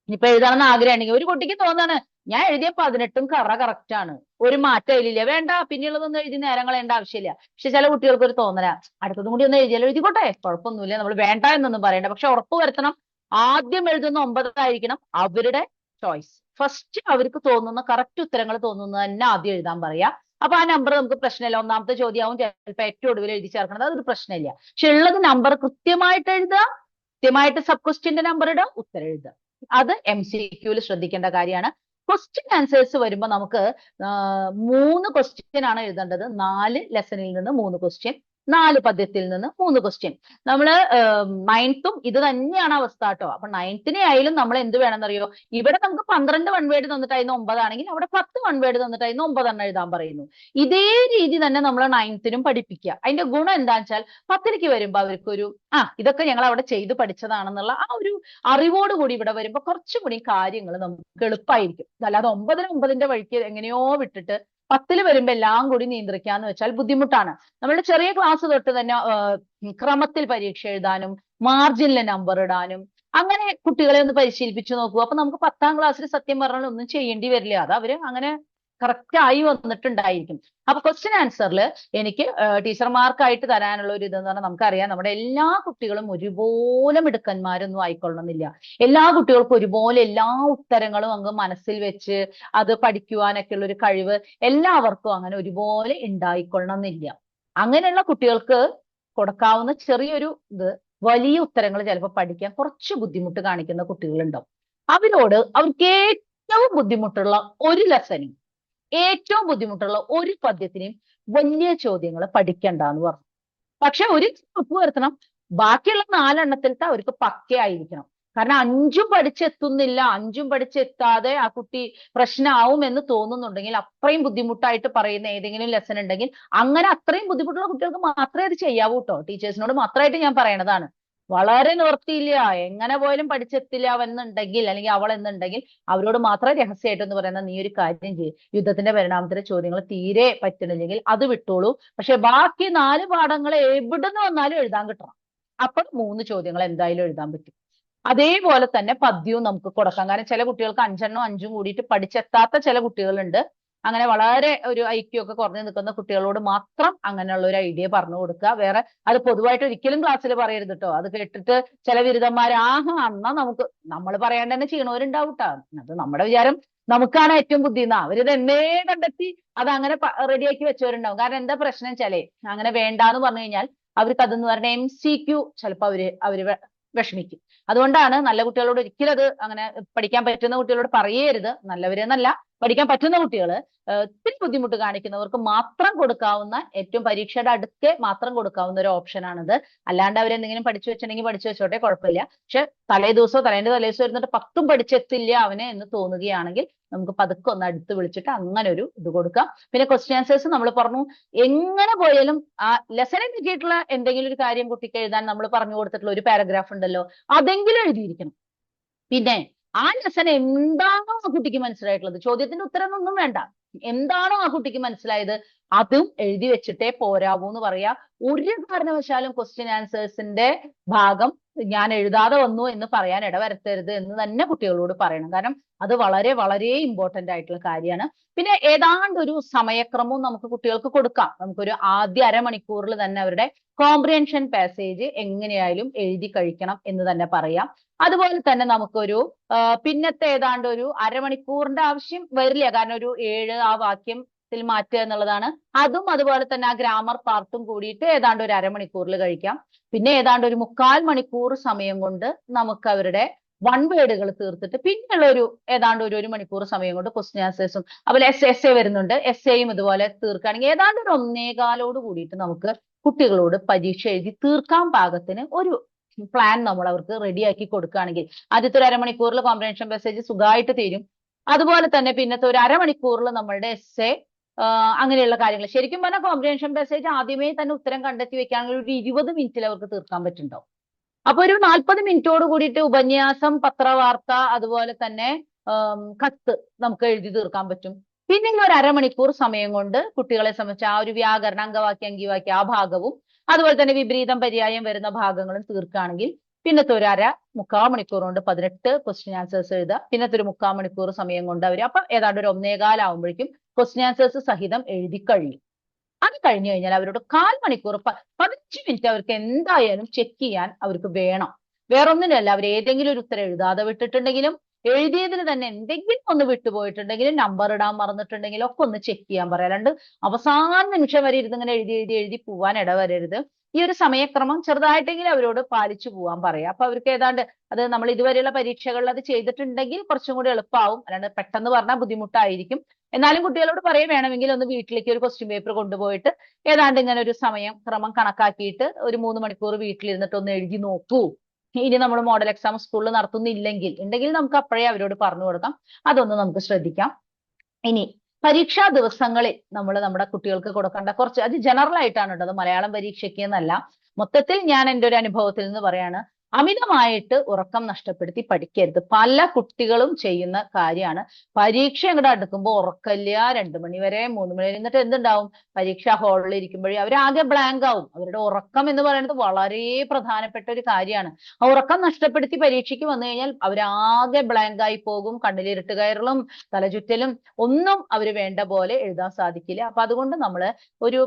ഇനിയിപ്പൊ എഴുതണമെന്ന് ആഗ്രഹമുണ്ടെങ്കിൽ, ഒരു കുട്ടിക്ക് തോന്നാണ് ഞാൻ എഴുതിയ 18 കറക്റ്റ് ആണ്, ഒരു മാറ്റം അതിലില്ല, വേണ്ട പിന്നെയുള്ളതൊന്നും എഴുതി നേരം കളയേണ്ട ആവശ്യമില്ല. പക്ഷെ ചില കുട്ടികൾക്ക് ഒരു തോന്നല, അടുത്തതും കൂടി ഒന്ന് എഴുതിയാലോ, എഴുതിക്കോട്ടെ കുഴപ്പമൊന്നുമില്ല, നമ്മൾ വേണ്ട എന്നൊന്നും പറയണ്ട. പക്ഷെ ഉറപ്പ് വരുത്തണം ആദ്യം എഴുതുന്ന 9 ആയിരിക്കണം അവരുടെ ചോയ്സ്. ഫസ്റ്റ് അവർക്ക് തോന്നുന്ന കറക്റ്റ് ഉത്തരങ്ങൾ തോന്നുന്നത് തന്നെ ആദ്യം എഴുതാൻ പറയാ. അപ്പൊ ആ നമ്പർ നമുക്ക് പ്രശ്നമില്ല. ഒന്നാമത്തെ ചോദ്യമാവും ചിലപ്പോൾ ഏറ്റവും ഒടുവിൽ എഴുതി ചേർക്കണത്, അതൊരു പ്രശ്നമില്ല. പക്ഷെ ഉള്ളത് നമ്പർ കൃത്യമായിട്ട് എഴുതുക, കൃത്യമായിട്ട് സബ് ക്വസ്റ്റ്യന്റെ നമ്പർ ഇടുക, ഉത്തരം എഴുതുക. അത് MCQ ശ്രദ്ധിക്കേണ്ട കാര്യമാണ്. ക്വസ്റ്റ്യൻ ആൻസേഴ്സ് വരുമ്പോൾ നമുക്ക് 3 ക്വസ്റ്റ്യൻ ആണ് എഴുതേണ്ടത്. 4 ലെസണിൽ നിന്ന് 3 ക്വസ്റ്റ്യൻ, 4 പദ്യത്തിൽ നിന്ന് 3 ക്വസ്റ്റ്യൻ. നമ്മള് 9th ഇത് തന്നെയാണ് അവസ്ഥ കേട്ടോ. അപ്പൊ 9th ആയാലും നമ്മൾ എന്ത് വേണമെന്നറിയോ, ഇവിടെ നമുക്ക് 12 വൺ വേർഡ് തന്നിട്ടായിരുന്നു 9 ആണെങ്കിൽ അവിടെ 10 വൺ വേർഡ് തന്നിട്ടായിരുന്നു 9 എഴുതാൻ പറയുന്നു. ഇതേ രീതി തന്നെ നമ്മൾ 9th പഠിപ്പിക്കുക. അതിന്റെ ഗുണം എന്താണെന്ന് വെച്ചാൽ 10th വരുമ്പോ അവർക്കൊരു ഇതൊക്കെ ഞങ്ങൾ അവിടെ ചെയ്ത് പഠിച്ചതാണെന്നുള്ള ആ ഒരു അറിവോട് കൂടി ഇവിടെ വരുമ്പോ കുറച്ചും കൂടി കാര്യങ്ങൾ നമുക്ക് എളുപ്പമായിരിക്കും. അല്ലാതെ 9 വഴിക്ക് എങ്ങനെയോ വിട്ടിട്ട് 10 വരുമ്പോ എല്ലാം കൂടി നിയന്ത്രിക്കാന്ന് വെച്ചാൽ ബുദ്ധിമുട്ടാണ്. നമ്മളുടെ ചെറിയ ക്ലാസ് തൊട്ട് തന്നെ ക്രമത്തിൽ പരീക്ഷ എഴുതാനും മാർജിനിൽ നമ്പർ ഇടാനും അങ്ങനെ കുട്ടികളെ ഒന്ന് പരിശീലിപ്പിച്ചു നോക്കൂ. അപ്പൊ നമുക്ക് 10th ക്ലാസ്സിൽ സത്യം പറഞ്ഞാൽ ഒന്നും ചെയ്യേണ്ടി വരില്ല. അത് അവര് അങ്ങനെ കറക്റ്റ് ആയി വന്നിട്ടുണ്ടായിരിക്കും. അപ്പൊ ക്വസ്റ്റ്യൻ ആൻസറിൽ എനിക്ക് ടീച്ചർമാർക്കായിട്ട് തരാനുള്ള ഒരു ഇതെന്ന് പറഞ്ഞാൽ, നമുക്കറിയാം നമ്മുടെ എല്ലാ കുട്ടികളും ഒരുപോലെ മിടുക്കന്മാരൊന്നും ആയിക്കൊള്ളണമെന്നില്ല. എല്ലാ കുട്ടികൾക്കും ഒരുപോലെ എല്ലാ ഉത്തരങ്ങളും അങ്ങ് മനസ്സിൽ വെച്ച് അത് പഠിക്കുവാനൊക്കെ ഉള്ള ഒരു കഴിവ് എല്ലാവർക്കും അങ്ങനെ ഒരുപോലെ ഉണ്ടായിക്കൊള്ളണമെന്നില്ല. അങ്ങനെയുള്ള കുട്ടികൾക്ക് കൊടുക്കാവുന്ന ചെറിയൊരു ഇത്, വലിയ ഉത്തരങ്ങൾ ചിലപ്പോൾ പഠിക്കാൻ കുറച്ച് ബുദ്ധിമുട്ട് കാണിക്കുന്ന കുട്ടികളുണ്ടാവും. അവരോട് അവർക്ക് ഏറ്റവും ബുദ്ധിമുട്ടുള്ള ഒരു ലെസനും ഏറ്റവും ബുദ്ധിമുട്ടുള്ള ഒരു പദ്യത്തിനെയും വലിയ ചോദ്യങ്ങൾ പഠിക്കണ്ടെന്ന് പറഞ്ഞു. പക്ഷെ ഒരു ഉറപ്പ് വരുത്തണം, ബാക്കിയുള്ള 4 എണ്ണത്തിലത്തെ അവർക്ക് പക്കയായിരിക്കണം. കാരണം 5 പഠിച്ചെത്തുന്നില്ല, 5 പഠിച്ചെത്താതെ ആ കുട്ടി പ്രശ്നമാവും എന്ന് തോന്നുന്നുണ്ടെങ്കിൽ, അത്രയും ബുദ്ധിമുട്ടായിട്ട് പറയുന്ന ഏതെങ്കിലും ലെസൺ ഉണ്ടെങ്കിൽ, അങ്ങനെ അത്രയും ബുദ്ധിമുട്ടുള്ള കുട്ടികൾക്ക് മാത്രമേ അത് ചെയ്യാവൂ കേട്ടോ. ടീച്ചേഴ്സിനോട് മാത്രമായിട്ട് ഞാൻ പറയണതാണ്. വളരെ നിവർത്തിയില്ല, എങ്ങനെ പോയാലും പഠിച്ചെത്തില്ല എന്നുണ്ടെങ്കിൽ, അല്ലെങ്കിൽ അവൾ എന്നുണ്ടെങ്കിൽ, അവരോട് മാത്രം രഹസ്യമായിട്ടെന്ന് പറയുന്നത്, നീ ഒരു കാര്യം ചെയ്യും, യുദ്ധത്തിന്റെ പരിണാമത്തിലെ ചോദ്യങ്ങൾ തീരെ പറ്റണില്ലെങ്കിൽ അത് വിട്ടോളൂ, പക്ഷെ ബാക്കി 4 പാഠങ്ങൾ എവിടുന്ന് വന്നാലും എഴുതാൻ കിട്ടണം. അപ്പോൾ 3 ചോദ്യങ്ങൾ എന്തായാലും എഴുതാൻ പറ്റും. അതേപോലെ തന്നെ പദ്യവും നമുക്ക് കൊടുക്കാം. കാരണം ചില കുട്ടികൾക്ക് 5 കൂടിയിട്ട് പഠിച്ചെത്താത്ത ചില കുട്ടികളുണ്ട്. അങ്ങനെ വളരെ ഒരു ഐക്യമൊക്കെ കുറഞ്ഞു നിൽക്കുന്ന കുട്ടികളോട് മാത്രം അങ്ങനെയുള്ള ഒരു ഐഡിയ പറഞ്ഞു കൊടുക്കുക. വേറെ അത് പൊതുവായിട്ട് ഒരിക്കലും ക്ലാസ്സിൽ പറയരുത് കേട്ടോ. അത് കേട്ടിട്ട് ചില ബിരുദന്മാർ എന്നാ നമ്മൾ പറയാണ്ട് തന്നെ ചെയ്യണവരുണ്ടാവും കേട്ടോ. അത് നമ്മുടെ വിചാരം നമുക്കാണ് ഏറ്റവും ബുദ്ധി എന്നാ. അവരിത് എന്നേ കണ്ടെത്തി അത് അങ്ങനെ റെഡിയാക്കി വെച്ചവരുണ്ടാവും. കാരണം എന്താ പ്രശ്നം വെച്ചാലേ, അങ്ങനെ വേണ്ടാന്ന് പറഞ്ഞു കഴിഞ്ഞാൽ അവർക്ക് അതെന്ന് പറഞ്ഞ MCQ ചിലപ്പോൾ അവര് വിഷമിക്കും. അതുകൊണ്ടാണ് നല്ല കുട്ടികളോട് ഒരിക്കലും അത് അങ്ങനെ പഠിക്കാൻ പറ്റുന്ന കുട്ടികളോട് പറയരുത്. നല്ലവരെന്നല്ല, പഠിക്കാൻ പറ്റുന്ന കുട്ടികൾ ഇത്തിരി ബുദ്ധിമുട്ട് കാണിക്കുന്നവർക്ക് മാത്രം കൊടുക്കാവുന്ന, ഏറ്റവും പരീക്ഷയുടെ അടുക്കെ മാത്രം കൊടുക്കാവുന്ന ഒരു ഓപ്ഷനാണിത്. അല്ലാണ്ട് അവരെന്തെങ്കിലും പഠിച്ചു വെച്ചിട്ടുണ്ടെങ്കിൽ പഠിച്ചു വെച്ചോട്ടെ, കുഴപ്പമില്ല. പക്ഷെ തലേന്റെ തലേദിവസം ഇരുന്നിട്ട് 10 പഠിച്ചെത്തില്ല അവന് എന്ന് തോന്നുകയാണെങ്കിൽ നമുക്ക് പതുക്കെ ഒന്ന് അടുത്ത് വിളിച്ചിട്ട് അങ്ങനെ ഒരു ഇത് കൊടുക്കാം. പിന്നെ ക്വസ്റ്റ്യൻ ആൻസേഴ്സ് നമ്മൾ പറഞ്ഞു, എങ്ങനെ പോയാലും ആ ലെസണിൽ കിട്ടിയിട്ടുള്ള എന്തെങ്കിലും ഒരു കാര്യം കുട്ടിക്ക് എഴുതാൻ നമ്മൾ പറഞ്ഞു കൊടുത്തിട്ടുള്ള ഒരു പാരഗ്രാഫ് ഉണ്ടല്ലോ, അതെങ്കിലും എഴുതിയിരിക്കണം. പിന്നെ ആ ലെസൺ എന്താണോ ആ കുട്ടിക്ക് മനസ്സിലായിട്ടുള്ളത്, ചോദ്യത്തിന്റെ ഉത്തരം ഒന്നും വേണ്ട, എന്താണോ ആ കുട്ടിക്ക് മനസ്സിലായത് അതും എഴുതി വെച്ചിട്ടേ പോരാവൂ എന്ന് പറയാ. ഒരു കാരണവശാലും ക്വസ്റ്റ്യൻ ആൻസേഴ്സിന്റെ ഭാഗം ഞാൻ എഴുതാതെ വന്നു എന്ന് പറയാൻ ഇടവരുത്തരുത് എന്ന് തന്നെ കുട്ടികളോട് പറയണം. കാരണം അത് വളരെ വളരെ ഇമ്പോർട്ടന്റ് ആയിട്ടുള്ള കാര്യമാണ്. പിന്നെ ഏതാണ്ട് ഒരു സമയക്രമവും നമുക്ക് കുട്ടികൾക്ക് കൊടുക്കാം. നമുക്കൊരു ആദ്യ അരമണിക്കൂറിൽ തന്നെ അവരുടെ കോംപ്രിഹെൻഷൻ പാസേജ് എങ്ങനെയായാലും എഴുതി കഴിക്കണം എന്ന് തന്നെ പറയാം. അതുപോലെ തന്നെ നമുക്കൊരു പിന്നത്തെ ഏതാണ്ട് ഒരു അരമണിക്കൂറിന്റെ ആവശ്യം വരില്ല. കാരണം ഒരു 7 ആ വാക്യത്തിൽ മാറ്റുക എന്നുള്ളതാണ്. അതും അതുപോലെ തന്നെ ആ ഗ്രാമർ പാർട്ടും കൂടിയിട്ട് ഏതാണ്ട് ഒരു അരമണിക്കൂറിൽ കഴിക്കാം. പിന്നെ ഏതാണ്ട് ഒരു 3/4 മണിക്കൂർ സമയം കൊണ്ട് നമുക്ക് അവരുടെ വൺ വേർഡുകൾ തീർത്തിട്ട് പിന്നെയുള്ള ഒരു ഏതാണ്ട് ഒരു മണിക്കൂർ സമയം കൊണ്ട് ക്വസ്റ്റ്യൻ ആൻസേഴ്സും അതുപോലെ എസ് വരുന്നുണ്ട്, എയും ഇതുപോലെ തീർക്കുകയാണെങ്കിൽ ഏതാണ്ട് ഒരു 1.25 കൂടിയിട്ട് നമുക്ക് കുട്ടികളോട് പരീക്ഷ എഴുതി തീർക്കാൻ പാകത്തിന് ഒരു പ്ലാൻ നമ്മൾ അവർക്ക് റെഡിയാക്കി കൊടുക്കുകയാണെങ്കിൽ ആദ്യത്തെ ഒരു അരമണിക്കൂറിൽ കോംപ്രിഹെൻഷൻ പാസേജ് സുഖമായിട്ട് തീരും. അതുപോലെ തന്നെ പിന്നത്തെ ഒരു അരമണിക്കൂറിൽ നമ്മളുടെ അങ്ങനെയുള്ള കാര്യങ്ങൾ, ശരിക്കും പറഞ്ഞാൽ കോംപ്രിഹെൻഷൻ പാസേജ് ആദ്യമേ തന്നെ ഉത്തരം കണ്ടെത്തി വെക്കുകയാണെങ്കിൽ ഒരു 20 മിനിറ്റിൽ അവർക്ക് തീർക്കാൻ പറ്റുന്നുണ്ടാവും. അപ്പൊ ഒരു 40 മിനിറ്റോട് കൂടിയിട്ട് ഉപന്യാസം, പത്രവാർത്ത, അതുപോലെ തന്നെ കത്ത് നമുക്ക് എഴുതി തീർക്കാൻ പറ്റും. പിന്നെ ഒരു അരമണിക്കൂർ സമയം കൊണ്ട് കുട്ടികളെ സംബന്ധിച്ച് ആ ഒരു വ്യാകരണം, അങ്കവാക്യം, അങ്കിവാക്യം ആ ഭാഗവും അതുപോലെ തന്നെ വിപരീതം, പര്യായം വരുന്ന ഭാഗങ്ങളും തീർക്കുകയാണെങ്കിൽ പിന്നത്തെ ഒരു മുക്കാൽ മണിക്കൂർ കൊണ്ട് 18 ക്വസ്റ്റ്യൻ ആൻസേഴ്സ് എഴുതുക. പിന്നത്തെ ഒരു മുക്കാൽ മണിക്കൂർ സമയം കൊണ്ട് അവർ അപ്പൊ ഏതാണ്ട് ഒരു 1:15 ആവുമ്പോഴേക്കും ക്വസ്റ്റ്യൻ ആൻസേഴ്സ് സഹിതം എഴുതി കഴിയും. അത് കഴിഞ്ഞു കഴിഞ്ഞാൽ അവരോട് 1/4 മണിക്കൂർ 15 മിനിറ്റ് അവർക്ക് എന്തായാലും ചെക്ക് ചെയ്യാൻ അവർക്ക് വേണം. വേറൊന്നിനല്ല, അവർ ഏതെങ്കിലും ഒരു ഉത്തരം എഴുതാതെ വിട്ടിട്ടുണ്ടെങ്കിലും എഴുതിയതിൽ തന്നെ എന്തെങ്കിലും ഒന്ന് വിട്ടുപോയിട്ടുണ്ടെങ്കിലും നമ്പർ ഇടാൻ മറന്നിട്ടുണ്ടെങ്കിലും ഒക്കെ ഒന്ന് ചെക്ക് ചെയ്യാൻ പറയാം. അല്ലാണ്ട് അവസാന നിമിഷം വരെ ഇരുന്ന് ഇങ്ങനെ എഴുതി പോവാൻ ഇടവരരുത്. ഈ ഒരു സമയക്രമം ചെറുതായിട്ടെങ്കിലും അവരോട് പാലിച്ചു പോവാൻ പറയാം. അപ്പൊ അവർക്ക് ഏതാണ്ട് അത് നമ്മൾ ഇതുവരെയുള്ള പരീക്ഷകളിൽ അത് ചെയ്തിട്ടുണ്ടെങ്കിൽ കുറച്ചും കൂടി എളുപ്പമാവും. അല്ലാണ്ട് പെട്ടെന്ന് പറഞ്ഞാൽ ബുദ്ധിമുട്ടായിരിക്കും. എന്നാലും കുട്ടികളോട് പറയും വേണമെങ്കിൽ ഒന്ന് വീട്ടിലേക്ക് ഒരു ക്വസ്റ്റ്യൻ പേപ്പർ കൊണ്ടുപോയിട്ട് ഏതാണ്ട് ഇങ്ങനെ ഒരു സമയക്രമം കണക്കാക്കിയിട്ട് ഒരു 3 മണിക്കൂർ വീട്ടിലിരുന്നിട്ട് ഒന്ന് എഴുതി നോക്കൂ. ഇനി നമ്മൾ മോഡൽ എക്സാം സ്കൂളിൽ നടത്തുന്നില്ലെങ്കിൽ ഉണ്ടെങ്കിൽ നമുക്ക് അപ്പോഴേ അവരോട് പറഞ്ഞു കൊടുക്കാം. അതൊന്ന് നമുക്ക് ശ്രദ്ധിക്കാം. ഇനി പരീക്ഷാ ദിവസങ്ങളിൽ നമ്മൾ നമ്മുടെ കുട്ടികൾക്ക് കൊടുക്കേണ്ട കുറച്ച്, അത് ജനറൽ ആയിട്ടാണ് കേട്ടോ, അത് മലയാളം പരീക്ഷയ്ക്ക് എന്നല്ല, മൊത്തത്തിൽ ഞാൻ എൻ്റെ ഒരു അനുഭവത്തിൽ നിന്ന് പറയാണ്, അമിതമായിട്ട് ഉറക്കം നഷ്ടപ്പെടുത്തി പഠിക്കരുത്. പല കുട്ടികളും ചെയ്യുന്ന കാര്യമാണ്. പരീക്ഷ അങ്ങോട്ട് അടുക്കുമ്പോൾ ഉറക്കമില്ല, 2 മണി വരെ 3 മണി വരെ എന്നിട്ട് എന്തുണ്ടാവും, പരീക്ഷാ ഹാളിൽ ഇരിക്കുമ്പോഴേ അവരാകെ ബ്ലാങ്ക് ആവും. അവരുടെ ഉറക്കം എന്ന് പറയുന്നത് വളരെ പ്രധാനപ്പെട്ട ഒരു കാര്യമാണ്. ആ ഉറക്കം നഷ്ടപ്പെടുത്തി പരീക്ഷയ്ക്ക് വന്നു കഴിഞ്ഞാൽ അവരാകെ ബ്ലാങ്ക് ആയി പോകും. കണ്ണിലിരുട്ട് കയറലും തലചുറ്റലും ഒന്നും അവര് വേണ്ട പോലെ എഴുതാൻ സാധിക്കില്ല. അപ്പൊ അതുകൊണ്ട് നമ്മൾ ഒരു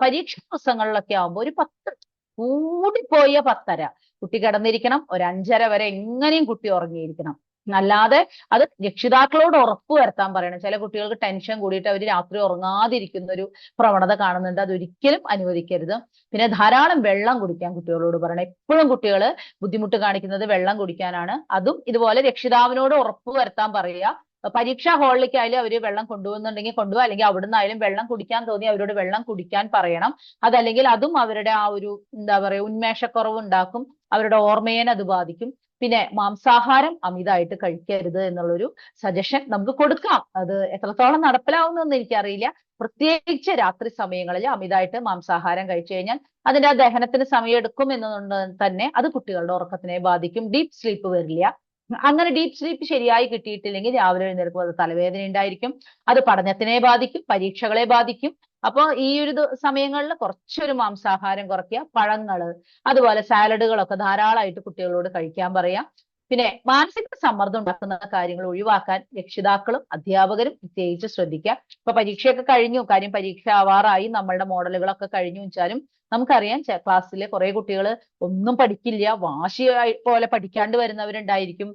പരീക്ഷാ ദിവസങ്ങളിലൊക്കെ ആവുമ്പോൾ ഒരു 10, കൂടിപ്പോയ 10:30 കുട്ടി കിടന്നിരിക്കണം. ഒരു 5:30 വരെ എങ്ങനെയും കുട്ടി ഉറങ്ങിയിരിക്കണം. അല്ലാതെ അത് രക്ഷിതാക്കളോട് ഉറപ്പ് വരുത്താൻ പറയണം. ചില കുട്ടികൾക്ക് ടെൻഷൻ കൂടിയിട്ട് അവർ രാത്രി ഉറങ്ങാതിരിക്കുന്ന ഒരു പ്രവണത കാണുന്നുണ്ട്. അതൊരിക്കലും അനുവദിക്കരുത്. പിന്നെ ധാരാളം വെള്ളം കുടിക്കാൻ കുട്ടികളോട് പറയണം. എപ്പോഴും കുട്ടികൾ ബുദ്ധിമുട്ട് കാണിക്കുന്നത് വെള്ളം കുടിക്കാനാണ്. അതും ഇതുപോലെ രക്ഷിതാവിനോട് ഉറപ്പ് വരുത്താൻ പറയുക. പരീക്ഷാ ഹാളിലേക്കായാലും അവര് വെള്ളം കൊണ്ടുപോകുന്നുണ്ടെങ്കിൽ കൊണ്ടുപോകുക, അല്ലെങ്കിൽ അവിടുന്ന് ആയാലും വെള്ളം കുടിക്കാൻ തോന്നി അവരോട് വെള്ളം കുടിക്കാൻ പറയണം. അതല്ലെങ്കിൽ അതും അവരുടെ ആ ഒരു എന്താ പറയുക ഉന്മേഷക്കുറവ് ഉണ്ടാക്കും. അവരുടെ ഓർമ്മയെ അത് ബാധിക്കും. പിന്നെ മാംസാഹാരം അമിതമായിട്ട് കഴിക്കരുത് എന്നുള്ളൊരു സജഷൻ നമുക്ക് കൊടുക്കാം. അത് എത്രത്തോളം നടപ്പിലാവുന്നതെന്ന് എനിക്കറിയില്ല. പ്രത്യേകിച്ച് രാത്രി സമയങ്ങളിൽ അമിതമായിട്ട് മാംസാഹാരം കഴിച്ചു കഴിഞ്ഞാൽ അതിന്റെ ആ ദഹനത്തിന് സമയം എടുക്കും എന്നുകൊണ്ട് തന്നെ അത് കുട്ടികളുടെ ഉറക്കത്തിനെ ബാധിക്കും. ഡീപ്പ് സ്ലീപ്പ് വരില്ല. അങ്ങനെ ഡീപ്പ് സ്ലീപ്പ് ശരിയായി കിട്ടിയിട്ടില്ലെങ്കിൽ രാവിലെ എഴുന്നേൽക്കുമ്പോൾ അത് തലവേദന ഉണ്ടായിരിക്കും. അത് പഠനത്തിനെ ബാധിക്കും, പരീക്ഷകളെ ബാധിക്കും. അപ്പൊ ഈ ഒരു സമയങ്ങളിൽ കുറച്ചൊരു മാംസാഹാരം കുറയ്ക്കുക. പഴങ്ങള്, അതുപോലെ സാലഡുകളൊക്കെ ധാരാളമായിട്ട് കുട്ടികളോട് കഴിക്കാൻ പറയാം. പിന്നെ മാനസിക സമ്മർദ്ദം ഉണ്ടാക്കുന്ന കാര്യങ്ങൾ ഒഴിവാക്കാൻ രക്ഷിതാക്കളും അധ്യാപകരും പ്രത്യേകിച്ച് ശ്രദ്ധിക്കുക. ഇപ്പൊ പരീക്ഷയൊക്കെ കഴിഞ്ഞു, കാര്യം പരീക്ഷ ആവാറായി, നമ്മളുടെ മോഡലുകളൊക്കെ കഴിഞ്ഞു വെച്ചാലും നമുക്കറിയാം ക്ലാസ്സിലെ കുറെ കുട്ടികൾ ഒന്നും പഠിക്കില്ല, വാശി പോലെ പഠിക്കാണ്ട് വരുന്നവരുണ്ടായിരിക്കും.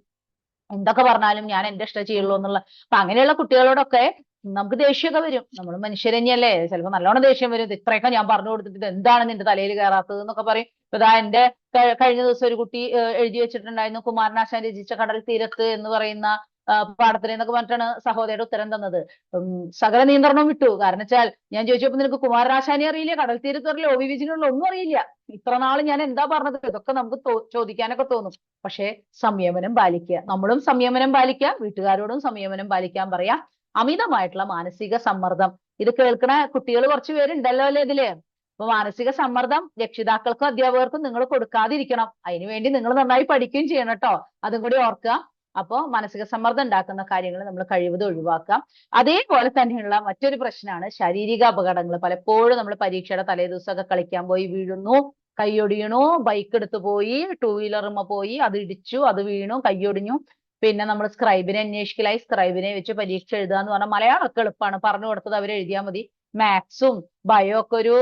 എന്തൊക്കെ പറഞ്ഞാലും ഞാൻ എന്റെ ഇഷ്ടം ചെയ്യുള്ളൂ എന്നുള്ള. അപ്പൊ അങ്ങനെയുള്ള കുട്ടികളോടൊക്കെ നമുക്ക് ദേഷ്യമൊക്കെ വരും. നമ്മൾ മനുഷ്യർ തന്നെയല്ലേ, ചിലപ്പോൾ നല്ലോണം ദേഷ്യം വരും. ഇത്രയൊക്കെ ഞാൻ പറഞ്ഞു കൊടുത്തിട്ട് എന്താണ് നിന്റെ തലയിൽ കയറാത്തത് എന്നൊക്കെ പറയും. ഇപ്പൊ ഇതാ എന്റെ കഴിഞ്ഞ ദിവസം ഒരു കുട്ടി എഴുതി വെച്ചിട്ടുണ്ടായിരുന്നു കുമാരനാശാൻ രചിച്ച കടൽ തീരത്ത് എന്ന് പറയുന്ന പാഠത്തിൽ എന്നൊക്കെ പറഞ്ഞിട്ടാണ് സഹോദരിയുടെ ഉത്തരം തന്നത്. സകല നിയന്ത്രണം വിട്ടു. കാരണം വെച്ചാൽ ഞാൻ ചോദിച്ചപ്പോ നിനക്ക് കുമാരനാശാനെ അറിയില്ല, കടൽ തീരത്ത് അറിയില്ല, ഒ വി വിജയനുള്ള ഒന്നും അറിയില്ല, ഇത്ര നാൾ ഞാൻ എന്താ പറഞ്ഞത്, ഇതൊക്കെ നമുക്ക് ചോദിക്കാനൊക്കെ തോന്നും. പക്ഷെ സംയമനം പാലിക്കുക, നമ്മളും സംയമനം പാലിക്കുക, വീട്ടുകാരോടും സംയമനം പാലിക്കാൻ പറയാം. അമിതമായിട്ടുള്ള മാനസിക സമ്മർദ്ദം, ഇത് കേൾക്കണ കുട്ടികൾ കുറച്ച് പേരുണ്ടല്ലോ അല്ലേ ഇതില്. അപ്പൊ മാനസിക സമ്മർദ്ദം രക്ഷിതാക്കൾക്കും അധ്യാപകർക്കും നിങ്ങൾ കൊടുക്കാതിരിക്കണം. അതിനുവേണ്ടി നിങ്ങൾ നന്നായി പഠിക്കുകയും ചെയ്യണം കേട്ടോ, അതും കൂടി ഓർക്കുക. അപ്പോ മാനസിക സമ്മർദ്ദം ഉണ്ടാക്കുന്ന കാര്യങ്ങൾ നമ്മൾ കഴിവതും ഒഴിവാക്കാം. അതേപോലെ തന്നെയുള്ള മറ്റൊരു പ്രശ്നമാണ് ശാരീരിക അപകടങ്ങൾ. പലപ്പോഴും നമ്മൾ പരീക്ഷയുടെ തലേദിവസമൊക്കെ കളിക്കാൻ പോയി വീഴുന്നു, കൈയൊടിയണു, ബൈക്ക് എടുത്തു പോയി, 2 വീലറുമ്മ പോയി, അത് ഇടിച്ചു, അത് വീണു, കൈയൊടിഞ്ഞു. പിന്നെ നമ്മൾ സ്ക്രൈബിനെ അന്വേഷിക്കലായി, സ്ക്രൈബിനെ വെച്ച് പരീക്ഷ എഴുതുക എന്ന് പറഞ്ഞാൽ മലയാളമൊക്കെ എളുപ്പമാണ്, പറഞ്ഞു കൊടുത്തത് അവർ എഴുതിയാൽ മതി. മാത്സും ബയോ ഒക്കെ ഒരു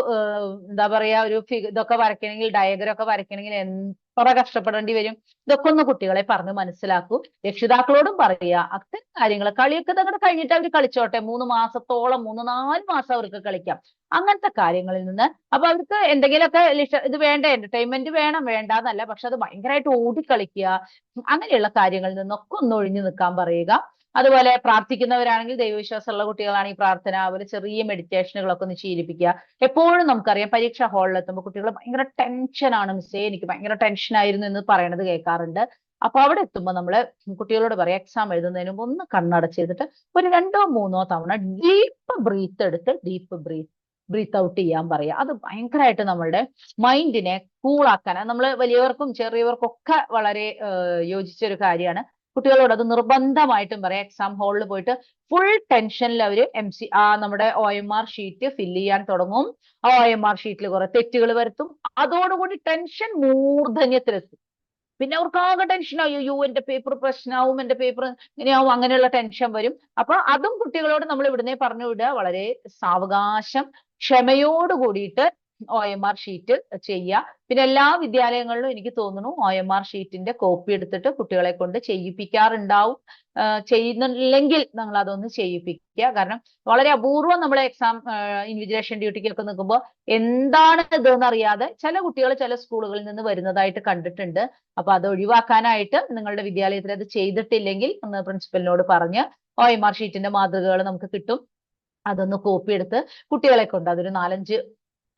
എന്താ പറയാ ഒരു ഇതൊക്കെ വരയ്ക്കണമെങ്കിൽ, ഡയഗ്രം ഒക്കെ വരയ്ക്കണമെങ്കിൽ എത്ര കഷ്ടപ്പെടേണ്ടി വരും. ഇതൊക്കെ ഒന്ന് കുട്ടികളെ പറഞ്ഞ് മനസ്സിലാക്കൂ. രക്ഷിതാക്കളോടും പറയുക അത്തരം കാര്യങ്ങൾ. കളിയൊക്കെ അങ്ങോട്ട് കഴിഞ്ഞിട്ട് അവർ കളിച്ചോട്ടെ, 3 മാസത്തോളം 3-4 മാസം അവർക്ക് കളിക്കാം അങ്ങനത്തെ കാര്യങ്ങളിൽ നിന്ന്. അപ്പൊ അവർക്ക് എന്തെങ്കിലുമൊക്കെ ഇത് വേണ്ട, എന്റർടൈൻമെന്റ് വേണം, വേണ്ടാന്നല്ല, പക്ഷെ അത് ഭയങ്കരമായിട്ട് ഓടിക്കളിക്കുക അങ്ങനെയുള്ള കാര്യങ്ങളിൽ നിന്നൊക്കെ ഒന്ന് ഒഴിഞ്ഞു നിൽക്കാൻ പറയുക. അതുപോലെ പ്രാർത്ഥിക്കുന്നവരാണെങ്കിൽ, ദൈവവിശ്വാസമുള്ള കുട്ടികളാണെങ്കിൽ പ്രാർത്ഥന, അതുപോലെ ചെറിയ മെഡിറ്റേഷനുകളൊക്കെ ഒന്ന് ശീലിപ്പിക്കുക. എപ്പോഴും നമുക്കറിയാം പരീക്ഷാ ഹാളിൽ എത്തുമ്പോൾ കുട്ടികൾ ഭയങ്കര ടെൻഷനാണ്, മിസ്സേ എനിക്ക് ഭയങ്കര ടെൻഷനായിരുന്നു എന്ന് പറയണത് കേൾക്കാറുണ്ട്. അപ്പൊ അവിടെ എത്തുമ്പോൾ നമ്മള് കുട്ടികളോട് പറയാം എക്സാം എഴുതുന്നതിന് മുമ്പ് ഒന്ന് കണ്ണടച്ച് ചെയ്തിട്ട് ഒരു 2-3 തവണ ഡീപ്പ് ബ്രീത്ത് എടുത്ത് ഡീപ്പ് ബ്രീത്ത് ബ്രീത്ത് ഔട്ട് ചെയ്യാൻ പറയുക. അത് ഭയങ്കരമായിട്ട് നമ്മളുടെ മൈൻഡിനെ കൂളാക്കാൻ, നമ്മൾ വലിയവർക്കും ചെറിയവർക്കും ഒക്കെ വളരെ യോജിച്ചൊരു കാര്യമാണ്. കുട്ടികളോട് അത് നിർബന്ധമായിട്ടും പറയാം. എക്സാം ഹാളിൽ പോയിട്ട് ഫുൾ ടെൻഷനിൽ അവര് നമ്മുടെ OMR ഷീറ്റ് ഫില്ല് ചെയ്യാൻ തുടങ്ങും. ആ OMR ഷീറ്റിൽ കുറെ തെറ്റുകൾ വരുത്തും. അതോടുകൂടി ടെൻഷൻ മൂർധന്യത്തിലെത്തും. പിന്നെ അവർക്ക് ആകെ ടെൻഷനാവും, അയ്യോ എന്റെ പേപ്പർ പ്രശ്നമാവും, എന്റെ പേപ്പർ ഇങ്ങനെയാവും, അങ്ങനെയുള്ള ടെൻഷൻ വരും. അപ്പൊ അതും കുട്ടികളോട് നമ്മൾ ഇവിടുന്ന് പറഞ്ഞു വിടുക, വളരെ സാവകാശം ക്ഷമയോട് കൂടിയിട്ട് OMR ഷീറ്റ് ചെയ്യുക. പിന്നെ എല്ലാ വിദ്യാലയങ്ങളിലും എനിക്ക് തോന്നുന്നു OMR ഷീറ്റിന്റെ കോപ്പി എടുത്തിട്ട് കുട്ടികളെ കൊണ്ട് ചെയ്യിപ്പിക്കാറുണ്ടാവും. ചെയ്യുന്നില്ലെങ്കിൽ നിങ്ങൾ അതൊന്ന് ചെയ്യിപ്പിക്കുക. കാരണം വളരെ അപൂർവം നമ്മളെ എക്സാം ഇൻവിജിലേഷൻ ഡ്യൂട്ടിക്കൊക്കെ നിൽക്കുമ്പോൾ എന്താണ് ഇതെന്ന് അറിയാതെ ചില കുട്ടികൾ ചില സ്കൂളുകളിൽ നിന്ന് വരുന്നതായിട്ട് കണ്ടിട്ടുണ്ട്. അപ്പൊ അത് ഒഴിവാക്കാനായിട്ട് നിങ്ങളുടെ വിദ്യാലയത്തിൽ അത് ചെയ്തിട്ടില്ലെങ്കിൽ ഒന്ന് പ്രിൻസിപ്പലിനോട് പറഞ്ഞ് OMR ഷീറ്റിന്റെ മാതൃകകൾ നമുക്ക് കിട്ടും, അതൊന്ന് കോപ്പി എടുത്ത് കുട്ടികളെ കൊണ്ട് അതൊരു 4-5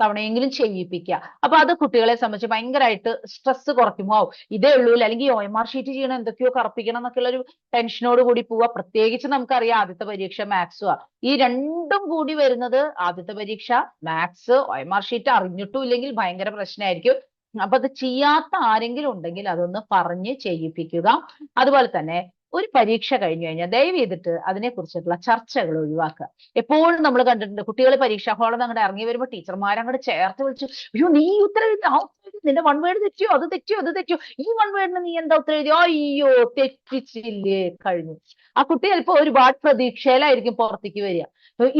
തവണയെങ്കിലും ചെയ്യിപ്പിക്കുക. അപ്പൊ അത് കുട്ടികളെ സംബന്ധിച്ച് ഭയങ്കരമായിട്ട് സ്ട്രെസ് കുറയ്ക്കുമോ, ഇതേ ഉള്ളൂ, അല്ലെങ്കിൽ OMR ഷീറ്റ് ചെയ്യണം, എന്തൊക്കെയോ കറപ്പിക്കണം എന്നൊക്കെയുള്ള ഒരു ടെൻഷനോട് കൂടി പോവുക. പ്രത്യേകിച്ച് നമുക്കറിയാം ആദ്യത്തെ പരീക്ഷ മാത്സും. ഈ രണ്ടും കൂടി വരുന്നത്, ആദ്യത്തെ പരീക്ഷ മാത്സ്, OMR ഷീറ്റ് അറിഞ്ഞിട്ടും ഇല്ലെങ്കിൽ ഭയങ്കര പ്രശ്നമായിരിക്കും. അപ്പൊ അത് ചെയ്യാത്ത ആരെങ്കിലും ഉണ്ടെങ്കിൽ അതൊന്ന് പറഞ്ഞ് ചെയ്യിപ്പിക്കുക. അതുപോലെ തന്നെ ഒരു പരീക്ഷ കഴിഞ്ഞു കഴിഞ്ഞാൽ ദയവ് ചെയ്തിട്ട് അതിനെക്കുറിച്ചിട്ടുള്ള ചർച്ചകൾ ഒഴിവാക്കുക. എപ്പോഴും നമ്മൾ കണ്ടിട്ടുണ്ട് കുട്ടികൾ പരീക്ഷാ ഹാളിൽ നിന്ന് അങ്ങോട്ട് ഇറങ്ങി വരുമ്പോൾ ടീച്ചർമാരെ അങ്ങോട്ട് ചേർത്ത് വിളിച്ചു, അയ്യോ നീ ഉത്തരം എഴുതി, നിന്റെ 1 വേർഡ് തെറ്റിയോ, അത് തെറ്റിയോ, അത് തെറ്റിയോ, ഈ 1 വേർഡിന് നീ എന്താ ഉത്തരം എഴുതിയോ, അയ്യോ തെറ്റിച്ചില്ലേ, കഴിഞ്ഞു. ആ കുട്ടി ചിലപ്പോ ഒരുപാട് പ്രതീക്ഷയിലായിരിക്കും പുറത്തേക്ക് വരിക.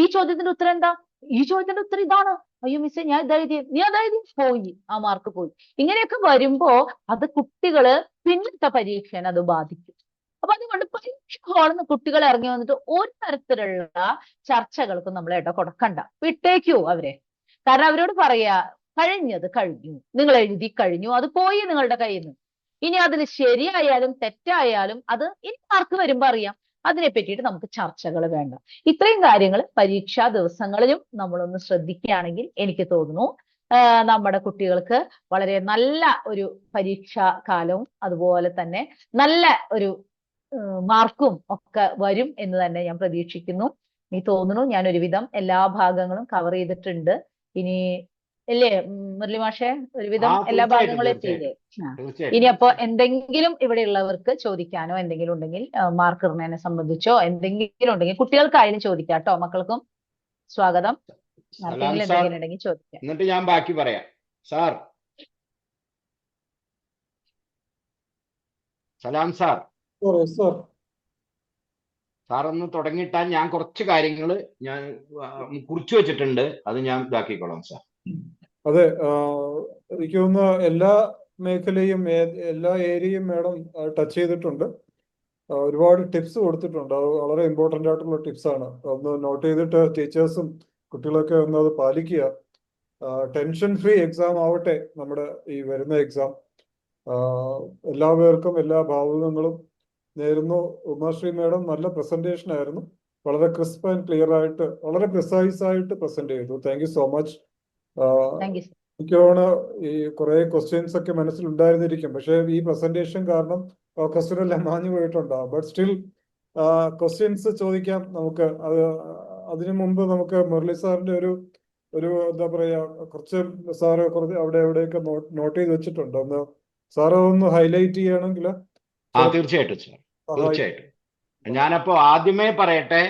ഈ ചോദ്യത്തിന്റെ ഉത്തരം എന്താ, ഈ ചോദ്യത്തിന്റെ ഉത്തരം ഇതാണ്, അയ്യോ മിസ്സേ ഞാൻ ഇതായത്, നീ അതായത്, പോയി, ആ മാർക്ക് പോയി. ഇങ്ങനെയൊക്കെ വരുമ്പോ അത് കുട്ടികള് പിന്നത്തെ പരീക്ഷേനെ അത് ബാധിക്കും. അപ്പൊ അതുകൊണ്ട് പരീക്ഷ ഹാളിൽ നിന്ന് കുട്ടികൾ ഇറങ്ങി വന്നിട്ട് ഒരു തരത്തിലുള്ള ചർച്ചകൾക്കും നമ്മൾ ഇട കൊടുക്കണ്ട, വിട്ടേക്കൂ അവരെ. കാരണം അവരോട് പറയാ, കഴിഞ്ഞത് കഴിഞ്ഞു, നിങ്ങൾ എഴുതി കഴിഞ്ഞു, അത് പോയി നിങ്ങളുടെ കയ്യിൽ നിന്ന്. ഇനി അതിൽ ശരിയായാലും തെറ്റായാലും അത് ഇനി മാർക്ക് വരുമ്പോ അറിയാം, അതിനെ പറ്റിയിട്ട് നമുക്ക് ചർച്ചകൾ വേണ്ട. ഇത്രയും കാര്യങ്ങൾ പരീക്ഷാ ദിവസങ്ങളിലും നമ്മളൊന്ന് ശ്രദ്ധിക്കുകയാണെങ്കിൽ എനിക്ക് തോന്നുന്നു നമ്മുടെ കുട്ടികൾക്ക് വളരെ നല്ല ഒരു പരീക്ഷാ കാലവും അതുപോലെ തന്നെ നല്ല ഒരു മാർക്കും ഒക്കെ വരും എന്ന് തന്നെ ഞാൻ പ്രതീക്ഷിക്കുന്നു. എനിക്ക് തോന്നുന്നു ഞാൻ ഒരുവിധം എല്ലാ ഭാഗങ്ങളും കവർ ചെയ്തിട്ടുണ്ട്. ഇനി അല്ലേ മുരളി മാഷെ, ഒരുവിധം എല്ലാ ഭാഗങ്ങളും എത്തിയില്ലേ? ഇനി അപ്പൊ എന്തെങ്കിലും ഇവിടെ ഉള്ളവർക്ക് ചോദിക്കാനോ എന്തെങ്കിലും ഉണ്ടെങ്കിൽ മാർക്ക് ഇടുന്നതിനെ സംബന്ധിച്ചോ എന്തെങ്കിലും ഉണ്ടെങ്കിൽ കുട്ടികൾക്കായാലും ചോദിക്കാം കേട്ടോ, മക്കൾക്കും സ്വാഗതം. ആർക്കെങ്കിലും എന്തെങ്കിലും ഉണ്ടെങ്കിൽ ചോദിക്കാം. എന്നിട്ട് ഞാൻ ബാക്കി പറയാം. സാർ, സലാം സാർ, സാറൊന്ന് തുടങ്ങിയിട്ടാൽ ഞാൻ കുറച്ച് കാര്യങ്ങൾ ഞാൻ കുറിച്ചു വെച്ചിട്ടുണ്ട്, അത് ഞാൻ ഇതാക്കിക്കോളാം സാർ. അതെ, എനിക്ക് തോന്നുന്നു എല്ലാ മേഖലയും എല്ലാ ഏരിയയും മാഡം ടച്ച് ചെയ്തിട്ടുണ്ട്. ഒരുപാട് ടിപ്സ് കൊടുത്തിട്ടുണ്ട്, അത് വളരെ ഇമ്പോർട്ടൻ്റ് ആയിട്ടുള്ള ടിപ്സ് ആണ്. ഒന്ന് നോട്ട് ചെയ്തിട്ട് ടീച്ചേഴ്സും കുട്ടികളൊക്കെ ഒന്ന് അത് പാലിക്കുക. ടെൻഷൻ ഫ്രീ എക്സാം ആവട്ടെ നമ്മുടെ ഈ വരുന്ന എക്സാം. എല്ലാ പേർക്കും എല്ലാ ഭാവുകങ്ങളും നേരുന്നു. ഉമാശ്രീ മാഡം നല്ല പ്രസന്റേഷൻ ആയിരുന്നു, വളരെ ക്രിസ്പ് ആൻഡ് ക്ലിയർ ആയിട്ട് വളരെ പ്രിസൈസ് ആയിട്ട് പ്രസന്റ് ചെയ്തു. Thank you so much. എനിക്ക് തോന്നുന്നു ഈ കുറെ ക്വസ്റ്റ്യൻസ് ഒക്കെ മനസ്സിലുണ്ടായിരുന്നിരിക്കും, പക്ഷെ ഈ പ്രസന്റേഷൻ കാരണം ക്വസ്റ്റ്യൻ എല്ലാം മാഞ്ഞു പോയിട്ടുണ്ടാവും. ബട്ട് സ്റ്റിൽ ക്വസ്റ്റ്യൻസ് ചോദിക്കാം നമുക്ക്. അതിനു മുമ്പ് നമുക്ക് മുരളി സാറിന്റെ ഒരു എന്താ പറയാ, കുറച്ച് സാറ് കുറച്ച് അവിടെ എവിടെയൊക്കെ നോട്ട് ചെയ്ത് വെച്ചിട്ടുണ്ട്. ഒന്ന് സാറ് ഒന്ന് ഹൈലൈറ്റ് ചെയ്യണമെങ്കിൽ. തീർച്ചയായിട്ടും സാർ, തീർച്ചയായിട്ടും. ഞാനപ്പോ ആദ്യമേ പറയട്ടെ,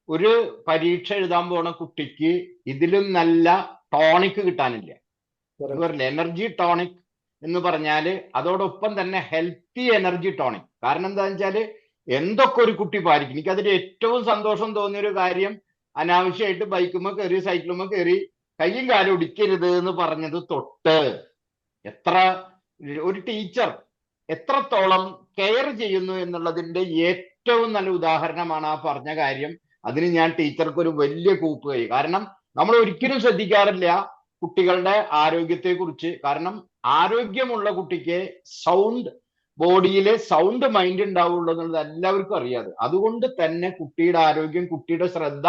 ഒരു പരീക്ഷ എഴുതാൻ പോണ കുട്ടിക്ക് ഇതിലും നല്ല ടോണിക് കിട്ടാനില്ല. എനർജി ടോണിക് എന്ന് പറഞ്ഞാല് അതോടൊപ്പം തന്നെ ഹെൽത്തി എനർജി ടോണിക്. കാരണം എന്താണെന്ന് വെച്ചാല് എന്തൊക്കെ ഒരു കുട്ടി പാലിക്കും. എനിക്ക് അതിൽ ഏറ്റവും സന്തോഷം തോന്നിയൊരു കാര്യം, അനാവശ്യമായിട്ട് ബൈക്കുമ്പോ കയറി സൈക്കിളുമ്പോ കയറി കയ്യും കാലും ഒടിക്കരുത് എന്ന് പറഞ്ഞത് തൊട്ട് എത്ര ഒരു ടീച്ചർ എത്രത്തോളം കെയർ ചെയ്യുന്നു എന്നുള്ളതിന്റെ ഏറ്റവും നല്ല ഉദാഹരണമാണ് ആ പറഞ്ഞ കാര്യം. അതിന് ഞാൻ ടീച്ചർക്ക് ഒരു വലിയ കൂപ്പ് കൈ. കാരണം നമ്മൾ ഒരിക്കലും ശ്രദ്ധിക്കാറില്ല കുട്ടികളുടെ ആരോഗ്യത്തെ കുറിച്ച്. കാരണം ആരോഗ്യമുള്ള കുട്ടിക്ക് സൗണ്ട് ബോഡിയിലെ സൗണ്ട് മൈൻഡ് ഉണ്ടാവുള്ളൂ എന്നുള്ളത് എല്ലാവർക്കും അറിയാതെ. അതുകൊണ്ട് തന്നെ കുട്ടിയുടെ ആരോഗ്യം, കുട്ടിയുടെ ശ്രദ്ധ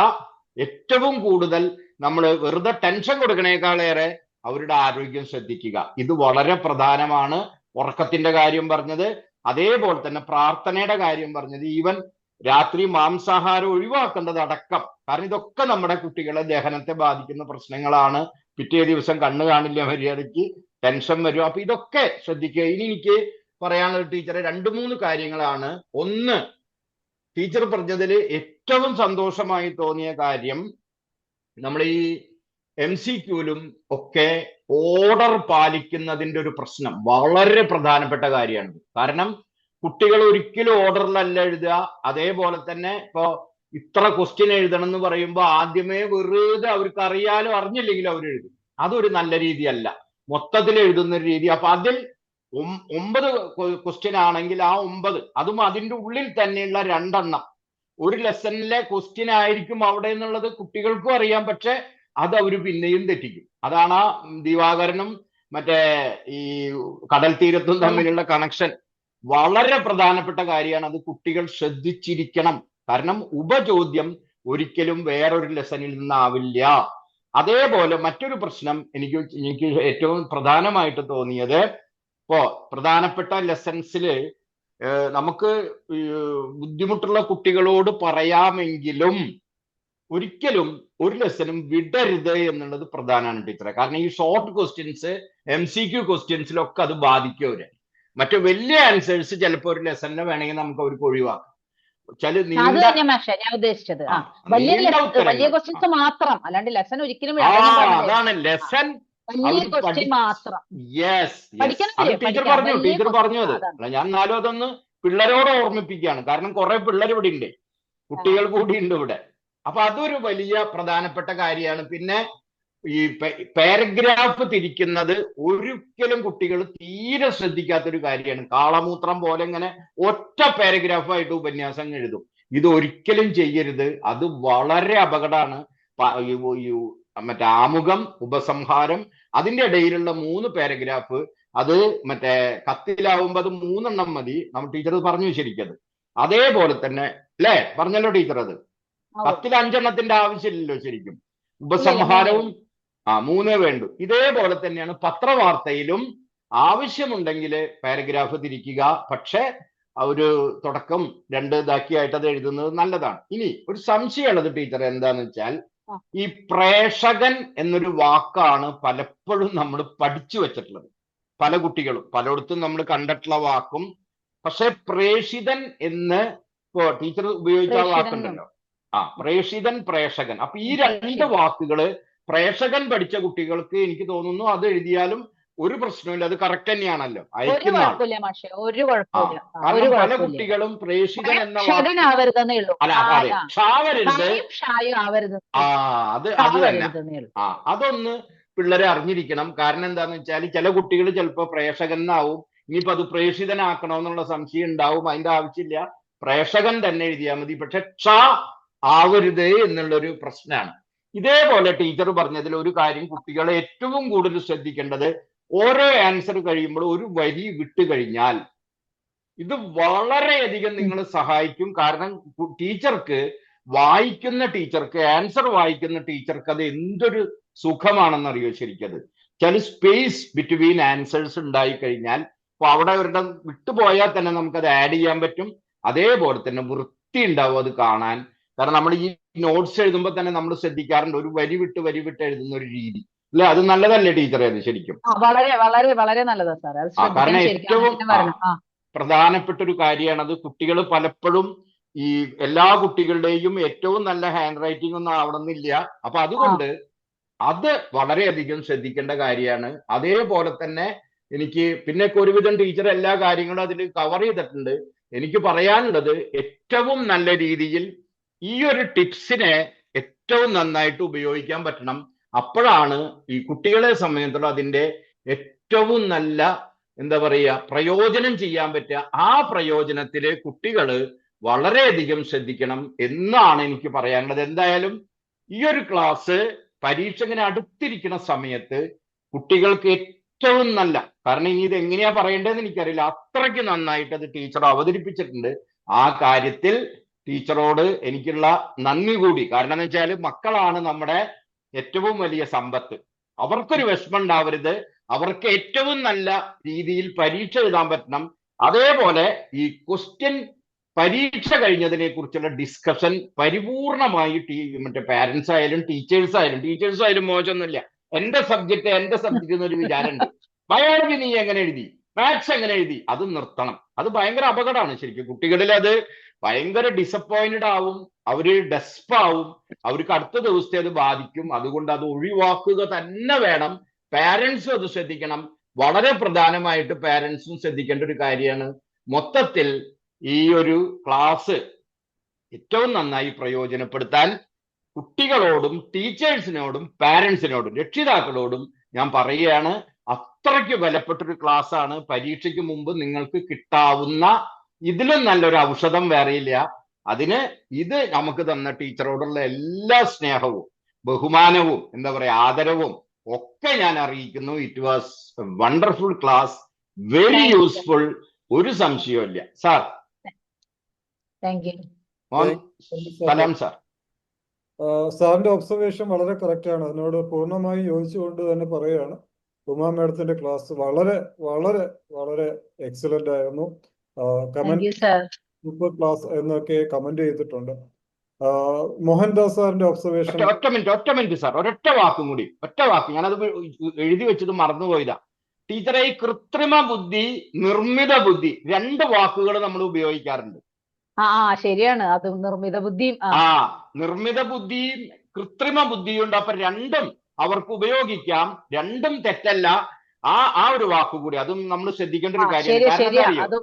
ഏറ്റവും കൂടുതൽ നമ്മൾ വെറുതെ ടെൻഷൻ കൊടുക്കണേക്കാളേറെ അവരുടെ ആരോഗ്യം ശ്രദ്ധിക്കുക. ഇത് വളരെ പ്രധാനമാണ്. ഉറക്കത്തിന്റെ കാര്യം പറഞ്ഞത്, അതേപോലെ തന്നെ പ്രാർത്ഥനയുടെ കാര്യം പറഞ്ഞത്. ഈവൻ രാത്രി മാംസാഹാരം ഒഴിവാക്കേണ്ടതടക്കം. കാരണം ഇതൊക്കെ നമ്മുടെ കുട്ടികളെ ദഹനത്തെ ബാധിക്കുന്ന പ്രശ്നങ്ങളാണ്. പിറ്റേ ദിവസം കണ്ണ് കാണില്ല മര്യാദയ്ക്ക്, ടെൻഷൻ വരും. അപ്പൊ ഇതൊക്കെ ശ്രദ്ധിക്കുക. ഇനി എനിക്ക് പറയാനുള്ള ടീച്ചറെ 2-3 കാര്യങ്ങളാണ്. ഒന്ന്, ടീച്ചർ പറഞ്ഞതിൽ ഏറ്റവും സന്തോഷമായി തോന്നിയ കാര്യം, നമ്മൾ ഈ MCQലും ഒക്കെ ഓർഡർ പാലിക്കുന്നതിന്റെ ഒരു പ്രശ്നം വളരെ പ്രധാനപ്പെട്ട കാര്യമാണ്. കാരണം കുട്ടികൾ ഒരിക്കലും ഓർഡറിലല്ല എഴുതുക. അതേപോലെ തന്നെ ഇപ്പൊ ഇത്ര ക്വസ്റ്റ്യൻ എഴുതണം എന്ന് പറയുമ്പോൾ ആദ്യമേ വെറുതെ അവർക്ക് അറിയാലോ അറിഞ്ഞില്ലെങ്കിലും അവർ എഴുതും. അതൊരു നല്ല രീതിയല്ല, മൊത്തത്തിൽ എഴുതുന്ന ഒരു രീതി. അപ്പൊ അതിൽ 9 ക്വസ്റ്റ്യൻ ആണെങ്കിൽ ആ 9, അതും അതിൻ്റെ ഉള്ളിൽ തന്നെയുള്ള 2 എണ്ണം ഒരു ലെസണിലെ ക്വസ്റ്റ്യൻ ആയിരിക്കും അവിടെ എന്നുള്ളത് കുട്ടികൾക്കും അറിയാം. പക്ഷെ അത് അവർ പിന്നെയും തെറ്റിക്കും. അതാണ് ആ ദിവാകരനും മറ്റേ ഈ കടൽ തീരത്തും തമ്മിലുള്ള കണക്ഷൻ. വളരെ പ്രധാനപ്പെട്ട കാര്യമാണ്. അത് കുട്ടികൾ ശ്രദ്ധിച്ചിരിക്കണം. കാരണം ഉപചോദ്യം ഒരിക്കലും വേറൊരു ലെസണിൽ നിന്നാവില്ല. അതേപോലെ മറ്റൊരു പ്രശ്നം എനിക്ക് ഏറ്റവും പ്രധാനമായിട്ട് തോന്നിയത്, ഇപ്പോ പ്രധാനപ്പെട്ട ലെസൺസിൽ നമുക്ക് ബുദ്ധിമുട്ടുള്ള കുട്ടികളോട് പറയാമെങ്കിലും ഒരിക്കലും ഒരു ലെസനും വിടരുത് എന്നുള്ളത് പ്രധാനമാണ് ടീച്ചറെ. കാരണം ഈ ഷോർട്ട് ക്വസ്റ്റ്യൻസ് MCQ ക്വസ്റ്റ്യൻസിലൊക്കെ അത് ബാധിക്കും അവരെ. മറ്റു വലിയ ആൻസേഴ്സ് ചിലപ്പോൾ ഒരു ലെസണിനെ വേണമെങ്കിൽ നമുക്ക് അവർക്ക് ഒഴിവാക്കാം. അത് തന്നെ മാഷെ ഞാൻ ഉദ്ദേശിച്ചത്. വലിയ ക്വസ്റ്റ്യൻസ് മാത്രം, അല്ലാണ്ട് ലെസൺ ഒരിക്കലും അതാണ് ലെസൺ വലിയ ക്വസ്റ്റ്യൻ മാത്രം. ടീച്ചർ പറഞ്ഞു അത്. ഞാൻ എന്നാലും അതൊന്ന് പിള്ളേരോട് ഓർമ്മിപ്പിക്കുകയാണ്. കാരണം കുറെ പിള്ളേർ ഇവിടെ ഉണ്ട്, കുട്ടികൾ കൂടി ഉണ്ട് ഇവിടെ. അപ്പൊ അതൊരു വലിയ പ്രധാനപ്പെട്ട കാര്യമാണ്. പിന്നെ ഈ പാരഗ്രാഫ് തിരിക്കുന്നത് ഒരിക്കലും കുട്ടികൾ തീരെ ശ്രദ്ധിക്കാത്തൊരു കാര്യമാണ്. കാളമൂത്രം പോലെ ഇങ്ങനെ ഒറ്റ പാരഗ്രാഫായിട്ട് ഉപന്യാസം എഴുതും. ഇത് ഒരിക്കലും ചെയ്യരുത്. അത് വളരെ അപകടമാണ്. മറ്റേ ആമുഖം, ഉപസംഹാരം, അതിന്റെ ഇടയിലുള്ള 3 പാരഗ്രാഫ്, അത് മറ്റേ കത്തിലാവുമ്പോ അത് 3 എണ്ണം മതി. നമ്മൾ ടീച്ചർ പറഞ്ഞു ശരിക്കത്. അതേപോലെ തന്നെ അല്ലേ പറഞ്ഞല്ലോ ടീച്ചർ, അത് കത്തിൽ 5 എണ്ണത്തിന്റെ ആവശ്യമില്ലല്ലോ ശരിക്കും. ഉപസംഹാരവും 3 വേണ്ടു. ഇതേപോലെ തന്നെയാണ് പത്രവാർത്തയിലും. ആവശ്യമുണ്ടെങ്കിൽ പാരഗ്രാഫ് തിരിക്കുക, പക്ഷെ ഒരു തുടക്കം 2 ഇതാക്കിയായിട്ട് അത് എഴുതുന്നത് നല്ലതാണ്. ഇനി ഒരു സംശയമുള്ളത് ടീച്ചർ എന്താന്ന് വെച്ചാൽ, ഈ പ്രേക്ഷകൻ എന്നൊരു വാക്കാണ് പലപ്പോഴും നമ്മൾ പഠിച്ചു വെച്ചിട്ടുള്ളത്. പല കുട്ടികളും പലയിടത്തും നമ്മൾ കണ്ടിട്ടുള്ള വാക്കും. പക്ഷെ പ്രേഷിതൻ എന്ന് ഇപ്പോ ടീച്ചർ ഉപയോഗിച്ച വാക്കുണ്ടല്ലോ, പ്രേഷിതൻ, പ്രേക്ഷകൻ. അപ്പൊ ഈ 2 വാക്കുകള് പ്രേക്ഷകൻ പഠിച്ച കുട്ടികൾക്ക് എനിക്ക് തോന്നുന്നു അത് എഴുതിയാലും ഒരു പ്രശ്നമില്ല, അത് കറക്റ്റ് തന്നെയാണല്ലോ, അയക്കുന്ന കാരണം പല കുട്ടികളും പ്രേഷിതൻ എന്ന അത് തന്നെ അതൊന്ന് പിള്ളേരെ അറിഞ്ഞിരിക്കണം. കാരണം എന്താന്ന് വെച്ചാൽ ചില കുട്ടികൾ ചിലപ്പോ പ്രേക്ഷകനാവും, ഇനിയിപ്പോ അത് പ്രേഷിതനാക്കണമെന്നുള്ള സംശയം ഉണ്ടാവും. അതിന്റെ ആവശ്യമില്ല, പ്രേക്ഷകൻ തന്നെ എഴുതിയാൽ മതി. പക്ഷെ ആവരുത് എന്നുള്ളൊരു പ്രശ്നമാണ്. ഇതേപോലെ ടീച്ചർ പറഞ്ഞതിൽ ഒരു കാര്യം കുട്ടികളെ ഏറ്റവും കൂടുതൽ ശ്രദ്ധിക്കേണ്ടത്, ഓരോ ആൻസർ കഴിയുമ്പോൾ ഒരു വരി വിട്ടു കഴിഞ്ഞാൽ ഇത് വളരെയധികം നിങ്ങളെ സഹായിക്കും. കാരണം ടീച്ചർക്ക് ആൻസർ വായിക്കുന്ന ടീച്ചർക്ക് അത് എന്തൊരു സുഖമാണെന്നറിയോ ശരിക്കത്. ചില സ്പേസ് ബിറ്റ്വീൻ ആൻസേഴ്സ് ഉണ്ടായി കഴിഞ്ഞാൽ അപ്പൊ അവിടെ ഒരിടം വിട്ടുപോയാൽ തന്നെ നമുക്കത് ആഡ് ചെയ്യാൻ പറ്റും. അതേപോലെ തന്നെ വൃത്തി ഉണ്ടാവും അത് കാണാൻ. കാരണം നമ്മൾ ഈ നോട്ട്സ് എഴുതുമ്പോൾ തന്നെ നമ്മൾ ശ്രദ്ധിക്കാറുണ്ട് ഒരു വരി വിട്ട് എഴുതുന്ന ഒരു രീതി അല്ലെ? അത് നല്ലതല്ലേ ടീച്ചറെ? അത് ശരിക്കും വളരെ വളരെ വളരെ നല്ലതാ സാർ. കാരണം ഏറ്റവും പ്രധാനപ്പെട്ട ഒരു കാര്യമാണ് അത്. കുട്ടികൾ പലപ്പോഴും ഈ എല്ലാ കുട്ടികളുടെയും ഏറ്റവും നല്ല ഹാൻഡ് റൈറ്റിംഗ് ഒന്നും ആവണമെന്നില്ല. അപ്പൊ അതുകൊണ്ട് അത് വളരെയധികം ശ്രദ്ധിക്കേണ്ട കാര്യമാണ്. അതേപോലെ തന്നെ എനിക്ക് പിന്നെ ഒരുവിധം ടീച്ചർ എല്ലാ കാര്യങ്ങളും അതിൽ കവർ ചെയ്തിട്ടുണ്ട്. എനിക്ക് പറയാനുള്ളത് ഏറ്റവും നല്ല രീതിയിൽ ഈ ഒരു ടിപ്സിനെ ഏറ്റവും നന്നായിട്ട് ഉപയോഗിക്കാൻ പറ്റണം. അപ്പോഴാണ് ഈ കുട്ടികളെ സംബന്ധിച്ചിടത്തോളം അതിന്റെ ഏറ്റവും നല്ല എന്താ പറയുക പ്രയോജനം ചെയ്യാൻ പറ്റുക. ആ പ്രയോജനത്തില് കുട്ടികള് വളരെയധികം ശ്രദ്ധിക്കണം എന്നാണ് എനിക്ക് പറയാനുള്ളത്. എന്തായാലും ഈ ഒരു ക്ലാസ് പരീക്ഷ ഇങ്ങനെ അടുത്തിരിക്കുന്ന സമയത്ത് കുട്ടികൾക്ക് ഏറ്റവും നല്ല, കാരണം ഇനി ഇത് എങ്ങനെയാ പറയേണ്ടതെന്ന് എനിക്കറിയില്ല, അത്രയ്ക്ക് നന്നായിട്ട് അത് ടീച്ചർ അവതരിപ്പിച്ചിട്ടുണ്ട്. ആ കാര്യത്തിൽ ടീച്ചറോട് എനിക്കുള്ള നന്ദി കൂടി. കാരണം എന്ന് വെച്ചാൽ മക്കളാണ് നമ്മുടെ ഏറ്റവും വലിയ സമ്പത്ത്. അവർക്കൊരു വിഷമം ഉണ്ടാവരുത്. അവർക്ക് ഏറ്റവും നല്ല രീതിയിൽ പരീക്ഷ എഴുതാൻ പറ്റണം. അതേപോലെ ഈ ക്വസ്റ്റ്യൻ പരീക്ഷ കഴിഞ്ഞതിനെ കുറിച്ചുള്ള ഡിസ്കഷൻ പരിപൂർണമായി മറ്റേ പാരന്റ്സ് ആയാലും ടീച്ചേഴ്സ് ആയാലും മോശമൊന്നുമില്ല. എന്റെ സബ്ജക്ട് എന്നൊരു വിചാരമുണ്ട്. ബയോളജി നീ എങ്ങനെ എഴുതി, മാത്സ് എങ്ങനെ എഴുതി, അത് നിർത്തണം. അത് ഭയങ്കര അപകടമാണ് ശരിക്കും. കുട്ടികളിൽ അത് ഭയങ്കര ഡിസപ്പോയിന്റഡ് ആവും, അവര് ഡെസ്പാവും, അവർക്ക് അടുത്ത ദിവസത്തെ അത് ബാധിക്കും. അതുകൊണ്ട് അത് ഒഴിവാക്കുക തന്നെ വേണം. പാരന്റ്സും അത് ശ്രദ്ധിക്കണം. വളരെ പ്രധാനമായിട്ട് പാരന്റ്സും ശ്രദ്ധിക്കേണ്ട ഒരു കാര്യമാണ്. മൊത്തത്തിൽ ഈ ഒരു ക്ലാസ് ഏറ്റവും നന്നായി പ്രയോജനപ്പെടുത്താൻ കുട്ടികളോടും ടീച്ചേഴ്സിനോടും പാരന്റ്സിനോടും രക്ഷിതാക്കളോടും ഞാൻ പറയുകയാണ്, അത്രയ്ക്ക് വിലപ്പെട്ടൊരു ക്ലാസ് ആണ്. പരീക്ഷയ്ക്ക് മുമ്പ് നിങ്ങൾക്ക് കിട്ടാവുന്ന ഇതിലും നല്ലൊരു ഔഷധം വേറെയില്ല. അതിന് ഇത് നമുക്ക് തന്ന ടീച്ചറോടുള്ള എല്ലാ സ്നേഹവും ബഹുമാനവും എന്താ പറയാ ആദരവും ഒക്കെ ഞാൻ അറിയിക്കുന്നു. It was wonderful class, very useful, ഒരു സംശയവും ഇല്ല. Sir thank you. Salam sir. സാറിന്റെ ഒബ്സർവേഷൻ വളരെ കറക്റ്റ് ആണ്. അതിനോട് പൂർണ്ണമായും യോജിച്ചുകൊണ്ട് തന്നെ പറയുകയാണ്. ഉമാ മാഡത്തിന്റെ ക്ലാസ് വളരെ വളരെ വളരെ എക്സലന്റ് ആയിരുന്നു. Thank you sir. Super class എന്നൊക്കെ കമന്റ് ചെയ്തിട്ടുണ്ട്. മോഹൻദാസ് സാറിന്റെ ഒബ്സർവേഷൻ. ഒറ്റ മിനിറ്റ് സാർ, ഒരൊറ്റ വാക്കും കൂടി, ഒറ്റ വാക്ക്. ഞാനത് എഴുതി വെച്ചത് മറന്നുപോയതാ. ടീച്ചറെ, ഈ കൃത്രിമ ബുദ്ധി, നിർമ്മിത ബുദ്ധി, രണ്ട് വാക്കുകൾ നമ്മൾ ഉപയോഗിക്കാറുണ്ട്. ശരിയാണ്. അത് നിർമ്മിത ബുദ്ധിയും നിർമ്മിത ബുദ്ധിയും കൃത്രിമ ബുദ്ധിയും ഉണ്ട്. അപ്പൊ രണ്ടും അവർക്ക് ഉപയോഗിക്കാം, രണ്ടും തെറ്റല്ല. ആ ഒരു വാക്കുകൂടി അതും നമ്മൾ ശ്രദ്ധിക്കേണ്ട ഒരു കാര്യമാണ്.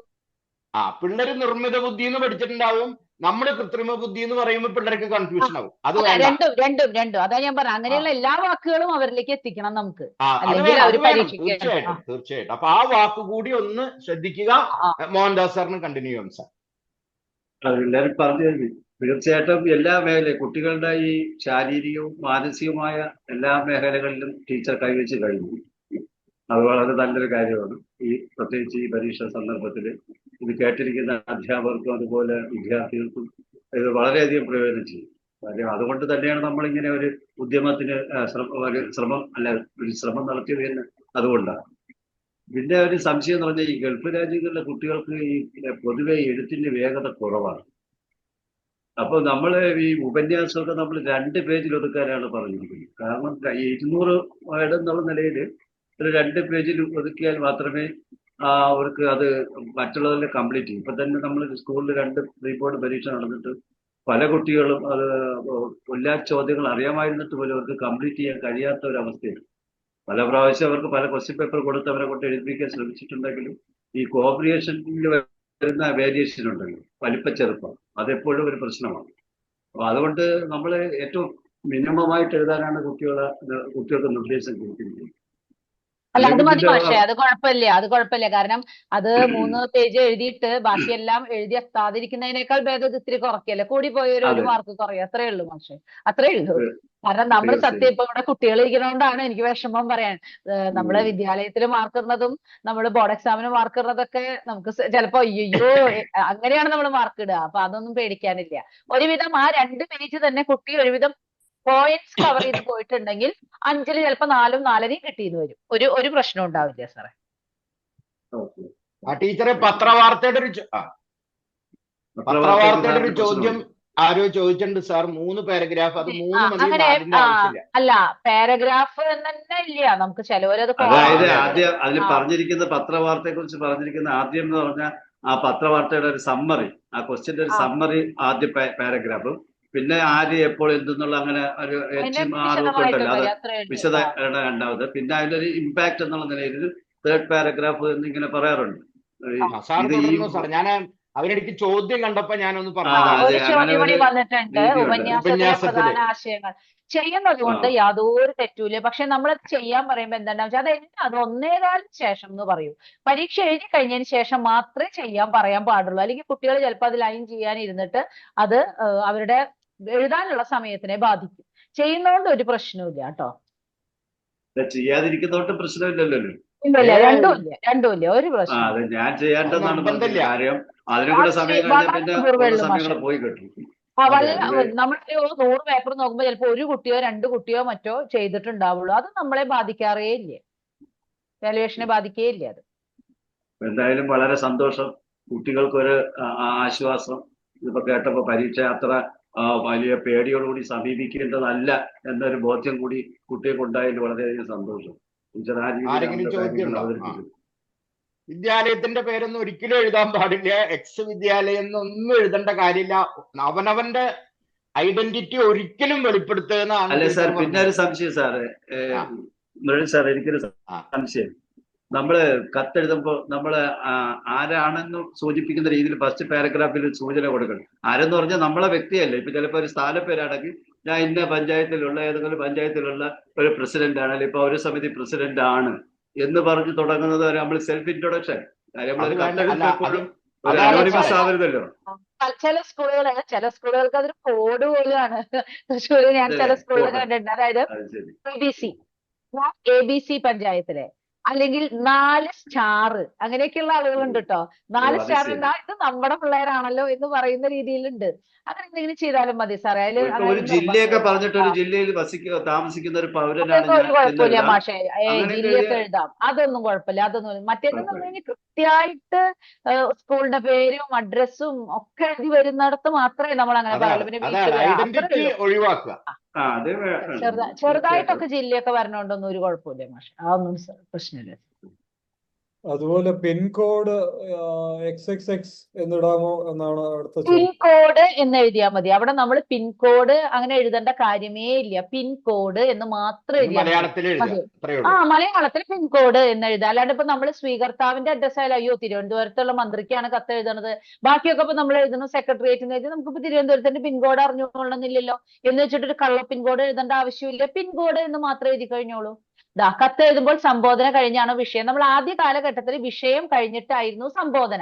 പിള്ളേര് നിർമ്മിത ബുദ്ധി എന്ന് പഠിച്ചിട്ടുണ്ടാവും, നമ്മള് കൃത്രിമ ബുദ്ധി എന്ന് പറയുമ്പോൾ പിള്ളേർക്ക് കൺഫ്യൂഷൻ ആവും. അത് രണ്ടും അതാ ഞാൻ പറഞ്ഞ, അങ്ങനെയുള്ള എല്ലാ വാക്കുകളും അവരിലേക്ക് എത്തിക്കണം നമുക്ക്. തീർച്ചയായിട്ടും. അപ്പൊ ആ വാക്കുകൂടി ഒന്ന് ശ്രദ്ധിക്കുക. മോഹൻദാസ് സാറിന് കണ്ടിന്യൂ ചെയ്യാം സാർ. എല്ലാവരും പറഞ്ഞു. തീർച്ചയായിട്ടും എല്ലാ മേഖലയും കുട്ടികളുടെ ഈ ശാരീരികവും മാനസികവുമായ എല്ലാ മേഖലകളിലും ടീച്ചർ കൈവച്ച് കഴിഞ്ഞു. അത് വളരെ നല്ലൊരു കാര്യമാണ്. പ്രത്യേകിച്ച് ഈ പരീക്ഷാ സന്ദർഭത്തിൽ ഇത് കേട്ടിരിക്കുന്ന അധ്യാപകർക്കും അതുപോലെ വിദ്യാർത്ഥികൾക്കും ഇത് വളരെയധികം പ്രയോജനം ചെയ്യും. കാര്യം അതുകൊണ്ട് തന്നെയാണ് നമ്മളിങ്ങനെ ഒരു ഉദ്യമത്തിന് ഒരു ശ്രമം നടത്തിയത് തന്നെ അതുകൊണ്ടാണ്. പിന്നെ ഒരു സംശയം എന്ന് പറഞ്ഞാൽ, ഈ ഗൾഫ് രാജ്യങ്ങളിലെ കുട്ടികൾക്ക് ഈ പൊതുവെ എഴുത്തിന്റെ വേഗത കുറവാണ്. അപ്പോൾ നമ്മൾ ഈ ഉപന്യാസമൊക്കെ നമ്മൾ 2 പേജിൽ ഒതുക്കാനാണ് പറഞ്ഞിരിക്കുന്നത്. കാരണം 200 വേർഡ് എന്നുള്ള നിലയിൽ ഒരു 2 പേജിൽ ഒതുക്കിയാൽ മാത്രമേ അവർക്ക് അത് മറ്റുള്ളവരെ കംപ്ലീറ്റ് ചെയ്യും. ഇപ്പൊ തന്നെ നമ്മൾ സ്കൂളിൽ 2 പ്രീ ബോർഡ് പരീക്ഷ നടന്നിട്ട് പല കുട്ടികളും അത് എല്ലാ ചോദ്യങ്ങൾ അറിയാമായിരുന്നിട്ട് പോലും അവർക്ക് കംപ്ലീറ്റ് ചെയ്യാൻ കഴിയാത്ത ഒരു അവസ്ഥയാണ്. പല പ്രാവശ്യം അവർക്ക് പല ക്വസ്റ്റ്യൻ പേപ്പർ കൊടുത്ത് അവരെ കൊണ്ട് എഴുതിപ്പിക്കാൻ ശ്രമിച്ചിട്ടുണ്ടെങ്കിലും ഈ കോംപ്രിഹെൻഷനിൽ വരുന്ന വേരിയേഷൻ ഉണ്ടല്ലോ, വലിപ്പച്ചെറുപ്പം, അതെപ്പോഴും ഒരു പ്രശ്നമാണ്. അപ്പൊ അതുകൊണ്ട് നമ്മൾ ഏറ്റവും മിനിമമായിട്ട് എഴുതാനാണ് കുട്ടികൾക്ക് നിർദ്ദേശം കൊടുത്തിരിക്കുന്നത്. അല്ല, അത് മതി പക്ഷേ, അത് കുഴപ്പമില്ല. കാരണം അത് 3 പേജ് എഴുതിയിട്ട് ബാക്കിയെല്ലാം എഴുതി എത്താതിരിക്കുന്നതിനേക്കാൾ ഭേദം ഇത്തിരി കുറയ്ക്കല്ലേ. കൂടി പോയ ഒരു മാർക്ക് കുറയും, അത്രേ ഉള്ളൂ പക്ഷേ, അത്രേ ഉള്ളൂ. കാരണം നമ്മൾ സത്യം ഇപ്പൊ ഇവിടെ കുട്ടികൾ ഇരിക്കുന്നതുകൊണ്ടാണ് എനിക്ക് വിഷമം പറയാൻ. നമ്മള് വിദ്യാലയത്തിൽ മാർക്കിടുന്നതും നമ്മൾ ബോർഡ് എക്സാമിന് മാർക്കിടുന്നതൊക്കെ നമുക്ക് ചിലപ്പോ അയ്യോ അങ്ങനെയാണ് നമ്മൾ മാർക്കിടുക. അപ്പൊ അതൊന്നും പേടിക്കാനില്ല. ഒരുവിധം ആ 2 പേജ് തന്നെ കുട്ടി ഒരുവിധം പോയിന്റ്സ് കവർ ചെയ്ത് പോയിട്ടുണ്ടെങ്കിൽ 5-ൽ ചിലപ്പോ 4ഉം 4.5 കിട്ടിയെന്ന് വരും. ഒരു പ്രശ്നം ഉണ്ടാവില്ല സാറേ. ടീച്ചറെ, പത്രവാർത്തയുടെ ഒരു ചോദ്യം ആരോ ചോദിച്ചിട്ടുണ്ട് സാർ. 3 പാരഗ്രാഫ്, അത് 3 മതി. അല്ല, പാരഗ്രാഫ് തന്നെ ഇല്ല നമുക്ക്. ചിലവരത് അതായത് ആദ്യം അതിൽ പറഞ്ഞിരിക്കുന്ന പത്രവാർത്തയെ കുറിച്ച് പറഞ്ഞിരിക്കുന്ന ആദ്യം എന്ന് പറഞ്ഞാൽ ആ പത്രവാർത്തയുടെ ഒരു സമ്മറി, ആ ക്വസ്റ്റ്യന്റെ ഒരു സമ്മറി ആദ്യ പാരഗ്രാഫും, പിന്നെ ആര് എപ്പോൾ എന്തെന്നുള്ള അങ്ങനെ ഒരു ഉണ്ടല്ലോ അത് വിശദീകരണം രണ്ടാമത്, പിന്നെ അതിന്റെ ഒരു ഇമ്പാക്ട് എന്നുള്ള നിലയിൽ 3rd പാരഗ്രാഫ് എന്നിങ്ങനെ പറയാറുണ്ട്. ഞാൻ അവരെനിക്ക് ചോദ്യം കണ്ടപ്പോ ഞാനൊന്ന് വന്നിട്ടുണ്ട്. ഉപന്യാസത്തിലെ പ്രധാന ആശയങ്ങൾ ചെയ്യുന്നത് കൊണ്ട് യാതൊരു തെറ്റൂല. പക്ഷെ നമ്മൾ ചെയ്യാൻ പറയുമ്പോ എന്താണെന്ന് വെച്ചാൽ അത് 1.25 ശേഷം എന്ന് പറയൂ. പരീക്ഷ എഴുതി കഴിഞ്ഞതിന് ശേഷം മാത്രമേ പറയാൻ പാടുള്ളൂ. അല്ലെങ്കിൽ കുട്ടികൾ ചിലപ്പോൾ അത് ലൈൻ ചെയ്യാനിരുന്നിട്ട് അത് അവരുടെ എഴുതാനുള്ള സമയത്തിനെ ബാധിക്കും. ചെയ്യുന്നതുകൊണ്ട് ഒരു പ്രശ്നവും ഇല്ല കേട്ടോ. ചെയ്യാതിരിക്കുന്നതുകൊണ്ട് പ്രശ്നമില്ലല്ലോ. ഇല്ല, രണ്ടുമില്ല, ഒരു പ്രശ്നം. ഞാൻ ചെയ്യാണ്ടെന്നാണ് കാര്യം. അതിനൂടെ സമയം പോയി കിട്ടും. നമ്മൾ 100 പേപ്പർ നോക്കുമ്പോൾ ചിലപ്പോൾ 1 കുട്ടിയോ 2 കുട്ടിയോ മറ്റോ ചെയ്തിട്ടുണ്ടാവുള്ളൂ. അത് നമ്മളെ ബാധിക്കാറേ ഇല്ല, വാല്യുവേഷനെ ബാധിക്കേ ഇല്ല. അത് എന്തായാലും വളരെ സന്തോഷം. കുട്ടികൾക്കൊരു ആശ്വാസം. ഇതിപ്പോ കേട്ടപ്പോ പരീക്ഷ അത്ര വലിയ പേടിയോടുകൂടി സമീപിക്കേണ്ടതല്ല എന്നൊരു ബോധ്യം കൂടി കുട്ടികൾക്ക് ഉണ്ടായതിൽ വളരെയധികം സന്തോഷം. ടീച്ചർ ആ രീതിയിൽ ആരെങ്കിലും നമ്മുടെ ചോദ്യം കാര്യങ്ങൾ ഉണ്ടോ? അവതരിപ്പിക്കും. വിദ്യാലയത്തിന്റെ പേരൊന്നും ഒരിക്കലും എഴുതാൻ പാടില്ല. എക്സ് വിദ്യാലയം എന്നൊന്നും എഴുതേണ്ട കാര്യമില്ല. അവനവന്റെ ഐഡന്റിറ്റി ഒരിക്കലും വെളിപ്പെടുത്തുന്നതാണ് അല്ലെ സാർ, ടീച്ചർ പിന്നെ ഒരു പറഞ്ഞത്. സംശയം സാറ്, ആ മുരളി സാർ, എനിക്കൊരു ആ സംശയം. നമ്മള് കത്തെഴുതുമ്പോൾ നമ്മള് ആരാണെന്ന് സൂചിപ്പിക്കുന്ന രീതിയിൽ ഫസ്റ്റ് പാരഗ്രാഫിൽ സൂചന കൊടുക്കണം. ആരെന്ന് പറഞ്ഞാൽ നമ്മളെ വ്യക്തിയല്ലേ. ഇപ്പൊ ചിലപ്പോൾ ഒരു സ്ഥാനപ്പേരാണെങ്കിൽ ഞാൻ ഇന്ന പഞ്ചായത്തിലുള്ള ഏതെങ്കിലും പഞ്ചായത്തിലുള്ള ഒരു പ്രസിഡന്റ് ആണ്, അല്ലെങ്കിൽ പൗരസമിതി പ്രസിഡന്റ് ആണ് എന്ന് പറഞ്ഞ് തുടങ്ങുന്നത് നമ്മൾ സെൽഫ് ഇൻട്രൊഡക്ഷൻ. നമ്മളൊരു അത് വേണ്ട. അല്ല, കത്തെഴുതുമ്പോൾ അത് എപ്പോഴും ഒരു അതാണ് അനോണിമസ് സാറേ. ആവരുതല്ലോ. ചില സ്കൂളുകൾക്ക് അതൊരു കോഡ് പോലെയാണ്. തൃശ്ശൂര് ഞാൻ ചില സ്കൂളുകൾ കോഡ്. കണ്ടിട്ടുണ്ട്. അതായത് അത് ശരി. ABC പഞ്ചായത്തിലെ അല്ലെങ്കിൽ 4 സ്റ്റാർ അങ്ങനെയൊക്കെയുള്ള ആളുകളുണ്ട് കേട്ടോ. 4 അത് സ്റ്റാർ ശരി. ഉണ്ടാ ഇത് നമ്മുടെ പിള്ളേരാണല്ലോ എന്ന് പറയുന്ന രീതിയിലുണ്ട്. അങ്ങനെ എന്തെങ്കിലും ചെയ്താലും മതി സാറേ. അതില് ഇപ്പൊ ഒരു അങ്ങനെ ജില്ലയൊക്കെ പറഞ്ഞിട്ട് ഒരു നിർബന്ധമില്ല. ജില്ലയിൽ താമസിക്കുന്ന ഒരു പൗരനാണ് അതൊന്നും ഞാൻ ഒരു കുഴപ്പമില്ല എന്നെഴുതാം. മാഷേ. അങ്ങനെയൊക്കെ ജില്ലയൊക്കെ എഴുതിയാൽ എഴുതാം. അതൊന്നും കുഴപ്പമില്ല. അതൊന്നും മറ്റേതെന്ന് പറഞ്ഞു കുഴപ്പമില്ല. കഴിഞ്ഞാൽ കൃത്യമായിട്ട് സ്കൂളിന്റെ പേരും അഡ്രസ്സും ഒക്കെ എഴുതി വരുന്നിടത്ത് മാത്രമേ നമ്മൾ അങ്ങനെ അതാണ് പറയുള്ളൂ. പിന്നെ അതാണ് വീട്ടിൽ അത്രേ ഐഡന്റിറ്റി ഉള്ളൂ. ഒഴിവാക്കുക. അത് തീർച്ചയായിട്ടും. ചെറുതായിട്ടൊക്കെ ജില്ലയൊക്കെ വരണോണ്ടൊന്നും ഒരു കുഴപ്പമില്ല മാഷെ. അതൊന്നും പ്രശ്നമില്ല. അതുപോലെ പിൻകോഡ് XXX എന്നിടാമോ എന്നാണ് അടുത്ത ചോദ്യം. പിൻകോഡ് എന്ന് എഴുതിയാൽ മതി. അവിടെ നമ്മൾ പിൻകോഡ് അങ്ങനെ എഴുതേണ്ട കാര്യമേ ഇല്ല. പിൻകോഡ് എന്ന് മാത്രം ഇത് എഴുതിയാൽ മലയാളത്തിൽ എഴുതുക, മതി. അത്രയേ ആ ഉള്ളൂ. മലയാളത്തിൽ പിൻകോഡ് എന്ന് എഴുതാം. അല്ലാണ്ട് ഇപ്പൊ നമ്മൾ സ്വീകർത്താവിന്റെ അഡ്രസ് ആയാലും അയ്യോ തിരുവനന്തപുരത്തുള്ള മന്ത്രിക്കാണ് കത്ത് എഴുതണത്, ബാക്കിയൊക്കെ ഇപ്പൊ നമ്മൾ എഴുതുന്നു സെക്രട്ടേറിയറ്റിന് എഴുതി, നമുക്കിപ്പോ തിരുവനന്തപുരത്തിന്റെ പിൻകോഡ് അറിഞ്ഞുകൊള്ളുന്നില്ലല്ലോ എന്ന് വെച്ചിട്ട് ഒരു കള്ള പിൻകോഡ് എഴുതേണ്ട ആവശ്യമില്ല. പിൻകോഡ് എന്ന് മാത്രം എഴുതി കഴിഞ്ഞോളൂ. കത്ത് എഴുതുമ്പോൾ സംബോധന കഴിഞ്ഞാണ് വിഷയം. നമ്മൾ ആദ്യ കാലഘട്ടത്തിൽ വിഷയം കഴിഞ്ഞിട്ടായിരുന്നു സംബോധന.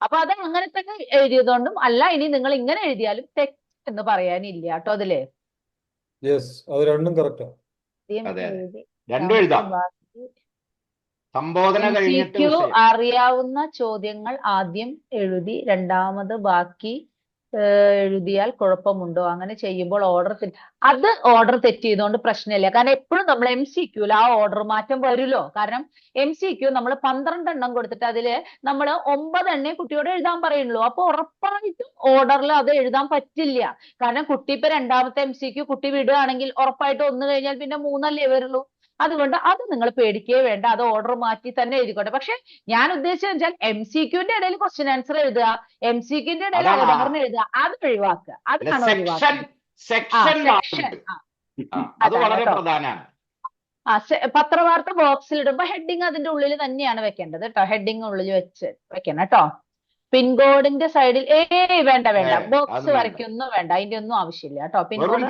അപ്പൊ അത് അങ്ങനെ തന്നെ എഴുതിയതുകൊണ്ടും അല്ല, ഇനി നിങ്ങൾ ഇങ്ങനെ എഴുതിയാലും തെറ്റ് എന്ന് പറയാനില്ല കേട്ടോ അതില്. യെസ്, അത് രണ്ടും കറക്റ്റാ. അതെ അതെ, രണ്ടും എഴുതാം. സംബോധന കഴിഞ്ഞിട്ട് MCQ വിഷയം. അറിയാവുന്ന ചോദ്യങ്ങൾ ആദ്യം എഴുതി രണ്ടാമത് ബാക്കി എഴുതിയാൽ കുഴപ്പമുണ്ടോ? അങ്ങനെ ചെയ്യുമ്പോൾ ഓർഡർ തെറ്റ് ചെയ്തുകൊണ്ട് പ്രശ്നമില്ല. കാരണം എപ്പോഴും നമ്മൾ MCQ ആ ഓർഡർ മാറ്റം വരുമല്ലോ. കാരണം MCQ നമ്മൾ 12 എണ്ണം കൊടുത്തിട്ട് അതില് നമ്മൾ 9 എണ്ണേ കുട്ടിയോട് എഴുതാൻ പറയുള്ളൂ. അപ്പൊ ഉറപ്പായിട്ടും ഓർഡറിൽ അത് എഴുതാൻ പറ്റില്ല. കാരണം കുട്ടി ഇപ്പൊ രണ്ടാമത്തെ MCQ കുട്ടി വിടുകയാണെങ്കിൽ ഉറപ്പായിട്ടും 1 കഴിഞ്ഞാൽ പിന്നെ 3 അല്ലേ വരുള്ളൂ. അതുകൊണ്ട് അത് നിങ്ങൾ പേടിക്കേ വേണ്ട. അത് ഓർഡർ മാറ്റി തന്നെ എഴുതിക്കോട്ടെ. പക്ഷെ ഞാൻ ഉദ്ദേശിച്ചത് വെച്ചാൽ MCQന്റെ ഇടയിൽ ക്വസ്റ്റ്യൻ ആൻസർ എഴുതുക, MCQന്റെ ഇടയിൽ അതാണ്. ഉദാഹരണം എഴുതുക, അത് ഒഴിവാക്കുക. അതാണ് ഒഴിവാക്കുക. സെക്ഷൻ സെക്ഷൻ അത് വളരെ പ്രധാനമാണ്. പത്രവാർത്ത ബോക്സിൽ ഇടുമ്പോ ഹെഡിങ് അതിന്റെ ഉള്ളിൽ തന്നെയാണ് വെക്കേണ്ടത് കേട്ടോ. ഹെഡിങ് ഉള്ളിൽ വെക്കണം കേട്ടോ. പിൻകോഡിന്റെ സൈഡിൽ വേണ്ട ബോക്സ് വരയ്ക്കൊന്നും വേണ്ട. അതിന്റെ ഒന്നും ആവശ്യമില്ല കേട്ടോ. പിൻകോഡ്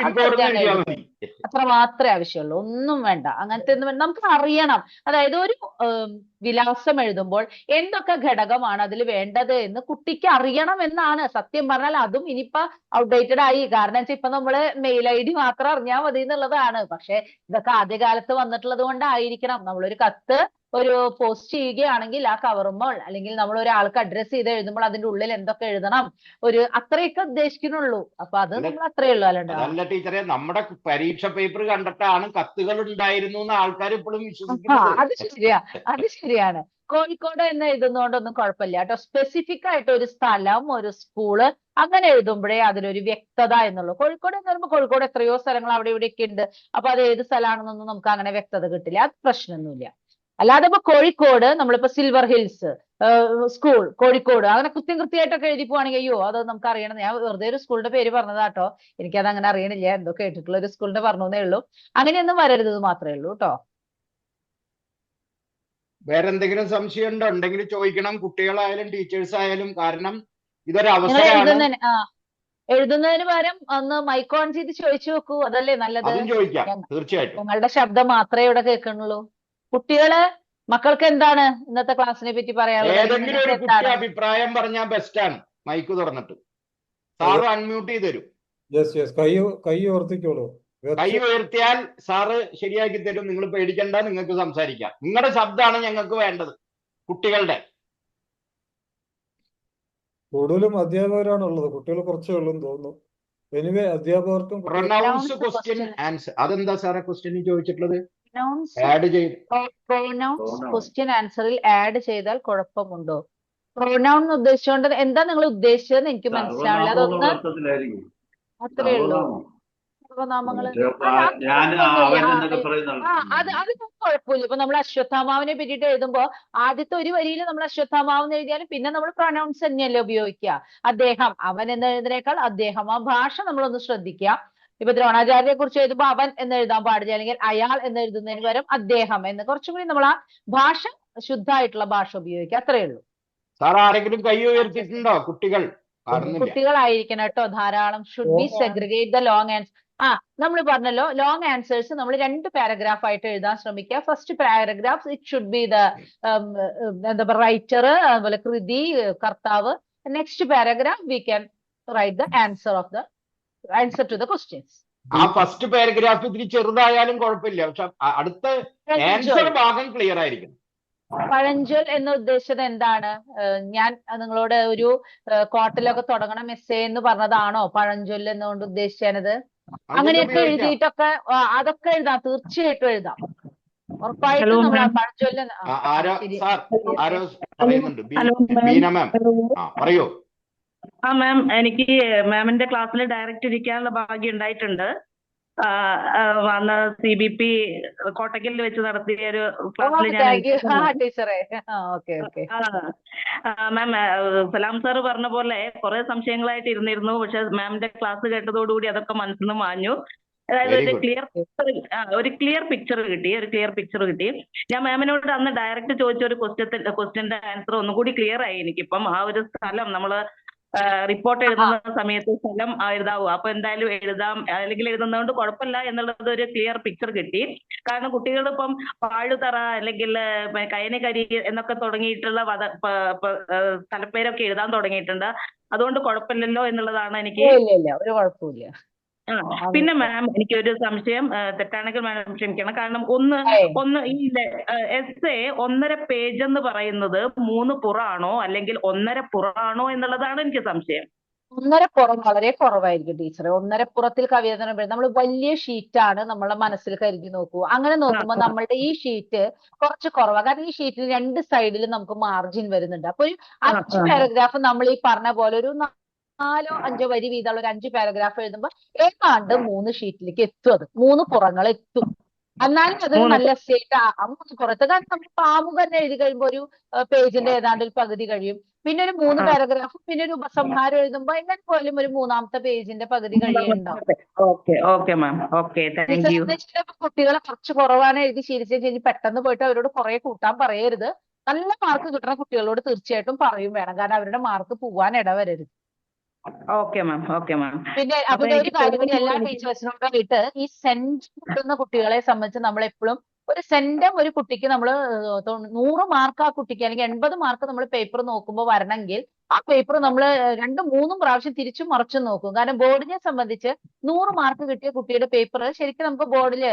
അത്ര മാത്രമേ ആവശ്യമുള്ളൂ. ഒന്നും വേണ്ട, അങ്ങനത്തെ ഒന്നും വേണ്ട. നമുക്ക് അറിയണം. അതായത് ഒരു വിലാസം എഴുതുമ്പോൾ എന്തൊക്കെ ഘടകമാണ് അതിൽ വേണ്ടത് എന്ന് കുട്ടിക്ക് അറിയണം എന്നാണ്. സത്യം പറഞ്ഞാൽ അതും ഇനിയിപ്പോ ഔട്ട്ഡേറ്റഡ് ആയി. കാരണം വെച്ചാൽ ഇപ്പൊ നമ്മള് മെയിൽ ID മാത്രം അറിഞ്ഞാൽ മതി എന്നുള്ളതാണ്. പക്ഷെ ഇതൊക്കെ ആദ്യകാലത്ത് വന്നിട്ടുള്ളത് കൊണ്ടായിരിക്കണം. നമ്മളൊരു കത്ത് ഒരു പോസ്റ്റ് ചെയ്യുകയാണെങ്കിൽ ആ കവറുമ്പോൾ അല്ലെങ്കിൽ നമ്മൾ ഒരാൾക്ക് അഡ്രസ് ചെയ്ത് എഴുതുമ്പോൾ അതിന്റെ ഉള്ളിൽ എന്തൊക്കെ എഴുതണം, അത്രയൊക്കെ ഉദ്ദേശിക്കുന്നുള്ളൂ. അപ്പൊ അത് നമ്മൾ അത്രയേ ഉള്ളൂ. അല്ല ടീച്ചറെ, നമ്മുടെ പരീക്ഷ പേപ്പർ കണ്ടിട്ടാണ് കത്തുകൾ ഉണ്ടായിരുന്നു എന്ന് ആൾക്കാർ ഇപ്പോഴും വിശ്വസിക്കുന്നത്. അത് ശരിയാണ്. കോഴിക്കോട് എന്ന് എഴുതുന്നതുകൊണ്ടൊന്നും കുഴപ്പമില്ല കേട്ടോ. സ്പെസിഫിക് ആയിട്ട് ഒരു സ്ഥലം, ഒരു സ്കൂള് അങ്ങനെ എഴുതുമ്പോഴേ അതിലൊരു വ്യക്തത എന്നുള്ളൂ. കോഴിക്കോട് എന്ന് പറയുമ്പോൾ കോഴിക്കോട് എത്രയോ സ്ഥലങ്ങൾ അവിടെ ഇവിടെയൊക്കെ ഉണ്ട്. അപ്പൊ അത് ഏത് സ്ഥലമാണെന്നൊന്നും നമുക്ക് അങ്ങനെ വ്യക്തത കിട്ടില്ല. അത് പ്രശ്നമൊന്നുമില്ല. അല്ലാതെ ഇപ്പൊ കോഴിക്കോട് നമ്മളിപ്പോ സിൽവർ ഹിൽസ് സ്കൂൾ കോഴിക്കോട് അങ്ങനെ കൃത്യമായിട്ടൊക്കെ എഴുതി പോവാണെങ്കിൽ അയ്യോ അത് നമുക്ക് അറിയണം. ഞാൻ വെറുതെ ഒരു സ്കൂളിന്റെ പേര് പറഞ്ഞതാട്ടോ. എനിക്കത് അങ്ങനെ അറിയണില്ല. എന്തോ കേട്ടിട്ടുള്ള ഒരു സ്കൂളിന്റെ പറഞ്ഞേ ഉള്ളൂ. അങ്ങനെയൊന്നും വരരുത് മാത്രമേ ഉള്ളൂ കേട്ടോ. വേറെ എന്തെങ്കിലും സംശയം ഉണ്ടെങ്കിൽ ചോദിക്കണം, കുട്ടികളായാലും ടീച്ചേഴ്സ് ആയാലും. കാരണം ഇതൊരു അവസരമാണ്. എഴുതുന്നതിന് പകരം ഒന്ന് മൈക്ക് ഓൺ ചെയ്ത് ചോദിച്ചു നോക്കൂ. അതല്ലേ നല്ലത്. അതും ചോദിക്കാം, തീർച്ചയായിട്ടും. നിങ്ങളുടെ ശബ്ദം മാത്രമേ ഇവിടെ കേൾക്കണുള്ളൂ. മക്കൾക്ക് എന്താണ് ഇന്നത്തെ ക്ലാസ്സിനെ പറ്റി പറയാനുള്ളത്? ഏതെങ്കിലും ഒരു കുട്ടി അഭിപ്രായം പറഞ്ഞാൽ ബെസ്റ്റാണ്. മൈക്ക് തുറന്നിട്ട് സാറ് അൺമ്യൂട്ട് ചെയ്ത് തരും. കൈ ഉയർത്തിക്കോളൂ. കൈ ഉയർത്തിയാൽ സാറ് ശരിയാക്കി തരും. നിങ്ങൾ പേടിക്കണ്ട, നിങ്ങൾക്ക് സംസാരിക്കാം. നിങ്ങളുടെ ശബ്ദമാണ് ഞങ്ങൾക്ക് വേണ്ടത്, കുട്ടികളുടെ. കൂടുതലും അധ്യാപകരാണുള്ളത്, കുട്ടികൾ കുറച്ചേ ഉള്ളൂ തോന്നുന്നു. എനിവേ അധ്യാപകർക്കും പ്രൊനൗൺസ് ക്വസ്റ്റ്യൻ ആൻസർ. അതെന്താ സാറേ ക്വസ്റ്റ്യൻ ചോദിച്ചിട്ടുള്ളത്? ആഡ് ചെയ്ത് ക്വസ്റ്റ്യൻ ആൻസറിൽ ആഡ് ചെയ്താൽ കുഴപ്പമുണ്ടോ? പ്രൊനൗൺ എന്ന് ഉദ്ദേശിച്ചുകൊണ്ട് എന്താ നിങ്ങൾ ഉദ്ദേശിച്ചതെന്ന് എനിക്ക് മനസ്സിലാവില്ല. സർവനാമം എന്നുള്ള അതൊന്ന് അർത്ഥത്തിലായിരിക്കും. അത്രേ ഉള്ളൂ. സർവനാമം സർവനാമങ്ങള് ഞാൻ അവൻ എന്നൊക്കെ അത് പറയുന്ന അതൊന്നും കുഴപ്പമില്ല. ഇപ്പൊ നമ്മൾ അശ്വത്ഥാമാവിനെ പറ്റിയിട്ട് എഴുതുമ്പോ ആദ്യത്തെ ഒരു വരിയിൽ നമ്മൾ അശ്വത്ഥാമാവ് എന്ന് എഴുതിയാലും പിന്നെ നമ്മൾ പ്രൊനൗൺസ് തന്നെയല്ലേ ഉപയോഗിക്കുക. അദ്ദേഹം, അവൻ എന്ന് എഴുതുന്നതിനേക്കാൾ അദ്ദേഹം. ആ ഭാഷ നമ്മളൊന്ന് ശ്രദ്ധിക്കുക. ഇപ്പൊ ദ്രോണാചാര്യരെ കുറിച്ച് എഴുതുമ്പോൾ അവൻ എന്ന് എഴുതാൻ പാടില്ല, അല്ലെങ്കിൽ അയാൾ എന്ന് എഴുതുന്നതിന് പകരം അദ്ദേഹം എന്ന്. കുറച്ചും കൂടി നമ്മൾ ആ ഭാഷ, ശുദ്ധമായിട്ടുള്ള ഭാഷ ഉപയോഗിക്കുക. അത്രേ ഉള്ളൂ. സാർ ആരെങ്കിലും കൈ ഉയർത്തിയിട്ടുണ്ടോ? കുട്ടികൾ കാണുന്നില്ല. കുട്ടികളായിരിക്കണം കേട്ടോ, ധാരാളം. Should be segregate the long answer. നമ്മൾ പറഞ്ഞല്ലോ, ലോങ് ആൻസേഴ്സ് നമ്മൾ 2 പാരഗ്രാഫ് ആയിട്ട് എഴുതാൻ ശ്രമിക്കുക. First paragraph it should be the എന്താ പറയുക, റൈറ്റർ, അതുപോലെ കൃതി, കർത്താവ്. Next paragraph we can write the answer to the questions. ആ ഫസ്റ്റ് പാരഗ്രാഫ് ഇത്തിരി ചെറുതായാലും കുഴപ്പമില്ല, പക്ഷെ അടുത്ത ആൻസർ ഭാഗം ക്ലിയർ ആയിരിക്കും. പഴഞ്ചൊൽ എന്ന് ഉദ്ദേശിച്ചത് എന്താണ്? ഞാൻ നിങ്ങളോട് ഒരു കോട്ടിലൊക്കെ തുടങ്ങണം എസ്സേ എന്ന് പറഞ്ഞതാണോ പഴഞ്ചൊല്ല് എന്നുകൊണ്ട് ഉദ്ദേശിച്ചത്? അങ്ങനെയൊക്കെ എഴുതിയിട്ടൊക്കെ അതൊക്കെ എഴുതാം, തീർച്ചയായിട്ടും എഴുതാം. ഉറപ്പായിട്ടും നമ്മൾ ആ പഴഞ്ചൊല്ല് ആരോ പറയുന്നുണ്ട്. ബീന മാം, പറയൂ. മാം, എനിക്ക് മാമിന്റെ ക്ലാസ്സിൽ ഡയറക്റ്റ് ഇരിക്കാനുള്ള ഭാഗ്യം ഉണ്ടായിട്ടുണ്ട്. അന്ന് CBP കോട്ടക്കലിൽ വെച്ച് നടത്തിയ ഒരു ക്ലാസ്സിൽ മാം, സലാം സാറ് പറഞ്ഞ പോലെ കുറെ സംശയങ്ങളായിട്ട് ഇരുന്നിരുന്നു. പക്ഷെ മാമിന്റെ ക്ലാസ് കേട്ടതോടുകൂടി അതൊക്കെ മനസ്സിൽ നിന്ന് മാഞ്ഞു. അതായത് ഒരു ക്ലിയർ പിക്ചർ കിട്ടി. ഞാൻ മാമിനോട് അന്ന് ഡയറക്റ്റ് ചോദിച്ച ഒരു ക്വസ്റ്റ്യന്റെ ആൻസർ ഒന്നുകൂടി ക്ലിയർ ആയി എനിക്കിപ്പം. ആ ഒരു സ്ഥലം നമ്മള് റിപ്പോർട്ട് എഴുതുന്ന സമയത്ത് സ്ഥലം എഴുതാവൂ, അപ്പൊ എന്തായാലും എഴുതാം, അല്ലെങ്കിൽ എഴുതുന്നതുകൊണ്ട് കുഴപ്പമില്ല എന്നുള്ളത് ഒരു ക്ലിയർ പിക്ചർ കിട്ടി. കാരണം കുട്ടികൾ ഇപ്പം പാഴുതറ അല്ലെങ്കിൽ കയനകരി എന്നൊക്കെ തുടങ്ങിയിട്ടുള്ള സ്ഥലപ്പേരൊക്കെ എഴുതാൻ തുടങ്ങിയിട്ടുണ്ട്. അതുകൊണ്ട് കുഴപ്പമില്ലല്ലോ എന്നുള്ളതാണ് എനിക്ക്. ഒരു കുഴപ്പമില്ല. പിന്നെ മാം, എനിക്കൊരു സംശയം, തെറ്റാണെങ്കിൽ മാം ക്ഷമിക്കണം. കാരണം ഒന്ന് ഈ എസ്സേ 1.5 പേജ് എന്ന് പറയുന്നത് 3 പുറാണോ അല്ലെങ്കിൽ 1.5 പുറാണോ എന്നുള്ളതാണ് എനിക്ക് സംശയം. 1.5 പുറം വളരെ കുറവായിരിക്കും ടീച്ചറെ. 1.5 പുറത്തിൽ കവിത നമ്മൾ വലിയ ഷീറ്റാണ് നമ്മളെ മനസ്സിൽ കരുതി നോക്കൂ. അങ്ങനെ നോക്കുമ്പോൾ നമ്മളുടെ ഈ ഷീറ്റ് കുറച്ച് കുറവാണ്. കാരണം ഈ ഷീറ്റിൽ 2 സൈഡിലും നമുക്ക് മാർജിൻ വരുന്നുണ്ട്. അപ്പൊ ഒരു 5 പാരഗ്രാഫ് നമ്മൾ ഈ പറഞ്ഞ പോലെ ഒരു 4-5 വരി വീതമുള്ള ഒരു 5 പാരഗ്രാഫ് എഴുതുമ്പോൾ ഏതാണ്ട് 3 ഷീറ്റിലേക്ക് എത്തും. അത് 3 പുറങ്ങൾ എത്തും. എന്നാലും അത് നല്ല സ്റ്റേറ്റ് 3 പുറത്ത്. കാരണം നമ്മൾ പാമുക തന്നെ എഴുതി കഴിയുമ്പോൾ ഒരു പേജിന്റെ ഏതാണ്ട് ഒരു പകുതി കഴിയും. പിന്നെ ഒരു 3 പാരഗ്രാഫ്, പിന്നെ ഒരു ഉപസംഹാരം എഴുതുമ്പോൾ എങ്ങനെ പോലും ഒരു 3-ാമത്തെ പേജിന്റെ പകുതി കഴിയുന്നുണ്ടാവും. കുട്ടികളെ കുറച്ച് കുറവാണ് എഴുതി ശീലിച്ചു പെട്ടെന്ന് പോയിട്ട് അവരോട് കുറെ കൂട്ടാൻ പറയരുത്. നല്ല മാർക്ക് കിട്ടുന്ന കുട്ടികളോട് തീർച്ചയായിട്ടും പറയും വേണം. കാരണം അവരുടെ മാർക്ക് പോവാൻ ഇടവരരുത്. പിന്നെ അവിടെ ഒരു കാര്യം കൂടി എല്ലാ ടീച്ചേഴ്സിനോടായിട്ട്, ഈ സെന്റ് കിട്ടുന്ന കുട്ടികളെ സംബന്ധിച്ച് നമ്മൾ എപ്പോഴും ഒരു സെന്റം ഒരു കുട്ടിക്ക് നമ്മൾ 100 മാർക്ക് ആ കുട്ടിക്ക് അല്ലെങ്കിൽ 80 മാർക്ക് നമ്മൾ പേപ്പർ നോക്കുമ്പോൾ വരണമെങ്കിൽ ആ പേപ്പർ നമ്മൾ 2-3 പ്രാവശ്യം തിരിച്ചും മറിച്ചും നോക്കും. കാരണം ബോർഡിനെ സംബന്ധിച്ച് 100 മാർക്ക് കിട്ടിയ കുട്ടിയുടെ പേപ്പർ ശരിക്കും നമുക്ക് ബോർഡിൽ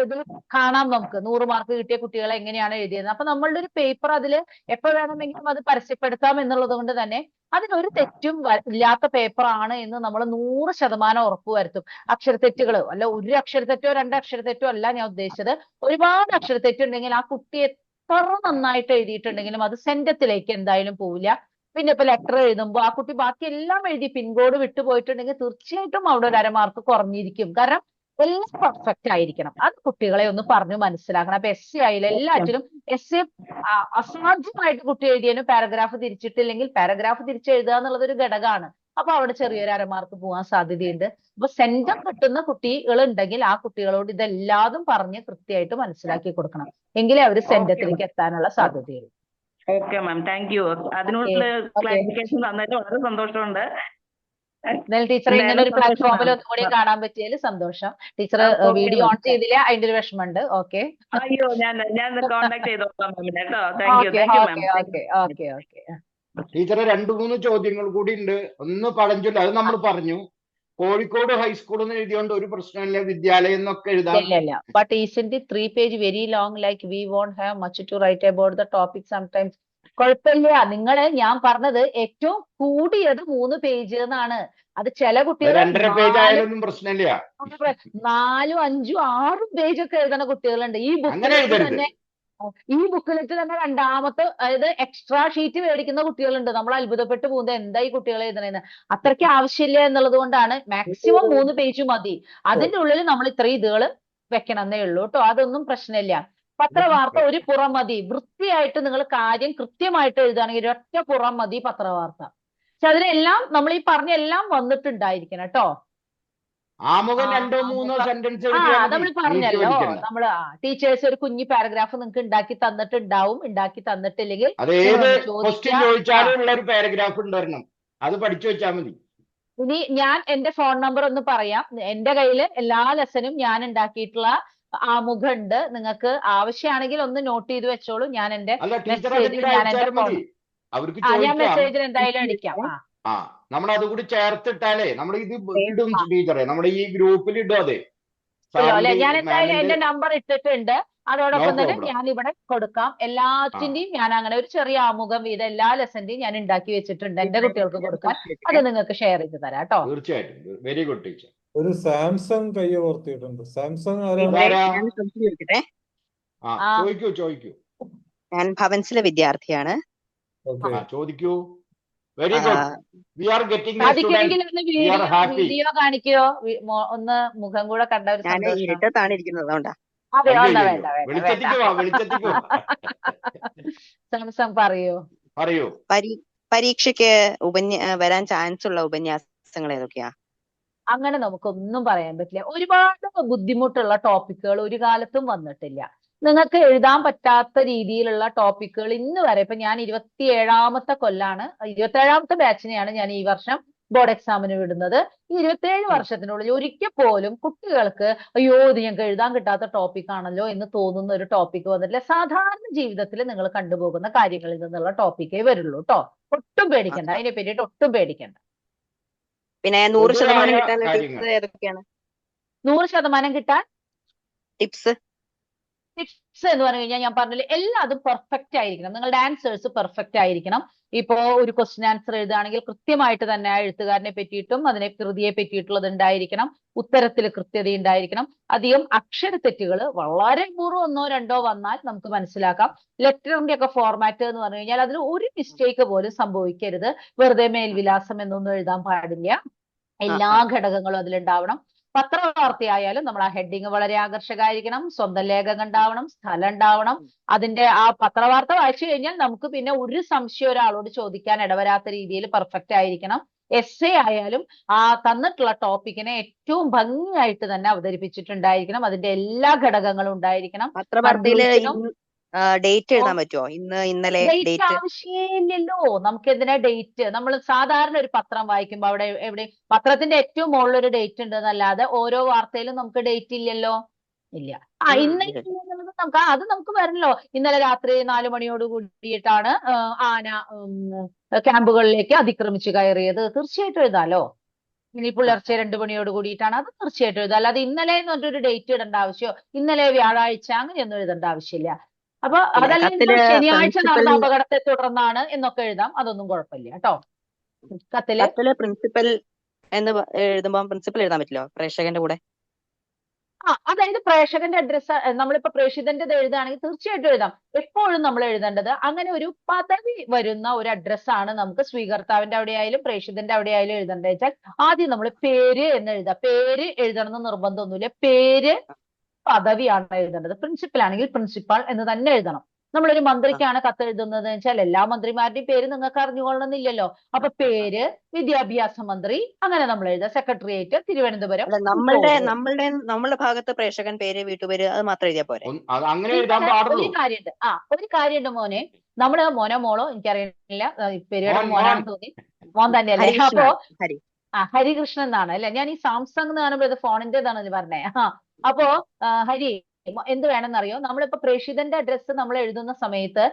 ഇതിൽ കാണാം. നമുക്ക് 100 മാർക്ക് കിട്ടിയ കുട്ടികളെ എങ്ങനെയാണ് എഴുതിയത്. അപ്പൊ നമ്മളുടെ ഒരു പേപ്പർ അതിൽ എപ്പോൾ വേണമെങ്കിലും അത് പരസ്യപ്പെടുത്താം എന്നുള്ളത് കൊണ്ട് തന്നെ അതിനൊരു തെറ്റും ഇല്ലാത്ത പേപ്പറാണ് എന്ന് നമ്മൾ 100% ഉറപ്പുവരുത്തും. അക്ഷരത്തെറ്റുകൾ അല്ല, 1 അക്ഷരത്തെറ്റോ 2 അക്ഷരത്തെറ്റോ അല്ല ഞാൻ ഉദ്ദേശിച്ചത്. ഒരുപാട് അക്ഷരത്തെറ്റുണ്ടെങ്കിൽ ആ കുട്ടി എത്ര നന്നായിട്ട് എഴുതിയിട്ടുണ്ടെങ്കിലും അത് സെന്റത്തിലേക്ക് എന്തായാലും പോവില്ല. പിന്നെ ഇപ്പൊ ലെറ്റർ എഴുതുമ്പോൾ ആ കുട്ടി ബാക്കി എല്ലാം എഴുതി പിൻകോഡ് വിട്ടുപോയിട്ടുണ്ടെങ്കിൽ തീർച്ചയായിട്ടും അവിടെ ഒരു 1/2 മാർക്ക് കുറഞ്ഞിരിക്കും. കാരണം എല്ലാം പെർഫെക്റ്റ് ആയിരിക്കണം. അത് കുട്ടികളെ ഒന്ന് പറഞ്ഞു മനസ്സിലാക്കണം. അപ്പൊ എസ്സേ ആയാലും എല്ലാറ്റിലും എസ്സേ അസാധ്യമായിട്ട് കുട്ടി എഴുതിയതിന് പാരഗ്രാഫ് തിരിച്ചിട്ടില്ലെങ്കിൽ പാരഗ്രാഫ് തിരിച്ചെഴുതുക എന്നുള്ളത് ഒരു ഘടകമാണ്. അപ്പൊ അവിടെ ചെറിയൊരു 1/2 മാർക്ക് പോകാൻ സാധ്യതയുണ്ട്. അപ്പൊ സെന്റം കിട്ടുന്ന കുട്ടികൾ ഉണ്ടെങ്കിൽ ആ കുട്ടികളോട് ഇതെല്ലാതും പറഞ്ഞ് കൃത്യമായിട്ട് മനസ്സിലാക്കി കൊടുക്കണം. എങ്കിലേ അവർ സെന്റത്തിലേക്ക് എത്താനുള്ള സാധ്യതയുള്ളൂ. Thank you. അതിനുള്ള ക്ലാരിഫിക്കേഷൻ തന്നതിൽ വളരെ സന്തോഷമുണ്ട്. ടീച്ചറെ ഇങ്ങനെ ഒരു പ്ലാറ്റ്ഫോമിൽ ഒന്നുകൂടി കാണാൻ പറ്റിയതിൽ സന്തോഷം. ടീച്ചർ വീഡിയോ ഓൺ ചെയ്തില്ല, അതിന്റെ ഒരു വിഷമമുണ്ട്. ഓക്കെ, അയ്യോ ഞാൻ കോൺടാക്ട് ചെയ്തോളാം. ടീച്ചറെ 2-3 ചോദ്യങ്ങൾ കൂടി ഉണ്ട്. ഒന്ന് പഴഞ്ചൊല്ല്, അത് നമ്മൾ പറഞ്ഞു. കോഴിക്കോട് ഹൈസ്കൂളിൽ നിന്ന് എഴുതിയോണ്ട് ഒരു പ്രശ്നമില്ല, വിദ്യാലയം എന്നൊക്കെ എഴുതാം. But isn't 3 page very long, like we won't have much to write about the topic sometimes. കുഴപ്പമില്ല. ഞാൻ പറഞ്ഞത് ഏറ്റവും കൂടിയത് 3 പേജ് എന്നാണ്. അത് ചില കുട്ടികൾ 2.5 പേജ് ആയാലൊന്നും പ്രശ്നമില്ല. 4, 5, 6 പേജ് ഒക്കെ എഴുതുന്ന കുട്ടികളുണ്ട്. ഈ ബുക്കിൽ തന്നെ ഈ ബുക്കിലെറ്റ് തന്നെ രണ്ടാമത്തെ, അതായത് എക്സ്ട്രാ ഷീറ്റ് മേടിക്കുന്ന കുട്ടികളുണ്ട്. നമ്മൾ അത്ഭുതപ്പെട്ടു പോകുന്നത് എന്താ ഈ കുട്ടികൾ എഴുതണേന്ന്. അത്രയ്ക്ക് ആവശ്യമില്ല എന്നുള്ളത് കൊണ്ടാണ് മാക്സിമം 3 പേജ് മതി. അതിന്റെ ഉള്ളിൽ നമ്മൾ ഇത്രയും ഇതുകൾ വെക്കണം എന്നേ ഉള്ളൂ കേട്ടോ. അതൊന്നും പ്രശ്നമില്ല. പത്രവാർത്ത ഒരു പുറം മതി. വൃത്തിയായിട്ട് നിങ്ങൾ കാര്യം കൃത്യമായിട്ട് എഴുതുകയാണെങ്കിൽ ഒരൊറ്റ പുറം മതി പത്രവാർത്ത. പക്ഷെ അതിനെല്ലാം നമ്മൾ ഈ പറഞ്ഞ എല്ലാം വന്നിട്ടുണ്ടായിരിക്കണം കേട്ടോ. ആമുഖം 2-3 സെന്റൻസ് നമ്മൾ പറഞ്ഞല്ലോ, നമ്മള് ടീച്ചേഴ്സ് ഒരു കുഞ്ഞു പാരഗ്രാഫ് നിങ്ങൾക്ക് ഉണ്ടാക്കി തന്നിട്ടുണ്ടാവും. ഉണ്ടാക്കി തന്നിട്ടില്ലെങ്കിൽ അത് ഏത് ക്വസ്റ്റ്യൻ ചോദിച്ചാലും ഉള്ള ഒരു പാരഗ്രാഫ് ഉണ്ടായിരുന്നു. അത് പഠിച്ചു വെച്ചാൽ മതി. ഇനി ഞാൻ എന്റെ ഫോൺ നമ്പർ ഒന്ന് പറയാം. എന്റെ കയ്യിൽ എല്ലാ ലെസനും ഞാൻ ഉണ്ടാക്കിയിട്ടുള്ള ആമുഖം ഉണ്ട്. നിങ്ങൾക്ക് ആവശ്യമാണെങ്കിൽ ഒന്ന് നോട്ട് ചെയ്ത് വെച്ചോളൂ. ഞാൻ എന്റെ മെസ്സേജിൽ ഞാൻ മെസ്സേജിൽ എന്തായാലും അടിക്കാം. നമ്മൾ അതുകൂടി ചേർത്തിട്ടാലേ നമ്മൾ ഇത് ഇടും ടീച്ചറെ, നമ്മുടെ ഈ ഗ്രൂപ്പിൽ ഇടും. അതെ അല്ലെ, ഞാൻ എന്തായാലും എന്റെ നമ്പർ ഇട്ടിട്ടുണ്ട്. അതോടൊപ്പം തന്നെ ഞാൻ ഇവിടെ കൊടുക്കാം. എല്ലാറ്റിന്റെയും ഞാൻ അങ്ങനെ ഒരു ചെറിയ ആമുഖം വീതം എല്ലാ ലെസന്റെയും ഞാൻ ഉണ്ടാക്കി വെച്ചിട്ടുണ്ട് എന്റെ കുട്ടികൾക്ക് കൊടുക്കാൻ. അത് നിങ്ങൾക്ക് ഷെയർ ചെയ്ത് തരാം കേട്ടോ. തീർച്ചയായിട്ടും. Very good teacher. ഒരു സാംസങ് കൈ ഓർത്തിയിട്ടുണ്ട്. സാംസങ് ചോദിക്കൂ. ഞാൻ ഭവൻസിലെ വിദ്യാർത്ഥിയാണ്. ചോദിക്കൂ. Very good. We are getting video കാണിക്കോ? ഒന്ന് മുഖം കൂടെ കണ്ട ഒരു ഞാൻ ഇരുട്ടത്താണ് ഇരിക്കുന്നത്, അതുകൊണ്ടാ. അതെ, സാംസങ് പറയൂ. പരീക്ഷയ്ക്ക് വരാൻ ചാൻസ് ഉള്ള ഉപന്യാസങ്ങൾ ഏതൊക്കെയാ? അങ്ങനെ നമുക്കൊന്നും പറയാൻ പറ്റില്ല. ഒരുപാട് ബുദ്ധിമുട്ടുള്ള ടോപ്പിക്കുകൾ ഒരു കാലത്തും വന്നിട്ടില്ല. നിങ്ങൾക്ക് എഴുതാൻ പറ്റാത്ത രീതിയിലുള്ള ടോപ്പിക്കുകൾ ഇന്ന് വരെ, ഇപ്പൊ ഞാൻ 27ാമത്തെ കൊല്ലാണ്, 27ാമത്തെ ബാച്ചിനെയാണ് ഞാൻ ഈ വർഷം ബോർഡ് എക്സാമിന് വിടുന്നത്. ഈ 27 വർഷത്തിനുള്ളിൽ ഒരിക്കൽ പോലും കുട്ടികൾക്ക് അയ്യോ ഇത് ഞങ്ങൾക്ക് എഴുതാൻ കിട്ടാത്ത ടോപ്പിക് ആണല്ലോ എന്ന് തോന്നുന്ന ഒരു ടോപ്പിക് വന്നിട്ടില്ല. സാധാരണ ജീവിതത്തിൽ നിങ്ങൾ കണ്ടുപോകുന്ന കാര്യങ്ങളിൽ നിന്നുള്ള ടോപ്പിക്കേ വരുള്ളൂ കേട്ടോ. ഒട്ടും പേടിക്കണ്ട, അതിനെ പറ്റിയിട്ട് ഒട്ടും പേടിക്കണ്ട. പിന്നെ 100% കിട്ടാൻ ടിപ്സ് ഏതൊക്കെയാണ്? 100% കിട്ടാൻ ടിപ്സ് എന്ന് പറഞ്ഞു കഴിഞ്ഞാൽ ഞാൻ പറഞ്ഞില്ല, എല്ലാതും പെർഫെക്റ്റ് ആയിരിക്കണം. നിങ്ങളുടെ ആൻസേഴ്സ് പെർഫെക്റ്റ് ആയിരിക്കണം. ഇപ്പോ ഒരു ക്വസ്റ്റ്യൻ ആൻസർ എഴുതുകയാണെങ്കിൽ കൃത്യമായിട്ട് തന്നെ ആ എഴുത്തുകാരനെ പറ്റിയിട്ടും അതിനെ കൃതിയെ പറ്റിയിട്ടുള്ളത് ഉണ്ടായിരിക്കണം. ഉത്തരത്തിൽ കൃത്യത ഉണ്ടായിരിക്കണം. അധികം അക്ഷരത്തെറ്റുകൾ വളരെ പൂർവ്വം 1-2 വന്നാൽ നമുക്ക് മനസ്സിലാക്കാം. ലെറ്ററിന്റെ ഒക്കെ ഫോർമാറ്റ് എന്ന് പറഞ്ഞു കഴിഞ്ഞാൽ അതിൽ ഒരു മിസ്റ്റേക്ക് പോലും സംഭവിക്കരുത്. വെറുതെ മേൽവിലാസം എന്നൊന്നും എഴുതാൻ പാടില്ല. എല്ലാ ഘടകങ്ങളും അതിലുണ്ടാവണം. പത്രവാർത്തയായാലും നമ്മൾ ആ ഹെഡിങ് വളരെ ആകർഷകമായിരിക്കണം. സ്വന്തം ലേഖകം ഉണ്ടാവണം, സ്ഥലം ഉണ്ടാവണം. അതിന്റെ ആ പത്രവാർത്ത വായിച്ചു കഴിഞ്ഞാൽ നമുക്ക് പിന്നെ ഒരു സംശയം ഒരാളോട് ചോദിക്കാൻ ഇടവരാത്ത രീതിയിൽ പെർഫെക്റ്റ് ആയിരിക്കണം. എസ്സേ ആയാലും ആ തന്നിട്ടുള്ള ടോപ്പിക്കിനെ ഏറ്റവും ഭംഗിയായിട്ട് തന്നെ അവതരിപ്പിച്ചിട്ടുണ്ടായിരിക്കണം. അതിന്റെ എല്ലാ ഘടകങ്ങളും ഉണ്ടായിരിക്കണം. ഡേറ്റ് എഴുതാൻ പറ്റുമോ? ഇന്നലെ ഡേറ്റ് ആവശ്യമില്ലല്ലോ. നമുക്ക് എന്തിനാ ഡേറ്റ്? നമ്മൾ സാധാരണ ഒരു പത്രം വായിക്കുമ്പോ അവിടെ എവിടെ പത്രത്തിന്റെ ഏറ്റവും മുകളിലൊരു ഡേറ്റ് ഉണ്ട് എന്നല്ലാതെ ഓരോ വാർത്തയിലും നമുക്ക് ഡേറ്റ് ഇല്ലല്ലോ. ഇല്ല. ഇന്നലെ നമുക്ക് അത് നമുക്ക് വരണല്ലോ. ഇന്നലെ രാത്രി 4 മണിയോട് കൂടിയിട്ടാണ് ആന ക്യാമ്പുകളിലേക്ക് അതിക്രമിച്ചു കയറിയത്. തീർച്ചയായിട്ടും എഴുതാലോ. ഇനി പുലർച്ചെ 2 മണിയോട് കൂടിയിട്ടാണ്, അത് തീർച്ചയായിട്ടും എഴുതാം. അല്ലാതെ ഇന്നലെ എന്ന് പറഞ്ഞൊരു ഡേറ്റ് ഇടേണ്ട ആവശ്യമോ ഇന്നലെ വ്യാഴാഴ്ച അങ്ങനെയൊന്നും എഴുതേണ്ട ആവശ്യമില്ല. അപ്പൊ അതല്ലെങ്കിൽ ശനിയാഴ്ച നടന്ന അപകടത്തെ തുടർന്നാണ് എന്നൊക്കെ എഴുതാം. അതൊന്നും കുഴപ്പമില്ല കേട്ടോ. കത്തില് പ്രിൻസിപ്പൽ എന്ന് എഴുതുമ്പോൾ പ്രിൻസിപ്പൽ എഴുതാൻ പറ്റില്ലോ പ്രേക്ഷകന്റെ കൂടെ? അതായത് പ്രേക്ഷകന്റെ അഡ്രസ്സ് നമ്മളിപ്പോ പ്രേക്ഷിതന്റെ എഴുതുകയാണെങ്കിൽ തീർച്ചയായിട്ടും എഴുതാം. എപ്പോഴും നമ്മൾ എഴുതേണ്ടത് അങ്ങനെ ഒരു പദവി വരുന്ന ഒരു അഡ്രസ്സാണ് നമുക്ക് സ്വീകർത്താവിന്റെ അവിടെ ആയാലും പ്രേക്ഷിതന്റെ അവിടെ ആയാലും എഴുതേണ്ടത് വെച്ചാൽ ആദ്യം നമ്മൾ പേര് എന്ന് എഴുതാം. പേര് എഴുതണം എന്ന് നിർബന്ധമൊന്നുമില്ല. പേര് പദവിയാണ് എഴുതേണ്ടത്. പ്രിൻസിപ്പൽ ആണെങ്കിൽ പ്രിൻസിപ്പാൾ എന്ന് തന്നെ എഴുതണം. നമ്മളൊരു മന്ത്രിക്കാണ് കത്ത് എഴുതുന്നത് വെച്ചാൽ എല്ലാ മന്ത്രിമാരുടെയും പേര് നിങ്ങൾക്ക് അറിഞ്ഞുകൊള്ളണമെന്നില്ലല്ലോ. അപ്പൊ പേര്, വിദ്യാഭ്യാസ മന്ത്രി, അങ്ങനെ നമ്മൾ എഴുതാം. സെക്രട്ടേറിയറ്റ്, തിരുവനന്തപുരം. നമ്മളുടെ ഭാഗത്ത് പ്രേക്ഷകൻ പേര്, വീട്ടുപേര് അത് മാത്രം എഴുതിയാ പോരെ? ഒരു കാര്യമുണ്ട് മോനെ. നമ്മള് മോനോ മോളോ എനിക്കറിയില്ല, പേരുയുടെ മോനാണെന്ന് തോന്നി. മോൻ തന്നെയല്ലേ? അപ്പോ ഹരികൃഷ്ണൻ എന്നാണ് അല്ലെ? ഞാൻ ഈ സാംസങ് എന്ന് കാണുമ്പോൾ ഇത് ഫോണിന്റേതാണെന്ന് പറഞ്ഞേ. അപ്പോ ഹരി എന്ത് വേണമെന്നറിയോ? നമ്മളിപ്പോ പ്രേക്ഷിതന്റെ അഡ്രസ്സ് നമ്മൾ എഴുതുന്ന സമയത്ത്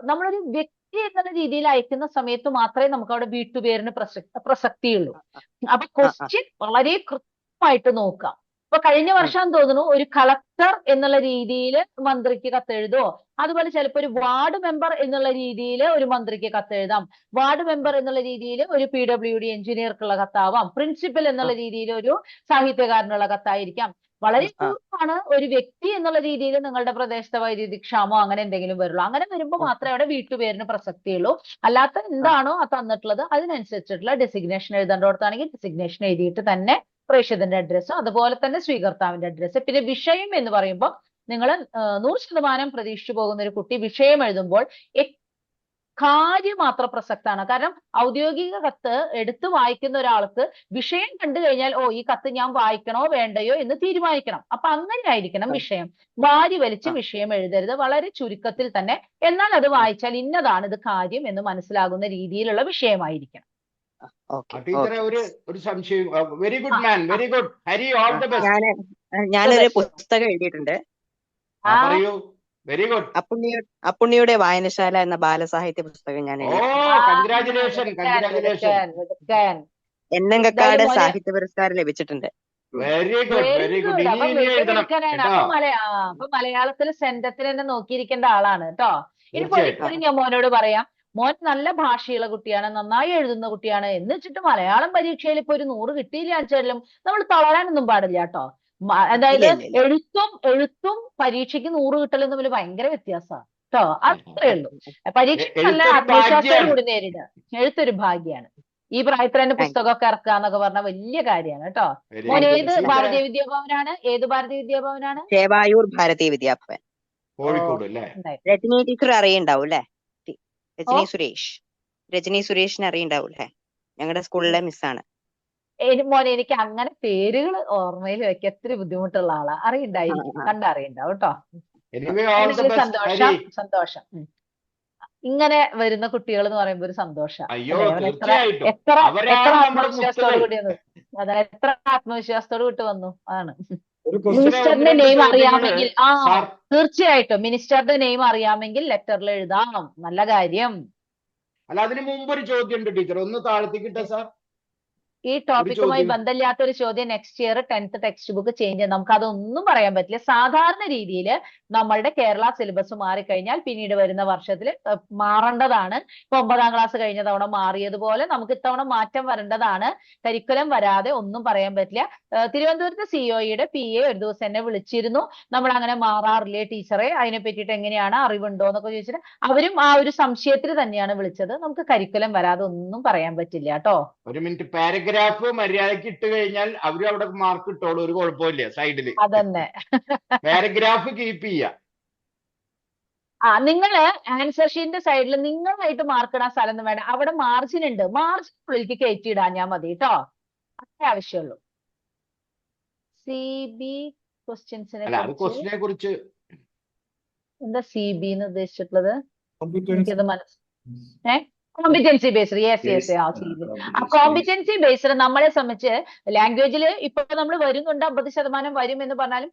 നമ്മളൊരു വ്യക്തി എന്നുള്ള രീതിയിൽ അയക്കുന്ന സമയത്ത് മാത്രമേ നമുക്ക് അവിടെ വീട്ടുപേരിന് പ്രസക്തിയുള്ളൂ. അപ്പൊ ക്വസ്റ്റ്യൻ വളരെ കൃത്യമായിട്ട് നോക്കാം. ഇപ്പൊ കഴിഞ്ഞ വർഷം തോന്നുന്നു ഒരു കളക്ടർ എന്നുള്ള രീതിയിൽ മന്ത്രിക്ക് കത്തെഴുതോ, അതുപോലെ ചിലപ്പോൾ ഒരു വാർഡ് മെമ്പർ എന്നുള്ള രീതിയിൽ ഒരു മന്ത്രിക്ക് കത്തെഴുതാം. വാർഡ് മെമ്പർ എന്നുള്ള രീതിയിൽ ഒരു PWD എഞ്ചിനീയർക്കുള്ള കത്താവാം. പ്രിൻസിപ്പൽ എന്നുള്ള രീതിയിൽ ഒരു സാഹിത്യകാരനുള്ള കത്തായിരിക്കാം. വളരെ ആ അപൂർവമാണ് ഒരു വ്യക്തി എന്നുള്ള രീതിയിൽ നിങ്ങളുടെ പ്രദേശത്തെ വൈദ്യുതി ക്ഷാമോ അങ്ങനെ എന്തെങ്കിലും വരുള്ളൂ. അങ്ങനെ വരുമ്പോൾ മാത്രമേ അവിടെ വീട്ടുപേരിന് പ്രസക്തിയുള്ളൂ. അല്ലാത്ത ആ എന്താണോ ആ തന്നിട്ടുള്ളത് അതിനനുസരിച്ചിട്ടുള്ള ഡെസിഗ്നേഷൻ എഴുതേണ്ടോടത്താണെങ്കിൽ ഡെസിഗ്നേഷൻ എഴുതിയിട്ട് തന്നെ പ്രേക്ഷിതന്റെ അഡ്രസ്സും അതുപോലെ തന്നെ സ്വീകർത്താവിന്റെ അഡ്രസ്സ്. പിന്നെ വിഷയം എന്ന് പറയുമ്പോൾ നിങ്ങൾ 100% പ്രതീക്ഷിച്ചു പോകുന്ന ഒരു കുട്ടി വിഷയം എഴുതുമ്പോൾ കാര്യം മാത്രം പ്രസക്തമാണ്. കാരണം ഔദ്യോഗിക കത്ത് എടുത്തു വായിക്കുന്ന ഒരാൾക്ക് വിഷയം കണ്ടു കഴിഞ്ഞാൽ ഈ കത്ത് ഞാൻ വായിക്കണോ വേണ്ടയോ എന്ന് തീരുമാനിക്കണം. അപ്പൊ അങ്ങനെ ആയിരിക്കണം ആ വിഷയം. വാരി വലിച്ച് ആ വിഷയം എഴുതരുത്. വളരെ ചുരുക്കത്തിൽ തന്നെ, എന്നാൽ അത് വായിച്ചാൽ ഇന്നതാണ് ഇത് കാര്യം എന്ന് മനസ്സിലാകുന്ന രീതിയിലുള്ള വിഷയമായിരിക്കണം. ഓക്കെ ടീച്ചറെ ഓക്കെ ഒരു സംശയം. വെരി ആ ഗുഡ് മാൻ, ആ very good. Hari, all the best. ഞാനൊരു ബെസ്റ്റ്. പുസ്തകം എഴുതിയിട്ടുണ്ട്. ആ പറയൂ. Very good. അപ്പുണ്ണിയുടെ വായനശാല എന്ന ബാലസാഹിത്യ പുസ്തകം ഞാൻ ഓ, എഴുതിയിട്ടുണ്ട്. കൺഗ്രാചുലേഷൻ, മിടുക്കൻ കൺഗ്രാചുലേഷൻ. മിടുക്കൻ മിടുക്കൻ. എന്നങ്കക്കാട് എന്തായാലും മോനെ സാഹിത്യ പുരസ്കാരം ലഭിച്ചിട്ടുണ്ട്. Very good, very very good. Good. ഇനി അപ്പൊ ഇനി എഴുതണം മിടുക്കനാണ്. കേട്ടോ. അപ്പൊ മലയാളത്തിൽ സെന്റത്തിൽ തന്നെ നോക്കിയിരിക്കേണ്ട ആളാണ് കേട്ടോ. ഇനിയിപ്പോ ഒരു തീർച്ചയായിട്ടും. കാര്യം ഞാൻ മോനോട് പറയാം. മോൻ നല്ല ഭാഷയുള്ള കുട്ടിയാണ്, നന്നായി എഴുതുന്ന കുട്ടിയാണ് എന്ന് വെച്ചിട്ട് മലയാളം പരീക്ഷയിൽ ഇപ്പൊ ഒരു 100 കിട്ടിയില്ല വെച്ചാലും നമ്മൾ തളരാനൊന്നും പാടില്ല കേട്ടോ. അതായത് ഇല്ല ഇല്ല ഇല്ല. എഴുത്തും പരീക്ഷയ്ക്ക് 100 കിട്ടലും തമ്മിൽ ഭയങ്കര വ്യത്യാസമാണ് കേട്ടോ. അത്രേ ഉള്ളൂ. പരീക്ഷയ്ക്ക് നല്ല എഴുത്തൊരു ആത്മവിശ്വാസത്തോടു ഭാഗ്യാണ്. കൂടി നേരിടുക. എഴുത്തൊരു ഭാഗ്യാണ്. ഈ പ്രായത്തിൽ തന്നെ താങ്ക് യു. പുസ്തകമൊക്കെ ഇറക്കുക എന്നൊക്കെ പറഞ്ഞാൽ വലിയ കാര്യമാണ് കേട്ടോ. വെരി മോൻ താങ്ക് യു ഏത് ടീച്ചർ. ഭാരതീയ വിദ്യാഭവനാണ്? ഏത് ഭാരതീയ വിദ്യാഭവനാണ്? ചേവായൂർ ഭാരതീയ വിദ്യാഭവൻ. കോഴിക്കോട് അല്ലേ? ഉണ്ടായി. രജനി ടീച്ചർ അറിയുണ്ടാവും അല്ലേ? ഓ രജനി സുരേഷിനെ അറിയുണ്ടാവും അല്ലേ? ഞങ്ങളുടെ സ്കൂളിലെ മിസ്സാണ്. മോനെ എനിക്ക് അങ്ങനെ പേരുകൾ ഓർമ്മയിൽ വെക്കാൻ ഇത്തിരി ബുദ്ധിമുട്ടുള്ള ആളാ. അറിയണ്ടായിരിക്കും, കണ്ടറിയണ്ടാവും കേട്ടോ. എനിവേ, ഓൾ ദ അല്ലെങ്കിൽ ബെസ്റ്റ് ഹരി. സന്തോഷം. ഇങ്ങനെ വരുന്ന കുട്ടികൾ എന്ന് പറയുമ്പോ ഒരു സന്തോഷം അയ്യോ, അല്ലെ? അവൻ എത്ര തീർച്ചയായിട്ടും. എത്ര അവരാണ് എത്ര നമ്മുടെ ആത്മവിശ്വാസത്തോടു മുത്തുകൾ. കൂടി വന്നു. അതെ, എത്ര ആത്മവിശ്വാസത്തോട് വിട്ട് വന്നു. ആണ് ഒരു ടീച്ചറെ, ക്വസ്റ്റ്യൻ ഒന്ന് മിനിസ്റ്ററിന്റെ രണ്ട് നെയിം ചോദ്യങ്ങള് അറിയാമെങ്കിൽ സാർ. തീർച്ചയായിട്ടും മിനിസ്റ്ററുടെ നെയിം അറിയാമെങ്കിൽ ലെറ്ററിൽ എഴുതാം. നല്ല കാര്യം. അല്ല, അതിന് മുമ്പ് ഒരു ചോദ്യം ഉണ്ട് ടീച്ചർ. ഒന്ന് താഴ്ത്തിക്കിട്ടെ സാർ. ഈ ഒരു ടോപ്പിക്കുമായി ചോദ്യം. ബന്ധമില്ലാത്ത ഒരു ചോദ്യം next year 10th text book change ചെയ്യാം. നമുക്ക് അതൊന്നും പറയാൻ പറ്റില്ല. സാധാരണ രീതിയിൽ നമ്മളുടെ കേരള സിലബസ് മാറിക്കഴിഞ്ഞാൽ പിന്നീട് വരുന്ന വർഷത്തിൽ മാറേണ്ടതാണ്. ഇപ്പൊ 9ാം ക്ലാസ് കഴിഞ്ഞ തവണ മാറിയതുപോലെ നമുക്ക് ഇത്തവണ മാറ്റം വരേണ്ടതാണ്. കരിക്കുലം വരാതെ ഒന്നും പറയാൻ പറ്റില്ല. തിരുവനന്തപുരത്ത് സിഒയുടെ PA ഒരു ദിവസം എന്നെ വിളിച്ചിരുന്നു. നമ്മൾ അങ്ങനെ മാറാറില്ലേ ടീച്ചറെ, അതിനെ പറ്റിയിട്ട് എങ്ങനെയാണ്, അറിവുണ്ടോ എന്നൊക്കെ ചോദിച്ചിട്ട് അവരും ആ ഒരു സംശയത്തിൽ തന്നെയാണ് വിളിച്ചത്. നമുക്ക് കരിക്കുലം വരാതെ ഒന്നും പറയാൻ പറ്റില്ല കേട്ടോ. ഒരു മിനിറ്റ്. പാരഗ്രാഫ് മര്യാദക്ക് ഇട്ട് കഴിഞ്ഞാൽ അവരും അവിടെ മാർക്ക് ഇട്ടോളൂ, ഒരു കുഴപ്പമില്ല. സൈഡില് അതന്നെ. പാരഗ്രാഫ് കീപ്പ് ചെയ്യാം. നിങ്ങള് ആൻസർ ഷീറ്റിന്റെ സൈഡിൽ നിങ്ങളായിട്ട് മാർക്ക് ഇടാൻ സ്ഥലം വേണം. അവിടെ മാർജിൻ ഉണ്ട്. മാർജിനുള്ളിലേക്ക് കയറ്റിയിടാൻ ഞാൻ മതി കേട്ടോ. അത്രേ ആവശ്യമുള്ളൂ. CB ക്വസ്റ്റ്യൻസിനെ അല്ല, അത് കുറിച്ച് ക്വസ്റ്റിനെ കുറിച്ച് എന്താ CB എന്ന് ഉദ്ദേശിച്ചിട്ടുള്ളത്? കോമ്പറ്റൻസി എനിക്കത് കോമ്പിറ്റൻസി ബേസ്ഡ്. Yes yes. ആ കോമ്പിറ്റൻസി ബേസ്ഡ് നമ്മളെ സംബന്ധിച്ച് ലാംഗ്വേജിൽ ഇപ്പൊ നമ്മൾ വരുന്നുണ്ട്, 50% വരും എന്ന് പറഞ്ഞാലും